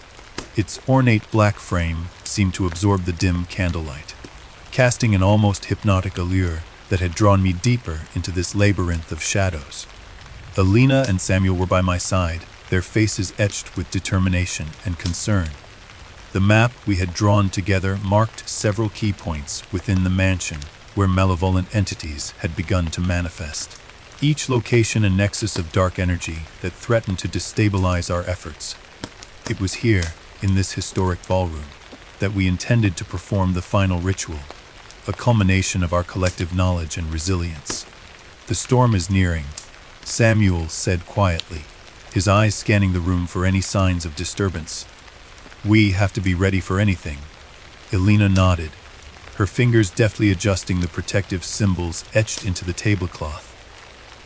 A: Its ornate black frame seemed to absorb the dim candlelight, casting an almost hypnotic allure that had drawn me deeper into this labyrinth of shadows. Alina and Samuel were by my side, their faces etched with determination and concern. The map we had drawn together marked several key points within the mansion where malevolent entities had begun to manifest, each location a nexus of dark energy that threatened to destabilize our efforts. It was here, in this historic ballroom, that we intended to perform the final ritual, a culmination of our collective knowledge and resilience. "The storm is nearing," Samuel said quietly, his eyes scanning the room for any signs of disturbance. "We have to be ready for anything." Alina nodded, her fingers deftly adjusting the protective symbols etched into the tablecloth.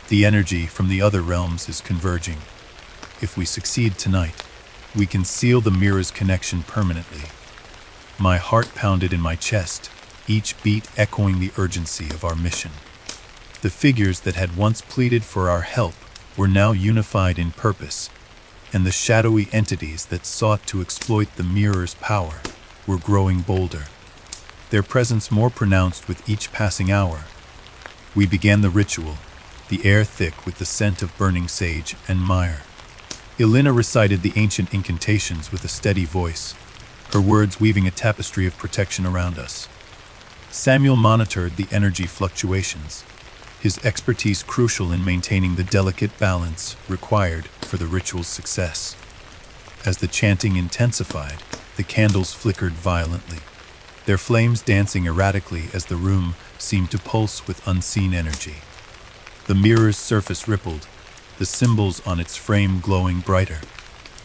A: "The energy from the other realms is converging. If we succeed tonight, we can seal the mirror's connection permanently." My heart pounded in my chest, each beat echoing the urgency of our mission. The figures that had once pleaded for our help were now unified in purpose, and the shadowy entities that sought to exploit the mirror's power were growing bolder, their presence more pronounced with each passing hour. We began the ritual, the air thick with the scent of burning sage and myrrh. Alina recited the ancient incantations with a steady voice, her words weaving a tapestry of protection around us. Samuel monitored the energy fluctuations, his expertise crucial in maintaining the delicate balance required for the ritual's success. As the chanting intensified, the candles flickered violently, their flames dancing erratically as the room seemed to pulse with unseen energy. The mirror's surface rippled, the symbols on its frame glowing brighter,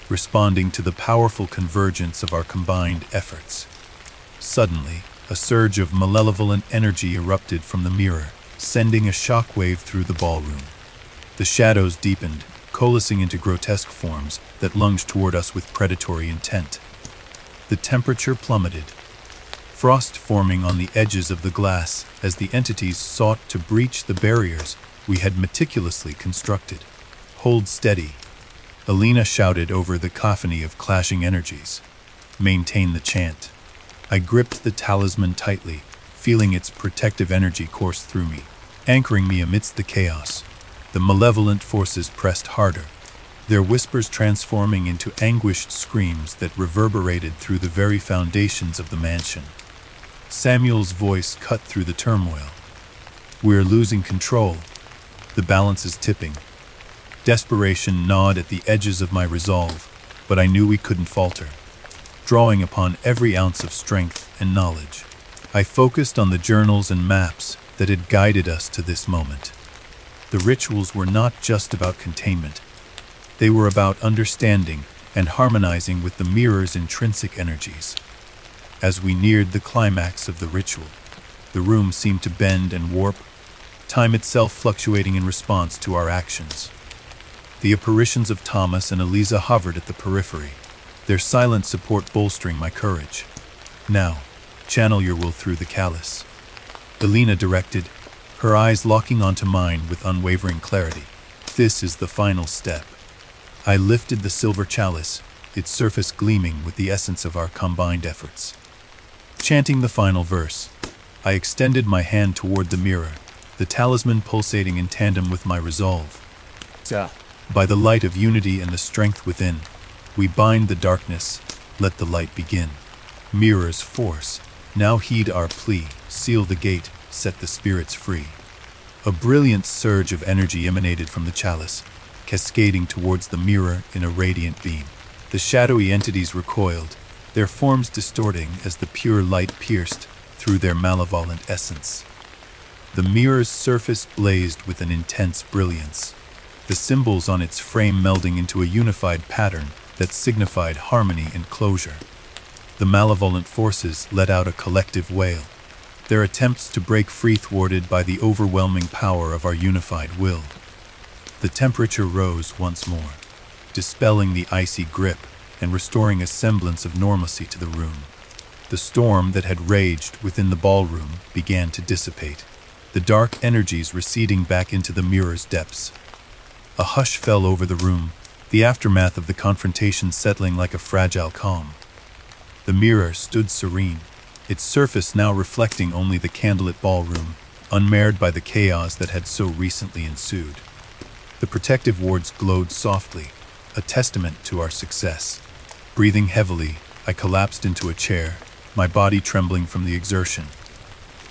A: responding to the powerful convergence of our combined efforts. Suddenly, a surge of malevolent energy erupted from the mirror, sending a shockwave through the ballroom. The shadows deepened, coalescing into grotesque forms that lunged toward us with predatory intent. The temperature plummeted, frost forming on the edges of the glass as the entities sought to breach the barriers we had meticulously constructed. "Hold steady," Alina shouted over the cacophony of clashing energies. "Maintain the chant." I gripped the talisman tightly, feeling its protective energy course through me, anchoring me amidst the chaos. The malevolent forces pressed harder, their whispers transforming into anguished screams that reverberated through the very foundations of the mansion. Samuel's voice cut through the turmoil. "We're losing control. The balance is tipping." Desperation gnawed at the edges of my resolve, but I knew we couldn't falter. Drawing upon every ounce of strength and knowledge, I focused on the journals and maps that had guided us to this moment. The rituals were not just about containment. They were about understanding and harmonizing with the mirror's intrinsic energies. As we neared the climax of the ritual, the room seemed to bend and warp, time itself fluctuating in response to our actions. The apparitions of Thomas and Eliza hovered at the periphery, their silent support bolstering my courage. "Now, channel your will through the chalice," Alina directed, her eyes locking onto mine with unwavering clarity. "This is the final step." I lifted the silver chalice, its surface gleaming with the essence of our combined efforts. Chanting the final verse, I extended my hand toward the mirror, the talisman pulsating in tandem with my resolve. By the light of unity and the strength within, we bind the darkness, let the light begin. Mirror's force, now heed our plea, seal the gate, set the spirits free. A brilliant surge of energy emanated from the chalice, cascading towards the mirror in a radiant beam. The shadowy entities recoiled, their forms distorting as the pure light pierced through their malevolent essence. The mirror's surface blazed with an intense brilliance, the symbols on its frame melding into a unified pattern that signified harmony and closure. The malevolent forces let out a collective wail, their attempts to break free thwarted by the overwhelming power of our unified will. The temperature rose once more, dispelling the icy grip and restoring a semblance of normalcy to the room. The storm that had raged within the ballroom began to dissipate, the dark energies receding back into the mirror's depths. A hush fell over the room, the aftermath of the confrontation settling like a fragile calm. The mirror stood serene, its surface now reflecting only the candlelit ballroom, unmarred by the chaos that had so recently ensued. The protective wards glowed softly, a testament to our success. Breathing heavily, I collapsed into a chair, my body trembling from the exertion.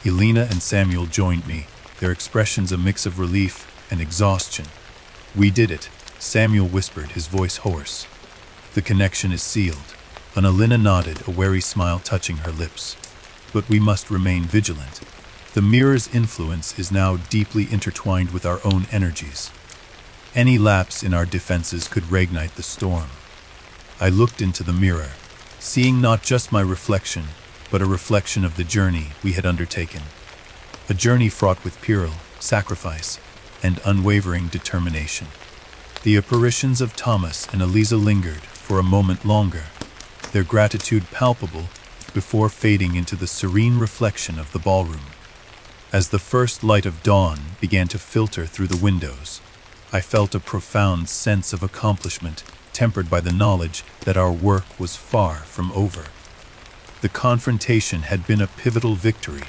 A: Elena and Samuel joined me, their expressions a mix of relief and exhaustion. "We did it," Samuel whispered, his voice hoarse. "The connection is sealed." Elena nodded, a wary smile touching her lips. "But we must remain vigilant. The mirror's influence is now deeply intertwined with our own energies. Any lapse in our defenses could reignite the storm." I looked into the mirror, seeing not just my reflection, but a reflection of the journey we had undertaken. A journey fraught with peril, sacrifice, and unwavering determination. The apparitions of Thomas and Eliza lingered for a moment longer, their gratitude palpable before fading into the serene reflection of the ballroom. As the first light of dawn began to filter through the windows, I felt a profound sense of accomplishment, tempered by the knowledge that our work was far from over. The confrontation had been a pivotal victory,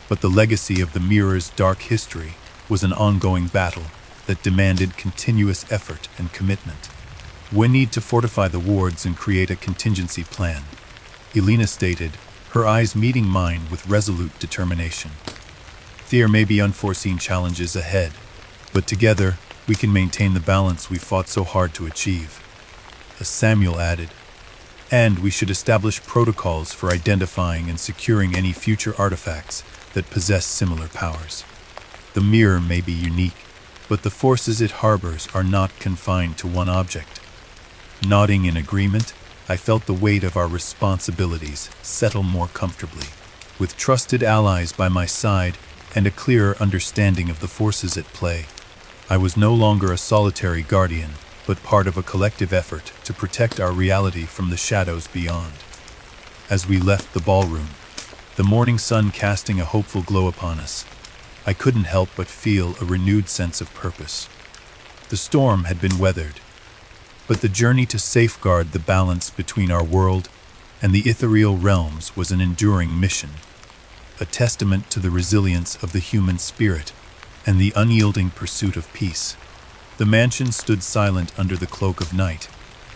A: but the legacy of the mirror's dark history was an ongoing battle that demanded continuous effort and commitment. "We need to fortify the wards and create a contingency plan," Elena stated, her eyes meeting mine with resolute determination. "There may be unforeseen challenges ahead, but together we can maintain the balance we fought so hard to achieve." As Samuel added, "And we should establish protocols for identifying and securing any future artifacts that possess similar powers. The mirror may be unique, but the forces it harbors are not confined to one object." Nodding in agreement, I felt the weight of our responsibilities settle more comfortably. With trusted allies by my side and a clearer understanding of the forces at play, I was no longer a solitary guardian, but part of a collective effort to protect our reality from the shadows beyond. As we left the ballroom, the morning sun casting a hopeful glow upon us, I couldn't help but feel a renewed sense of purpose. The storm had been weathered, but the journey to safeguard the balance between our world and the ethereal realms was an enduring mission, a testament to the resilience of the human spirit and the unyielding pursuit of peace. The mansion stood silent under the cloak of night,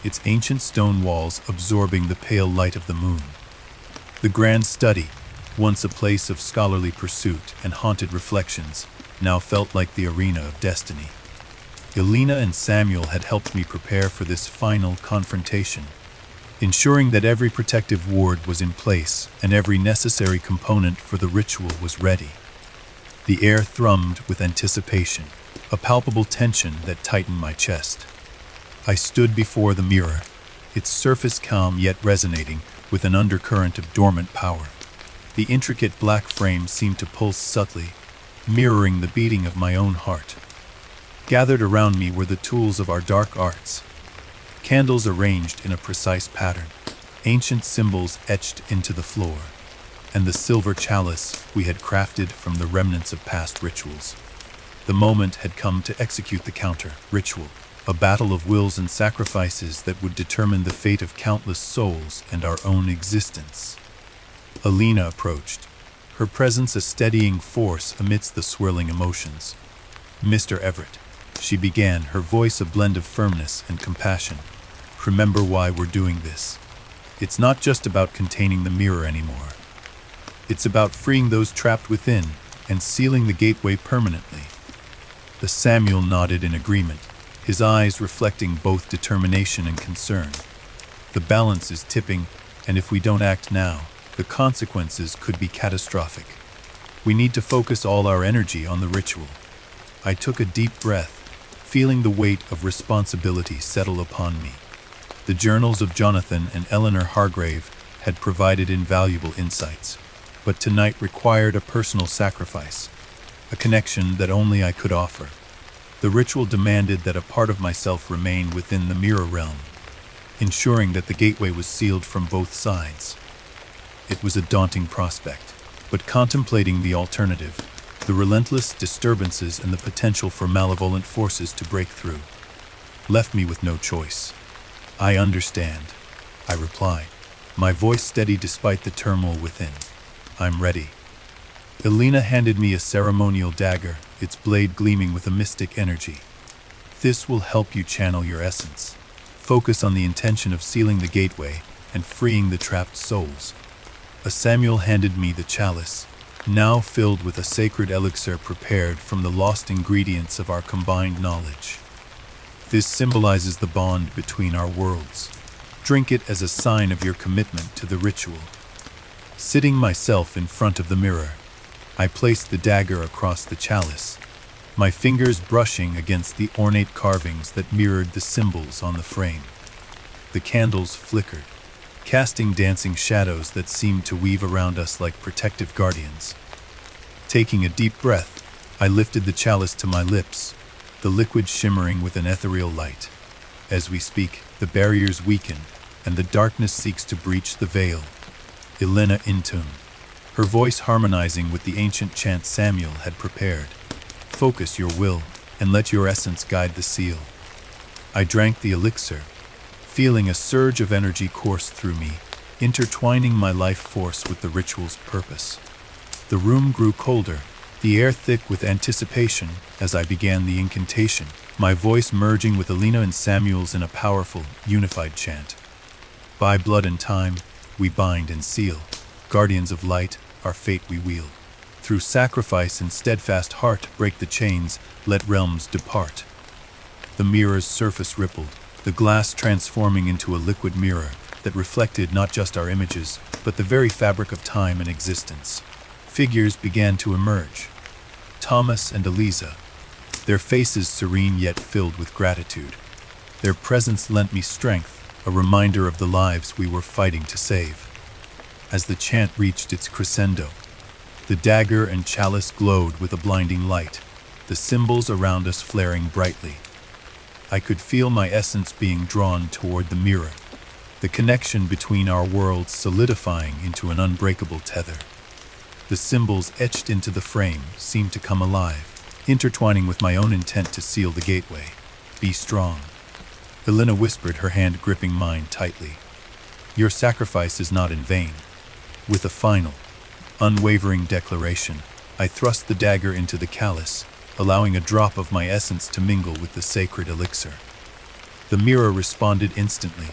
A: its ancient stone walls absorbing the pale light of the moon. The grand study, once a place of scholarly pursuit and haunted reflections, now felt like the arena of destiny. Elena and Samuel had helped me prepare for this final confrontation, ensuring that every protective ward was in place and every necessary component for the ritual was ready. The air thrummed with anticipation, a palpable tension that tightened my chest. I stood before the mirror, its surface calm yet resonating with an undercurrent of dormant power. The intricate black frame seemed to pulse subtly, mirroring the beating of my own heart. Gathered around me were the tools of our dark arts, candles arranged in a precise pattern, ancient symbols etched into the floor, and the silver chalice we had crafted from the remnants of past rituals. The moment had come to execute the counter-ritual, a battle of wills and sacrifices that would determine the fate of countless souls and our own existence. Elena approached, her presence a steadying force amidst the swirling emotions. "Mr. Everett," she began, her voice a blend of firmness and compassion, "remember why we're doing this. It's not just about containing the mirror anymore. It's about freeing those trapped within and sealing the gateway permanently." The Samuel nodded in agreement, his eyes reflecting both determination and concern. "The balance is tipping, and if we don't act now, the consequences could be catastrophic. We need to focus all our energy on the ritual. I took a deep breath, feeling the weight of responsibility settle upon me. The journals of Jonathan and Eleanor Hargrave had provided invaluable insights, but tonight required a personal sacrifice, a connection that only I could offer. The ritual demanded that a part of myself remain within the mirror realm, ensuring that the gateway was sealed from both sides. It was a daunting prospect, but contemplating the alternative, the relentless disturbances and the potential for malevolent forces to break through, left me with no choice. "I understand," I replied, my voice steady despite the turmoil within. "I'm ready." Elena handed me a ceremonial dagger, its blade gleaming with a mystic energy. "This will help you channel your essence. Focus on the intention of sealing the gateway and freeing the trapped souls." Samuel handed me the chalice, now filled with a sacred elixir prepared from the lost ingredients of our combined knowledge. "This symbolizes the bond between our worlds. Drink it as a sign of your commitment to the ritual." Sitting myself in front of the mirror, I placed the dagger across the chalice, my fingers brushing against the ornate carvings that mirrored the symbols on the frame. The candles flickered, casting dancing shadows that seemed to weave around us like protective guardians. Taking a deep breath, I lifted the chalice to my lips, the liquid shimmering with an ethereal light. As we speak, the barriers weaken, and the darkness seeks to breach the veil. Elena in tune, her voice harmonizing with the ancient chant Samuel had prepared. "Focus your will, and let your essence guide the seal." I drank the elixir, feeling a surge of energy course through me, intertwining my life force with the ritual's purpose. The room grew colder, the air thick with anticipation as I began the incantation, my voice merging with Elena and Samuel's in a powerful, unified chant. "By blood and time, we bind and seal. Guardians of light, our fate we wield. Through sacrifice and steadfast heart break the chains, let realms depart." The mirror's surface rippled, the glass transforming into a liquid mirror that reflected not just our images, but the very fabric of time and existence. Figures began to emerge. Thomas and Eliza, their faces serene yet filled with gratitude. Their presence lent me strength, a reminder of the lives we were fighting to save. As the chant reached its crescendo, the dagger and chalice glowed with a blinding light, the symbols around us flaring brightly. I could feel my essence being drawn toward the mirror, the connection between our worlds solidifying into an unbreakable tether. The symbols etched into the frame seemed to come alive, intertwining with my own intent to seal the gateway. "Be strong," Elena whispered, her hand gripping mine tightly. "Your sacrifice is not in vain." With a final, unwavering declaration, I thrust the dagger into the chalice, allowing a drop of my essence to mingle with the sacred elixir. The mirror responded instantly,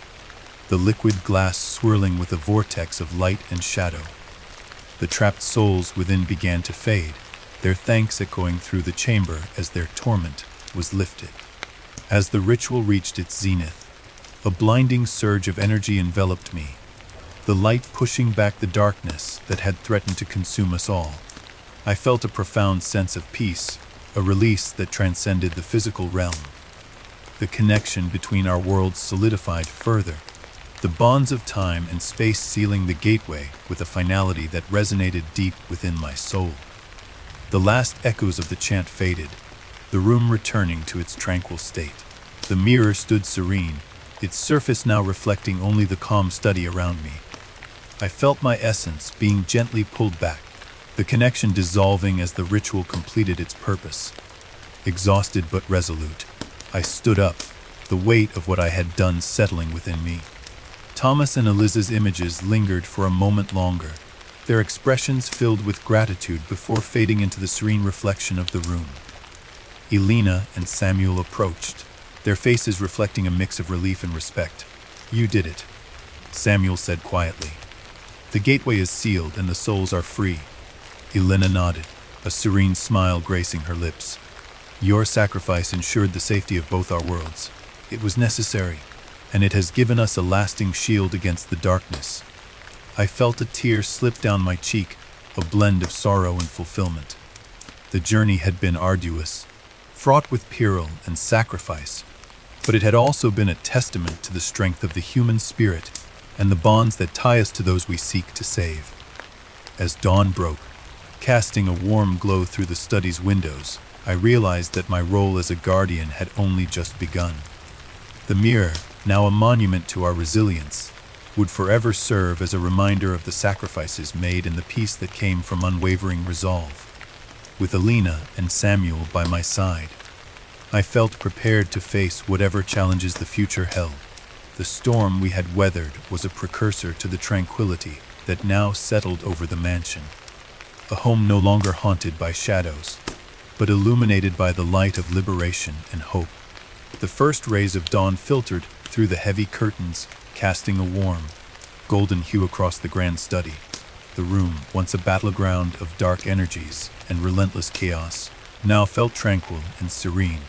A: the liquid glass swirling with a vortex of light and shadow. The trapped souls within began to fade, their thanks echoing through the chamber as their torment was lifted. As the ritual reached its zenith, a blinding surge of energy enveloped me, the light pushing back the darkness that had threatened to consume us all. I felt a profound sense of peace, a release that transcended the physical realm. The connection between our worlds solidified further, the bonds of time and space sealing the gateway with a finality that resonated deep within my soul. The last echoes of the chant faded, the room returning to its tranquil state. The mirror stood serene, its surface now reflecting only the calm study around me. I felt my essence being gently pulled back, the connection dissolving as the ritual completed its purpose. Exhausted but resolute, I stood up, the weight of what I had done settling within me. Thomas and Eliza's images lingered for a moment longer, their expressions filled with gratitude before fading into the serene reflection of the room. Elena and Samuel approached, their faces reflecting a mix of relief and respect. "You did it," Samuel said quietly. "The gateway is sealed and the souls are free." Elena nodded, a serene smile gracing her lips. "Your sacrifice ensured the safety of both our worlds. It was necessary, and it has given us a lasting shield against the darkness." I felt a tear slip down my cheek, a blend of sorrow and fulfillment. The journey had been arduous, fraught with peril and sacrifice, but it had also been a testament to the strength of the human spirit and the bonds that tie us to those we seek to save. As dawn broke, casting a warm glow through the study's windows, I realized that my role as a guardian had only just begun. The mirror, now a monument to our resilience, would forever serve as a reminder of the sacrifices made and the peace that came from unwavering resolve. With Alina and Samuel by my side, I felt prepared to face whatever challenges the future held. The storm we had weathered was a precursor to the tranquility that now settled over the mansion. A home no longer haunted by shadows, but illuminated by the light of liberation and hope. The first rays of dawn filtered through the heavy curtains, casting a warm, golden hue across the grand study. The room, once a battleground of dark energies and relentless chaos, now felt tranquil and serene.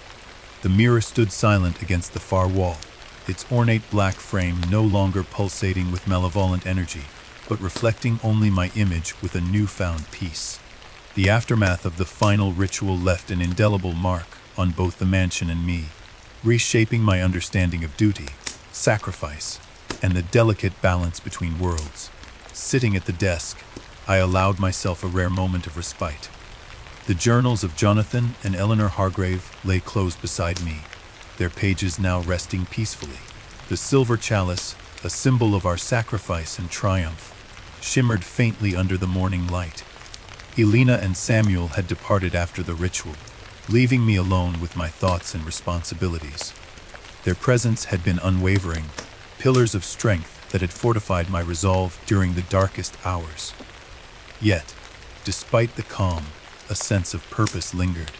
A: The mirror stood silent against the far wall, its ornate black frame no longer pulsating with malevolent energy, but reflecting only my image with a newfound peace. The aftermath of the final ritual left an indelible mark on both the mansion and me, reshaping my understanding of duty, sacrifice, and the delicate balance between worlds. Sitting at the desk, I allowed myself a rare moment of respite. The journals of Jonathan and Eleanor Hargrave lay closed beside me, their pages now resting peacefully. The silver chalice, a symbol of our sacrifice and triumph, shimmered faintly under the morning light. Elena and Samuel had departed after the ritual, leaving me alone with my thoughts and responsibilities. Their presence had been unwavering, pillars of strength that had fortified my resolve during the darkest hours. Yet, despite the calm, a sense of purpose lingered.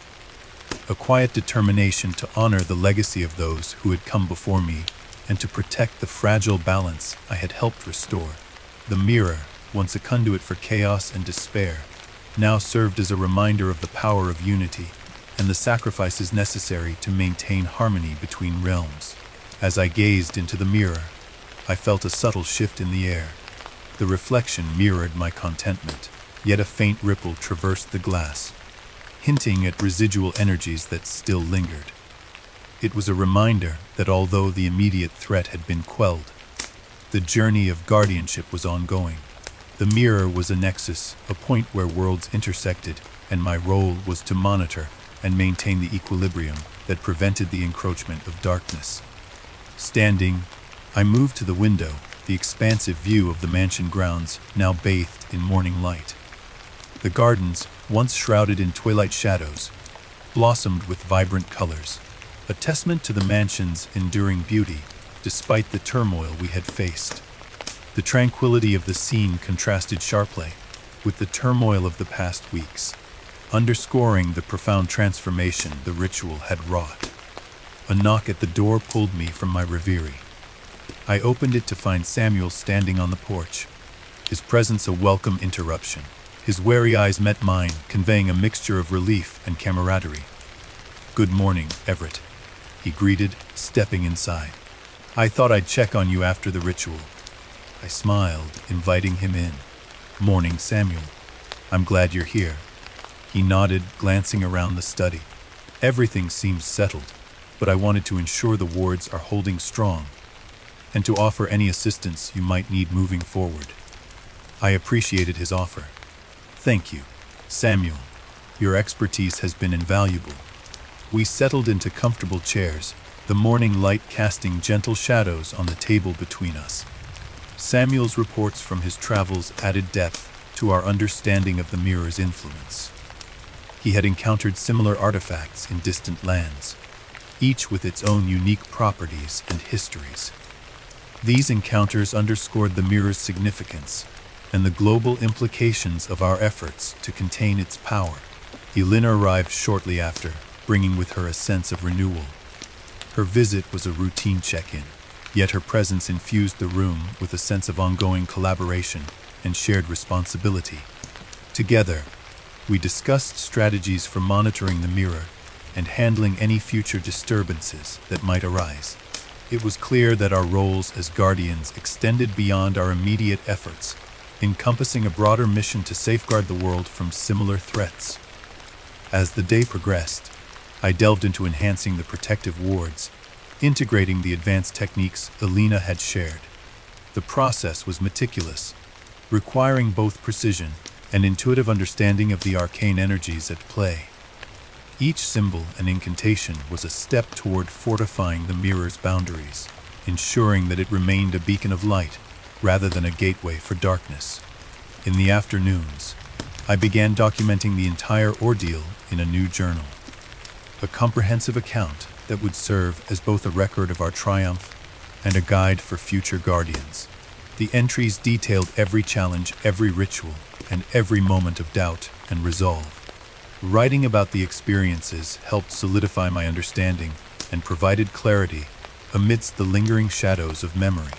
A: A quiet determination to honor the legacy of those who had come before me and to protect the fragile balance I had helped restore. The mirror, once a conduit for chaos and despair, now served as a reminder of the power of unity and the sacrifices necessary to maintain harmony between realms. As I gazed into the mirror, I felt a subtle shift in the air. The reflection mirrored my contentment, yet a faint ripple traversed the glass, hinting at residual energies that still lingered. It was a reminder that although the immediate threat had been quelled, the journey of guardianship was ongoing. The mirror was a nexus, a point where worlds intersected, and my role was to monitor and maintain the equilibrium that prevented the encroachment of darkness. Standing, I moved to the window, the expansive view of the mansion grounds now bathed in morning light. The gardens, once shrouded in twilight shadows, blossomed with vibrant colors, a testament to the mansion's enduring beauty despite the turmoil we had faced. The tranquility of the scene contrasted sharply with the turmoil of the past weeks, underscoring the profound transformation the ritual had wrought. A knock at the door pulled me from my reverie. I opened it to find Samuel standing on the porch, his presence a welcome interruption. His wary eyes met mine, conveying a mixture of relief and camaraderie. "Good morning, Everett," he greeted, stepping inside. "I thought I'd check on you after the ritual." I smiled, inviting him in. "Morning, Samuel. I'm glad you're here." He nodded, glancing around the study. "Everything seems settled, but I wanted to ensure the wards are holding strong and to offer any assistance you might need moving forward." I appreciated his offer. "Thank you, Samuel. Your expertise has been invaluable." We settled into comfortable chairs, the morning light casting gentle shadows on the table between us. Samuel's reports from his travels added depth to our understanding of the mirror's influence. He had encountered similar artifacts in distant lands, each with its own unique properties and histories. These encounters underscored the mirror's significance and the global implications of our efforts to contain its power. Elena arrived shortly after, bringing with her a sense of renewal. Her visit was a routine check-in, yet her presence infused the room with a sense of ongoing collaboration and shared responsibility. Together, we discussed strategies for monitoring the mirror and handling any future disturbances that might arise. It was clear that our roles as guardians extended beyond our immediate efforts encompassing a broader mission to safeguard the world from similar threats. As the day progressed, I delved into enhancing the protective wards, integrating the advanced techniques Alina had shared. The process was meticulous, requiring both precision and intuitive understanding of the arcane energies at play. Each symbol and incantation was a step toward fortifying the mirror's boundaries, ensuring that it remained a beacon of light rather than a gateway for darkness. In the afternoons, I began documenting the entire ordeal in a new journal, a comprehensive account that would serve as both a record of our triumph and a guide for future guardians. The entries detailed every challenge, every ritual, and every moment of doubt and resolve. Writing about the experiences helped solidify my understanding and provided clarity amidst the lingering shadows of memory.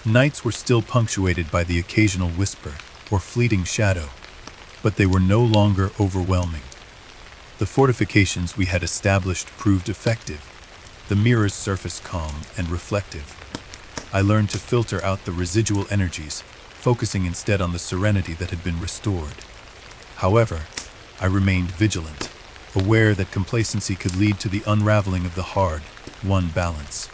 A: Nights were still punctuated by the occasional whisper or fleeting shadow, but they were no longer overwhelming. The fortifications we had established proved effective, the mirror's surface calm and reflective. I learned to filter out the residual energies, focusing instead on the serenity that had been restored. However, I remained vigilant, aware that complacency could lead to the unraveling of the hard-won balance.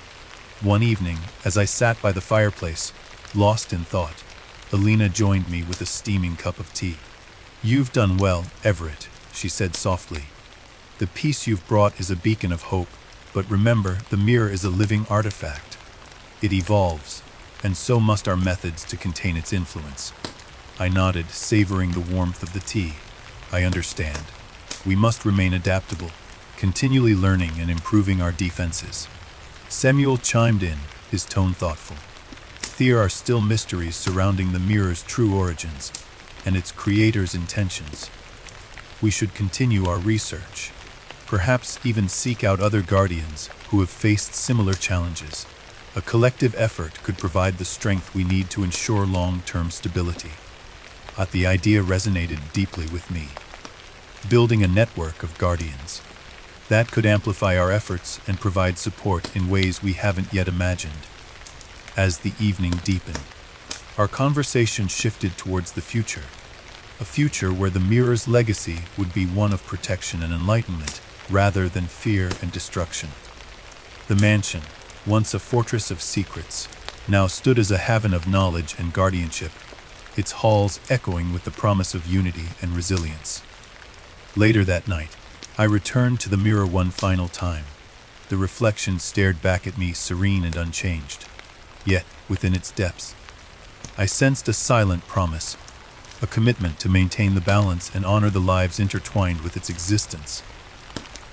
A: One evening, as I sat by the fireplace, lost in thought, Alina joined me with a steaming cup of tea. "You've done well, Everett," she said softly. "The peace you've brought is a beacon of hope, but remember, the mirror is a living artifact. It evolves, and so must our methods to contain its influence." I nodded, savoring the warmth of the tea. "I understand. We must remain adaptable, continually learning and improving our defenses." Samuel chimed in, his tone thoughtful. "There are still mysteries surrounding the mirror's true origins and its creator's intentions. We should continue our research, perhaps even seek out other guardians who have faced similar challenges. A collective effort could provide the strength we need to ensure long-term stability." The idea resonated deeply with me. Building a network of guardians that could amplify our efforts and provide support in ways we haven't yet imagined. As the evening deepened, our conversation shifted towards the future, a future where the mirror's legacy would be one of protection and enlightenment rather than fear and destruction. The mansion, once a fortress of secrets, now stood as a haven of knowledge and guardianship, its halls echoing with the promise of unity and resilience. Later that night, I returned to the mirror one final time. The reflection stared back at me serene and unchanged. Yet, within its depths, I sensed a silent promise, a commitment to maintain the balance and honor the lives intertwined with its existence.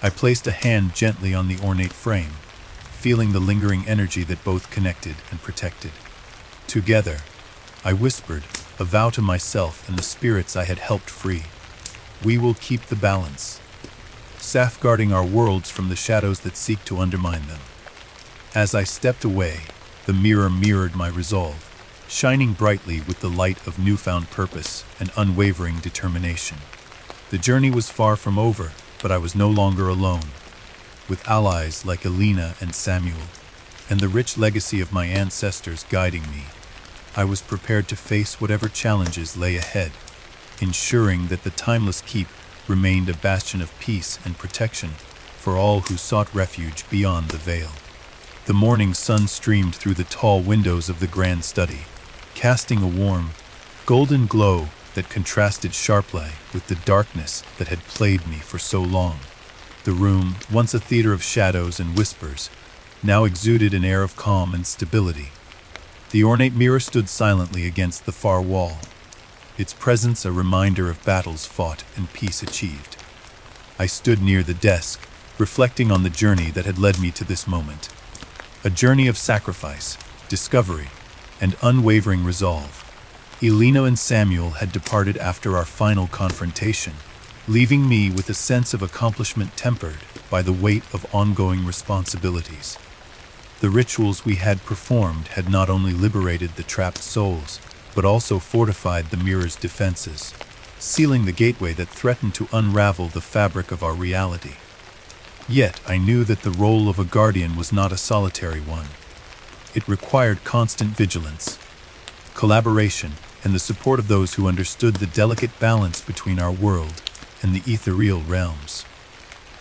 A: I placed a hand gently on the ornate frame, feeling the lingering energy that both connected and protected. Together, I whispered, a vow to myself and the spirits I had helped free. We will keep the balance, safeguarding our worlds from the shadows that seek to undermine them. As I stepped away, the mirror mirrored my resolve, shining brightly with the light of newfound purpose and unwavering determination. The journey was far from over, but I was no longer alone. With allies like Alina and Samuel, and the rich legacy of my ancestors guiding me, I was prepared to face whatever challenges lay ahead, ensuring that the timeless keep remained a bastion of peace and protection for all who sought refuge beyond the veil. The morning sun streamed through the tall windows of the grand study, casting a warm, golden glow that contrasted sharply with the darkness that had plagued me for so long. The room, once a theater of shadows and whispers, now exuded an air of calm and stability. The ornate mirror stood silently against the far wall, its presence a reminder of battles fought and peace achieved. I stood near the desk, reflecting on the journey that had led me to this moment. A journey of sacrifice, discovery, and unwavering resolve. Alina and Samuel had departed after our final confrontation, leaving me with a sense of accomplishment tempered by the weight of ongoing responsibilities. The rituals we had performed had not only liberated the trapped souls, but also fortified the mirror's defenses, sealing the gateway that threatened to unravel the fabric of our reality. Yet I knew that the role of a guardian was not a solitary one. It required constant vigilance, collaboration, and the support of those who understood the delicate balance between our world and the ethereal realms.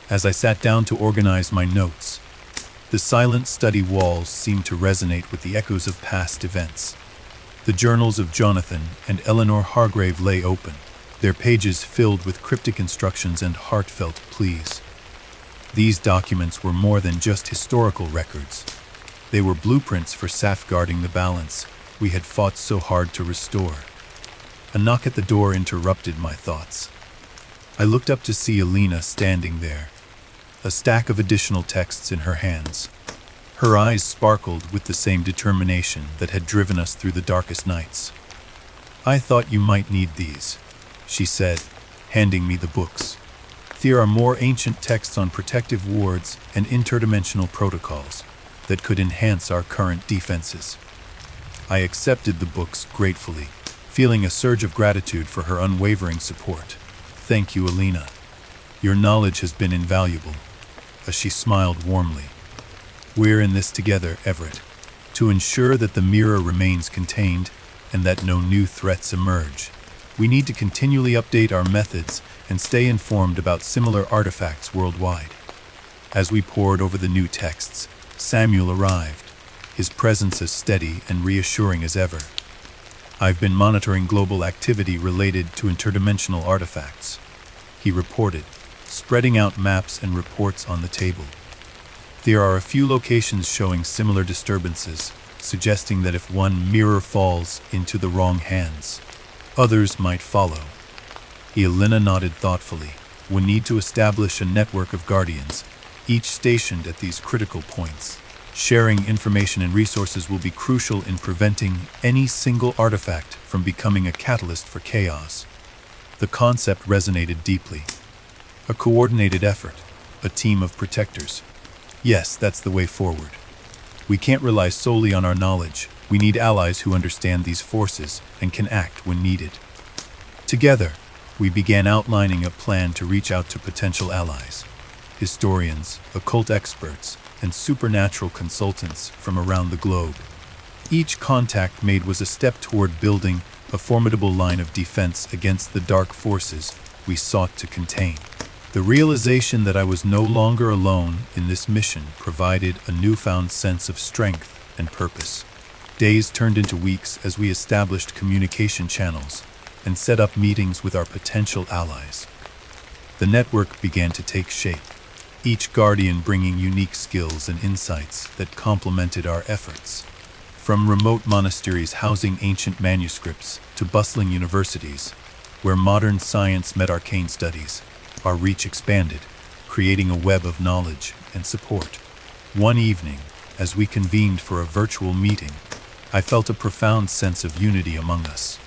A: As I sat down to organize my notes, the silent study walls seemed to resonate with the echoes of past events. The journals of Jonathan and Eleanor Hargrave lay open, their pages filled with cryptic instructions and heartfelt pleas. These documents were more than just historical records. They were blueprints for safeguarding the balance we had fought so hard to restore. A knock at the door interrupted my thoughts. I looked up to see Alina standing there, a stack of additional texts in her hands. Her eyes sparkled with the same determination that had driven us through the darkest nights. "I thought you might need these," she said, handing me the books. "There are more ancient texts on protective wards and interdimensional protocols that could enhance our current defenses." I accepted the books gratefully, feeling a surge of gratitude for her unwavering support. "Thank you, Alina. Your knowledge has been invaluable," as she smiled warmly. "We're in this together, Everett, to ensure that the mirror remains contained and that no new threats emerge. We need to continually update our methods and stay informed about similar artifacts worldwide." As we pored over the new texts, Samuel arrived, his presence as steady and reassuring as ever. "I've been monitoring global activity related to interdimensional artifacts," he reported, spreading out maps and reports on the table. "There are a few locations showing similar disturbances, suggesting that if one mirror falls into the wrong hands, others might follow." Elena nodded thoughtfully. "We need to establish a network of guardians, each stationed at these critical points. Sharing information and resources will be crucial in preventing any single artifact from becoming a catalyst for chaos." The concept resonated deeply. A coordinated effort, a team of protectors. Yes, that's the way forward. We can't rely solely on our knowledge. We need allies who understand these forces and can act when needed. Together, we began outlining a plan to reach out to potential allies, historians, occult experts, and supernatural consultants from around the globe. Each contact made was a step toward building a formidable line of defense against the dark forces we sought to contain. The realization that I was no longer alone in this mission provided a newfound sense of strength and purpose. Days turned into weeks as we established communication channels and set up meetings with our potential allies. The network began to take shape, each guardian bringing unique skills and insights that complemented our efforts. From remote monasteries housing ancient manuscripts to bustling universities, where modern science met arcane studies, our reach expanded, creating a web of knowledge and support. One evening, as we convened for a virtual meeting, I felt a profound sense of unity among us.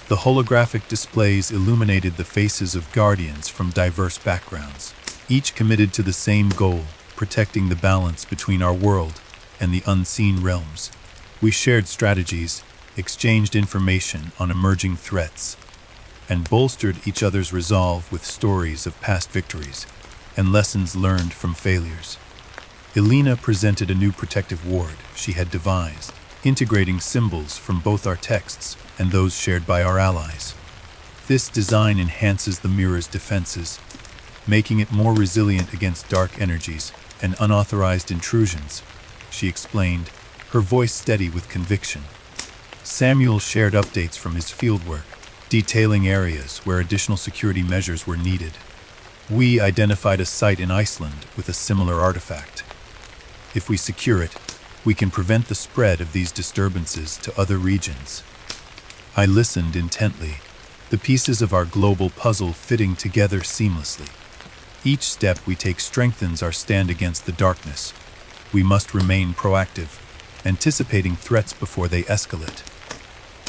A: The holographic displays illuminated the faces of guardians from diverse backgrounds, each committed to the same goal, protecting the balance between our world and the unseen realms. We shared strategies, exchanged information on emerging threats, and bolstered each other's resolve with stories of past victories and lessons learned from failures. Elena presented a new protective ward she had devised, integrating symbols from both our texts and those shared by our allies. This design enhances the mirror's defenses, making it more resilient against dark energies and unauthorized intrusions, she explained, her voice steady with conviction. Samuel shared updates from his fieldwork, detailing areas where additional security measures were needed. We identified a site in Iceland with a similar artifact. If we secure it, we can prevent the spread of these disturbances to other regions. I listened intently, the pieces of our global puzzle fitting together seamlessly. Each step we take strengthens our stand against the darkness. We must remain proactive, anticipating threats before they escalate.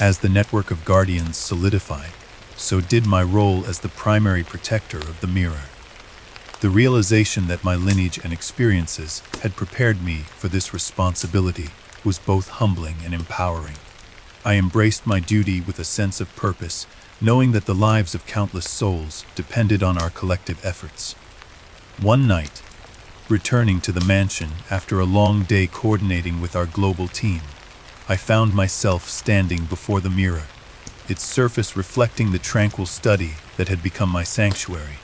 A: As the network of guardians solidified, so did my role as the primary protector of the mirror. The realization that my lineage and experiences had prepared me for this responsibility was both humbling and empowering. I embraced my duty with a sense of purpose, knowing that the lives of countless souls depended on our collective efforts. One night, returning to the mansion after a long day coordinating with our global team, I found myself standing before the mirror, its surface reflecting the tranquil study that had become my sanctuary.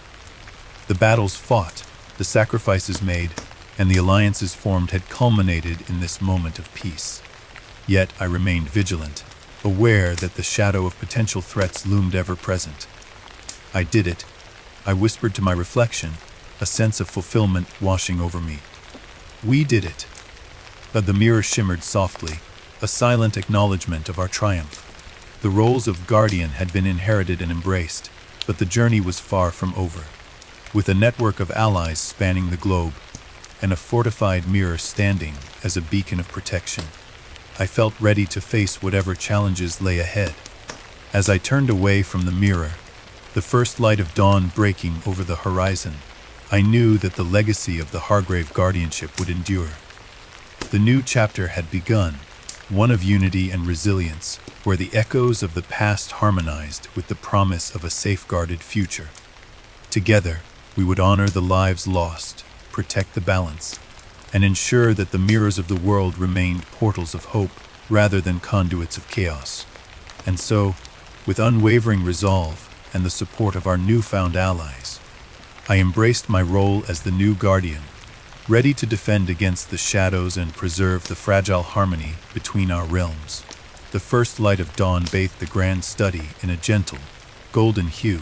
A: The battles fought, the sacrifices made, and the alliances formed had culminated in this moment of peace. Yet I remained vigilant, aware that the shadow of potential threats loomed ever present. I did it, I whispered to my reflection, a sense of fulfillment washing over me. We did it. But the mirror shimmered softly, a silent acknowledgement of our triumph. The roles of guardian had been inherited and embraced, but the journey was far from over. With a network of allies spanning the globe, and a fortified mirror standing as a beacon of protection, I felt ready to face whatever challenges lay ahead. As I turned away from the mirror, the first light of dawn breaking over the horizon, I knew that the legacy of the Hargrave guardianship would endure. The new chapter had begun, one of unity and resilience, where the echoes of the past harmonized with the promise of a safeguarded future. Together, we would honor the lives lost, protect the balance, and ensure that the mirrors of the world remained portals of hope rather than conduits of chaos. And so, with unwavering resolve and the support of our newfound allies, I embraced my role as the new guardian, ready to defend against the shadows and preserve the fragile harmony between our realms. The first light of dawn bathed the grand study in a gentle, golden hue,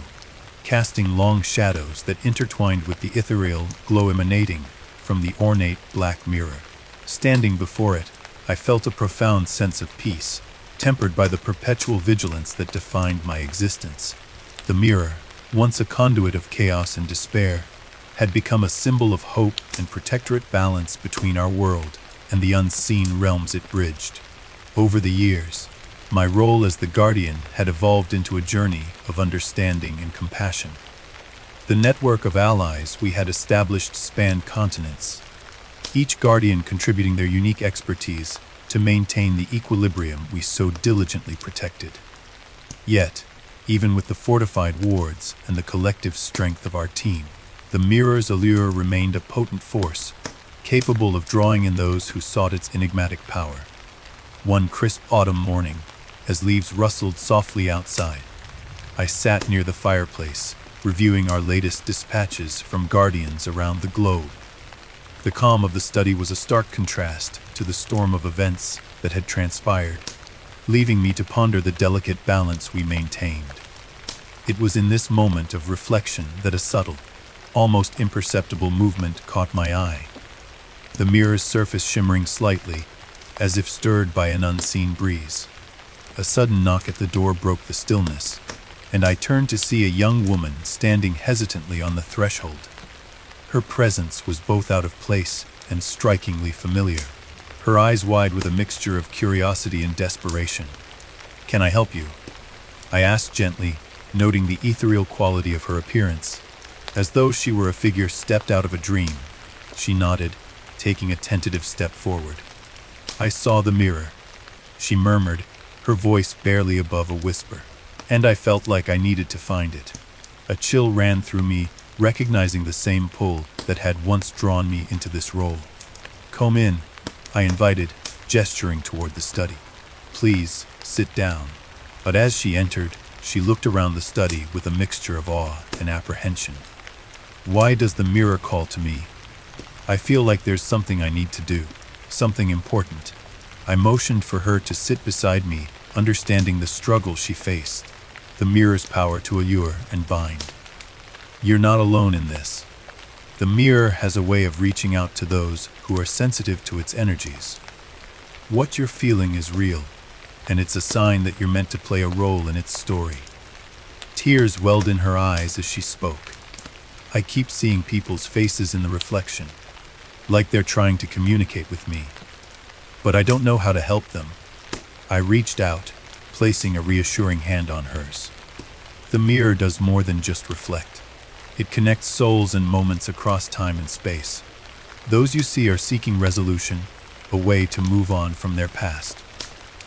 A: casting long shadows that intertwined with the ethereal glow emanating from the ornate black mirror. Standing before it, I felt a profound sense of peace, tempered by the perpetual vigilance that defined my existence. The mirror, once a conduit of chaos and despair, had become a symbol of hope and protectorate balance between our world and the unseen realms it bridged. Over the years, my role as the guardian had evolved into a journey of understanding and compassion. The network of allies we had established spanned continents, each guardian contributing their unique expertise to maintain the equilibrium we so diligently protected. Yet, even with the fortified wards and the collective strength of our team, the mirror's allure remained a potent force, capable of drawing in those who sought its enigmatic power. One crisp autumn morning, as leaves rustled softly outside, I sat near the fireplace, reviewing our latest dispatches from guardians around the globe. The calm of the study was a stark contrast to the storm of events that had transpired, leaving me to ponder the delicate balance we maintained. It was in this moment of reflection that a subtle, almost imperceptible movement caught my eye, the mirror's surface shimmering slightly, as if stirred by an unseen breeze. A sudden knock at the door broke the stillness, and I turned to see a young woman standing hesitantly on the threshold. Her presence was both out of place and strikingly familiar, her eyes wide with a mixture of curiosity and desperation. "Can I help you?" I asked gently, noting the ethereal quality of her appearance, as though she were a figure stepped out of a dream. She nodded, taking a tentative step forward. "I saw the mirror," she murmured, her voice barely above a whisper, "and I felt like I needed to find it." A chill ran through me, recognizing the same pull that had once drawn me into this role. "Come in," I invited, gesturing toward the study. "Please, sit down." But as she entered, she looked around the study with a mixture of awe and apprehension. "Why does the mirror call to me? I feel like there's something I need to do, something important." I motioned for her to sit beside me, understanding the struggle she faced, the mirror's power to allure and bind. "You're not alone in this. The mirror has a way of reaching out to those who are sensitive to its energies. What you're feeling is real, and it's a sign that you're meant to play a role in its story." Tears welled in her eyes as she spoke. "I keep seeing people's faces in the reflection, like they're trying to communicate with me. But I don't know how to help them." I reached out, placing a reassuring hand on hers. "The mirror does more than just reflect. It connects souls and moments across time and space. Those you see are seeking resolution, a way to move on from their past.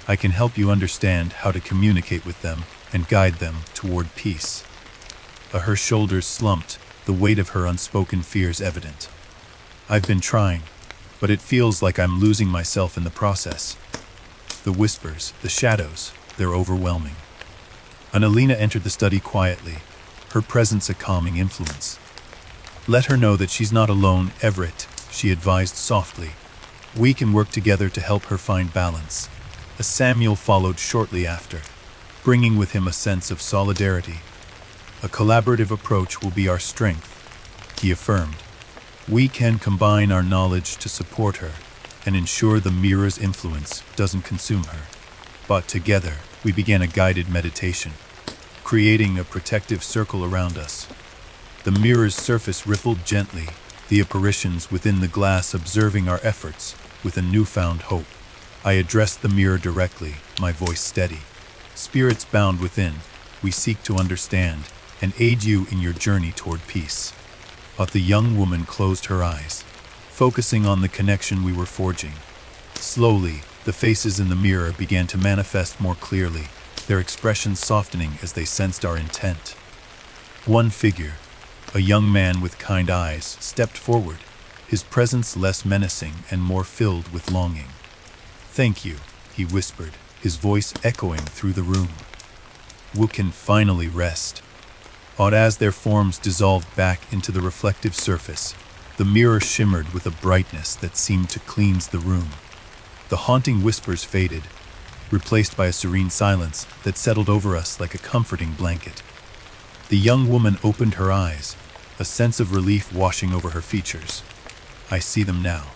A: I can help you understand how to communicate with them and guide them toward peace." Her shoulders slumped, the weight of her unspoken fears evident. "I've been trying, but it feels like I'm losing myself in the process. The whispers, the shadows, they're overwhelming." Annalena entered the study quietly, her presence a calming influence. "Let her know that she's not alone, Everett," she advised softly. "We can work together to help her find balance." A Samuel followed shortly after, bringing with him a sense of solidarity. "A collaborative approach will be our strength," he affirmed. "We can combine our knowledge to support her and ensure the mirror's influence doesn't consume her." But together, we began a guided meditation, creating a protective circle around us. The mirror's surface rippled gently, the apparitions within the glass observing our efforts with a newfound hope. I addressed the mirror directly, my voice steady. "Spirits bound within, we seek to understand and aid you in your journey toward peace." But the young woman closed her eyes, focusing on the connection we were forging. Slowly, the faces in the mirror began to manifest more clearly, their expressions softening as they sensed our intent. One figure, a young man with kind eyes, stepped forward, his presence less menacing and more filled with longing. "Thank you," he whispered, his voice echoing through the room. "We can finally rest." But as their forms dissolved back into the reflective surface, the mirror shimmered with a brightness that seemed to cleanse the room. The haunting whispers faded, replaced by a serene silence that settled over us like a comforting blanket. The young woman opened her eyes, a sense of relief washing over her features. "I see them now,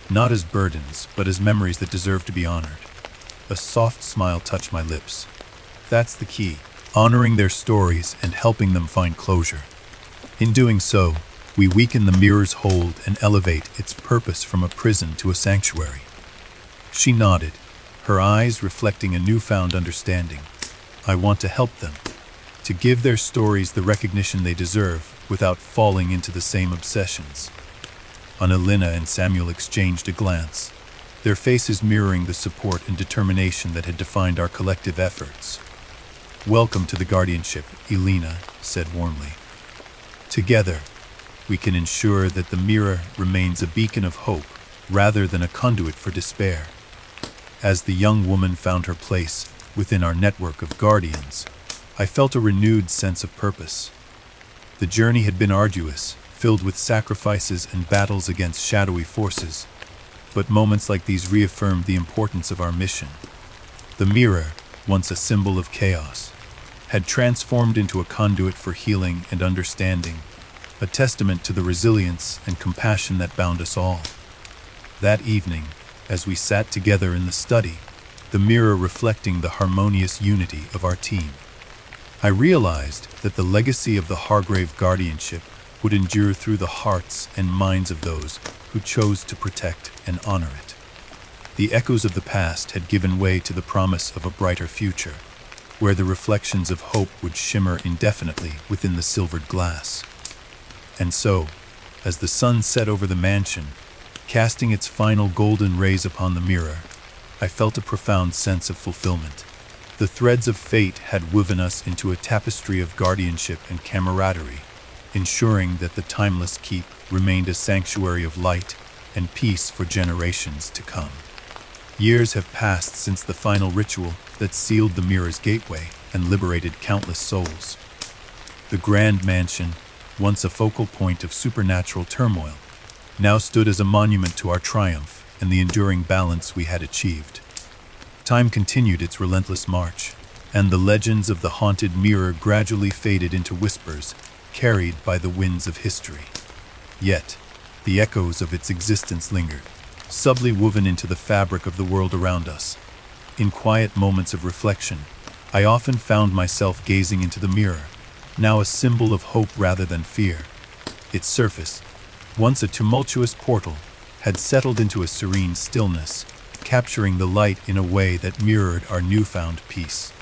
A: not as burdens, but as memories that deserve to be honored." A soft smile touched my lips. "That's the key, honoring their stories and helping them find closure. In doing so, we weaken the mirror's hold and elevate its purpose from a prison to a sanctuary." She nodded, her eyes reflecting a newfound understanding. "I want to help them, to give their stories the recognition they deserve without falling into the same obsessions." Annalena and Samuel exchanged a glance, their faces mirroring the support and determination that had defined our collective efforts. "Welcome to the guardianship," Elena said warmly. "Together, we can ensure that the mirror remains a beacon of hope rather than a conduit for despair." As the young woman found her place within our network of guardians, I felt a renewed sense of purpose. The journey had been arduous, filled with sacrifices and battles against shadowy forces, but moments like these reaffirmed the importance of our mission. The mirror, once a symbol of chaos, had transformed into a conduit for healing and understanding, a testament to the resilience and compassion that bound us all. That evening, as we sat together in the study, the mirror reflecting the harmonious unity of our team, I realized that the legacy of the Hargrave guardianship would endure through the hearts and minds of those who chose to protect and honor it. The echoes of the past had given way to the promise of a brighter future, where the reflections of hope would shimmer indefinitely within the silvered glass. And so, as the sun set over the mansion, casting its final golden rays upon the mirror, I felt a profound sense of fulfillment. The threads of fate had woven us into a tapestry of guardianship and camaraderie, ensuring that the timeless keep remained a sanctuary of light and peace for generations to come. Years have passed since the final ritual that sealed the mirror's gateway and liberated countless souls. The grand mansion, once a focal point of supernatural turmoil, now stood as a monument to our triumph and the enduring balance we had achieved. Time continued its relentless march, and the legends of the haunted mirror gradually faded into whispers carried by the winds of history. Yet, the echoes of its existence lingered, subtly woven into the fabric of the world around us. In quiet moments of reflection, I often found myself gazing into the mirror, now a symbol of hope rather than fear. Its surface, once a tumultuous portal, had settled into a serene stillness, capturing the light in a way that mirrored our newfound peace.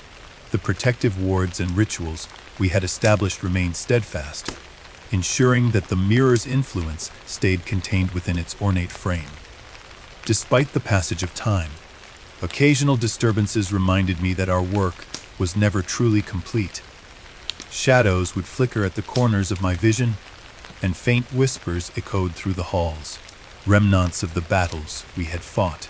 A: The protective wards and rituals we had established remained steadfast, ensuring that the mirror's influence stayed contained within its ornate frame. Despite the passage of time, occasional disturbances reminded me that our work was never truly complete. Shadows would flicker at the corners of my vision, and faint whispers echoed through the halls, remnants of the battles we had fought.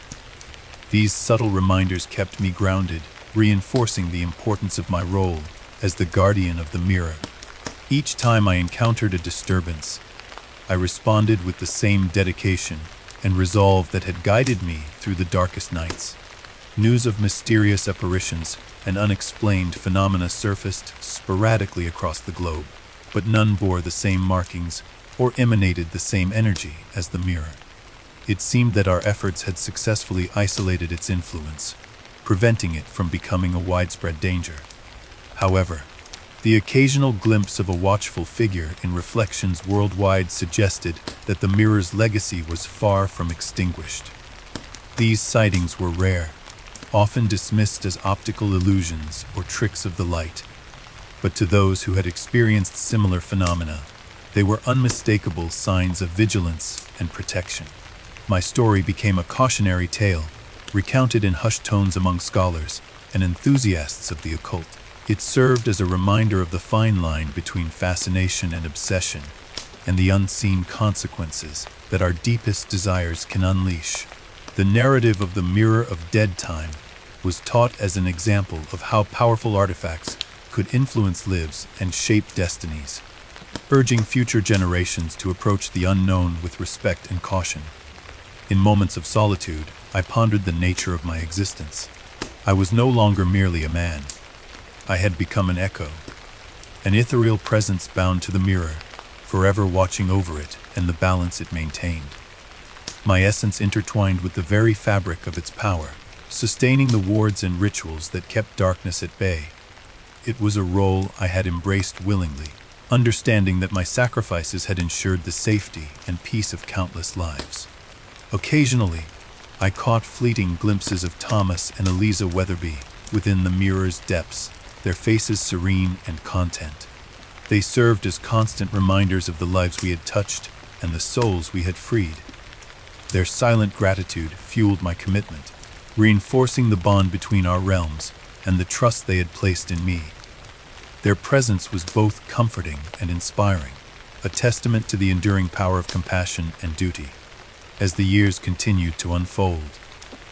A: These subtle reminders kept me grounded, reinforcing the importance of my role as the guardian of the mirror. Each time I encountered a disturbance, I responded with the same dedication and resolve that had guided me through the darkest nights. News of mysterious apparitions and unexplained phenomena surfaced sporadically across the globe, but none bore the same markings or emanated the same energy as the mirror. It seemed that our efforts had successfully isolated its influence, preventing it from becoming a widespread danger. However, the occasional glimpse of a watchful figure in reflections worldwide suggested that the mirror's legacy was far from extinguished. These sightings were rare, often dismissed as optical illusions or tricks of the light, but to those who had experienced similar phenomena, they were unmistakable signs of vigilance and protection. My story became a cautionary tale, recounted in hushed tones among scholars and enthusiasts of the occult. It served as a reminder of the fine line between fascination and obsession, and the unseen consequences that our deepest desires can unleash. The narrative of the Mirror of Dead Time was taught as an example of how powerful artifacts could influence lives and shape destinies, urging future generations to approach the unknown with respect and caution. In moments of solitude, I pondered the nature of my existence. I was no longer merely a man. I had become an echo, an ethereal presence bound to the mirror, forever watching over it and the balance it maintained. My essence intertwined with the very fabric of its power, sustaining the wards and rituals that kept darkness at bay. It was a role I had embraced willingly, understanding that my sacrifices had ensured the safety and peace of countless lives. Occasionally, I caught fleeting glimpses of Thomas and Eliza Weatherby within the mirror's depths, their faces serene and content. They served as constant reminders of the lives we had touched and the souls we had freed. Their silent gratitude fueled my commitment, reinforcing the bond between our realms and the trust they had placed in me. Their presence was both comforting and inspiring, a testament to the enduring power of compassion and duty. As the years continued to unfold,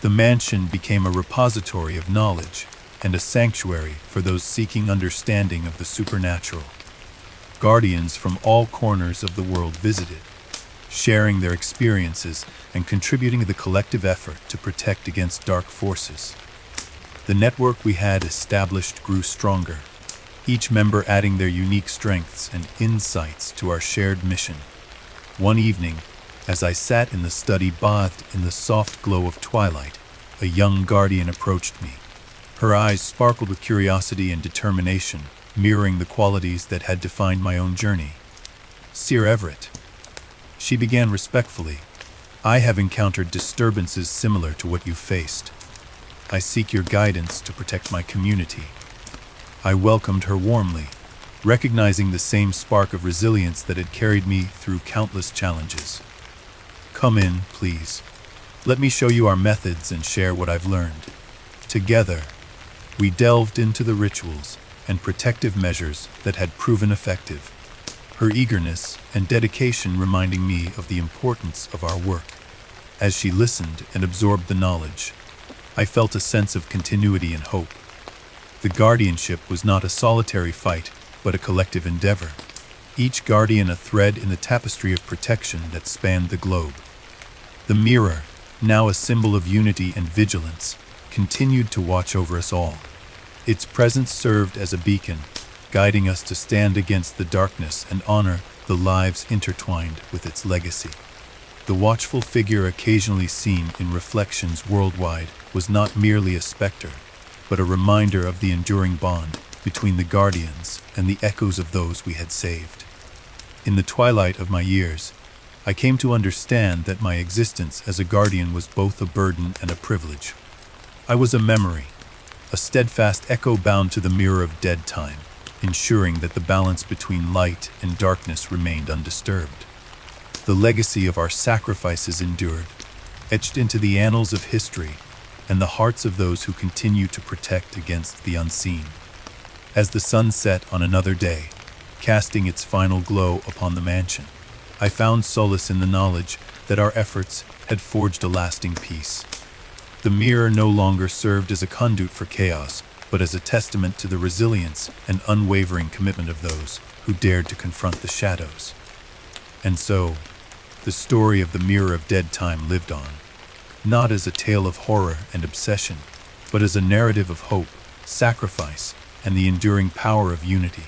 A: the mansion became a repository of knowledge and a sanctuary for those seeking understanding of the supernatural. Guardians from all corners of the world visited, sharing their experiences and contributing to the collective effort to protect against dark forces. The network we had established grew stronger, each member adding their unique strengths and insights to our shared mission. One evening, as I sat in the study bathed in the soft glow of twilight, a young guardian approached me. Her eyes sparkled with curiosity and determination, mirroring the qualities that had defined my own journey. "Sir Everett," she began respectfully, "I have encountered disturbances similar to what you faced. I seek your guidance to protect my community." I welcomed her warmly, recognizing the same spark of resilience that had carried me through countless challenges. "Come in, please. Let me show you our methods and share what I've learned." Together, we delved into the rituals and protective measures that had proven effective, her eagerness and dedication reminding me of the importance of our work. As she listened and absorbed the knowledge, I felt a sense of continuity and hope. The guardianship was not a solitary fight, but a collective endeavor, each guardian a thread in the tapestry of protection that spanned the globe. The mirror, now a symbol of unity and vigilance, continued to watch over us all. Its presence served as a beacon, guiding us to stand against the darkness and honor the lives intertwined with its legacy. The watchful figure occasionally seen in reflections worldwide was not merely a specter, but a reminder of the enduring bond between the guardians and the echoes of those we had saved. In the twilight of my years, I came to understand that my existence as a guardian was both a burden and a privilege. I was a memory, a steadfast echo bound to the mirror of dead time, ensuring that the balance between light and darkness remained undisturbed. The legacy of our sacrifices endured, etched into the annals of history and the hearts of those who continue to protect against the unseen. As the sun set on another day, casting its final glow upon the mansion, I found solace in the knowledge that our efforts had forged a lasting peace. The mirror no longer served as a conduit for chaos, but as a testament to the resilience and unwavering commitment of those who dared to confront the shadows. And so, the story of the Mirror of Dead Time lived on, not as a tale of horror and obsession, but as a narrative of hope, sacrifice, and the enduring power of unity.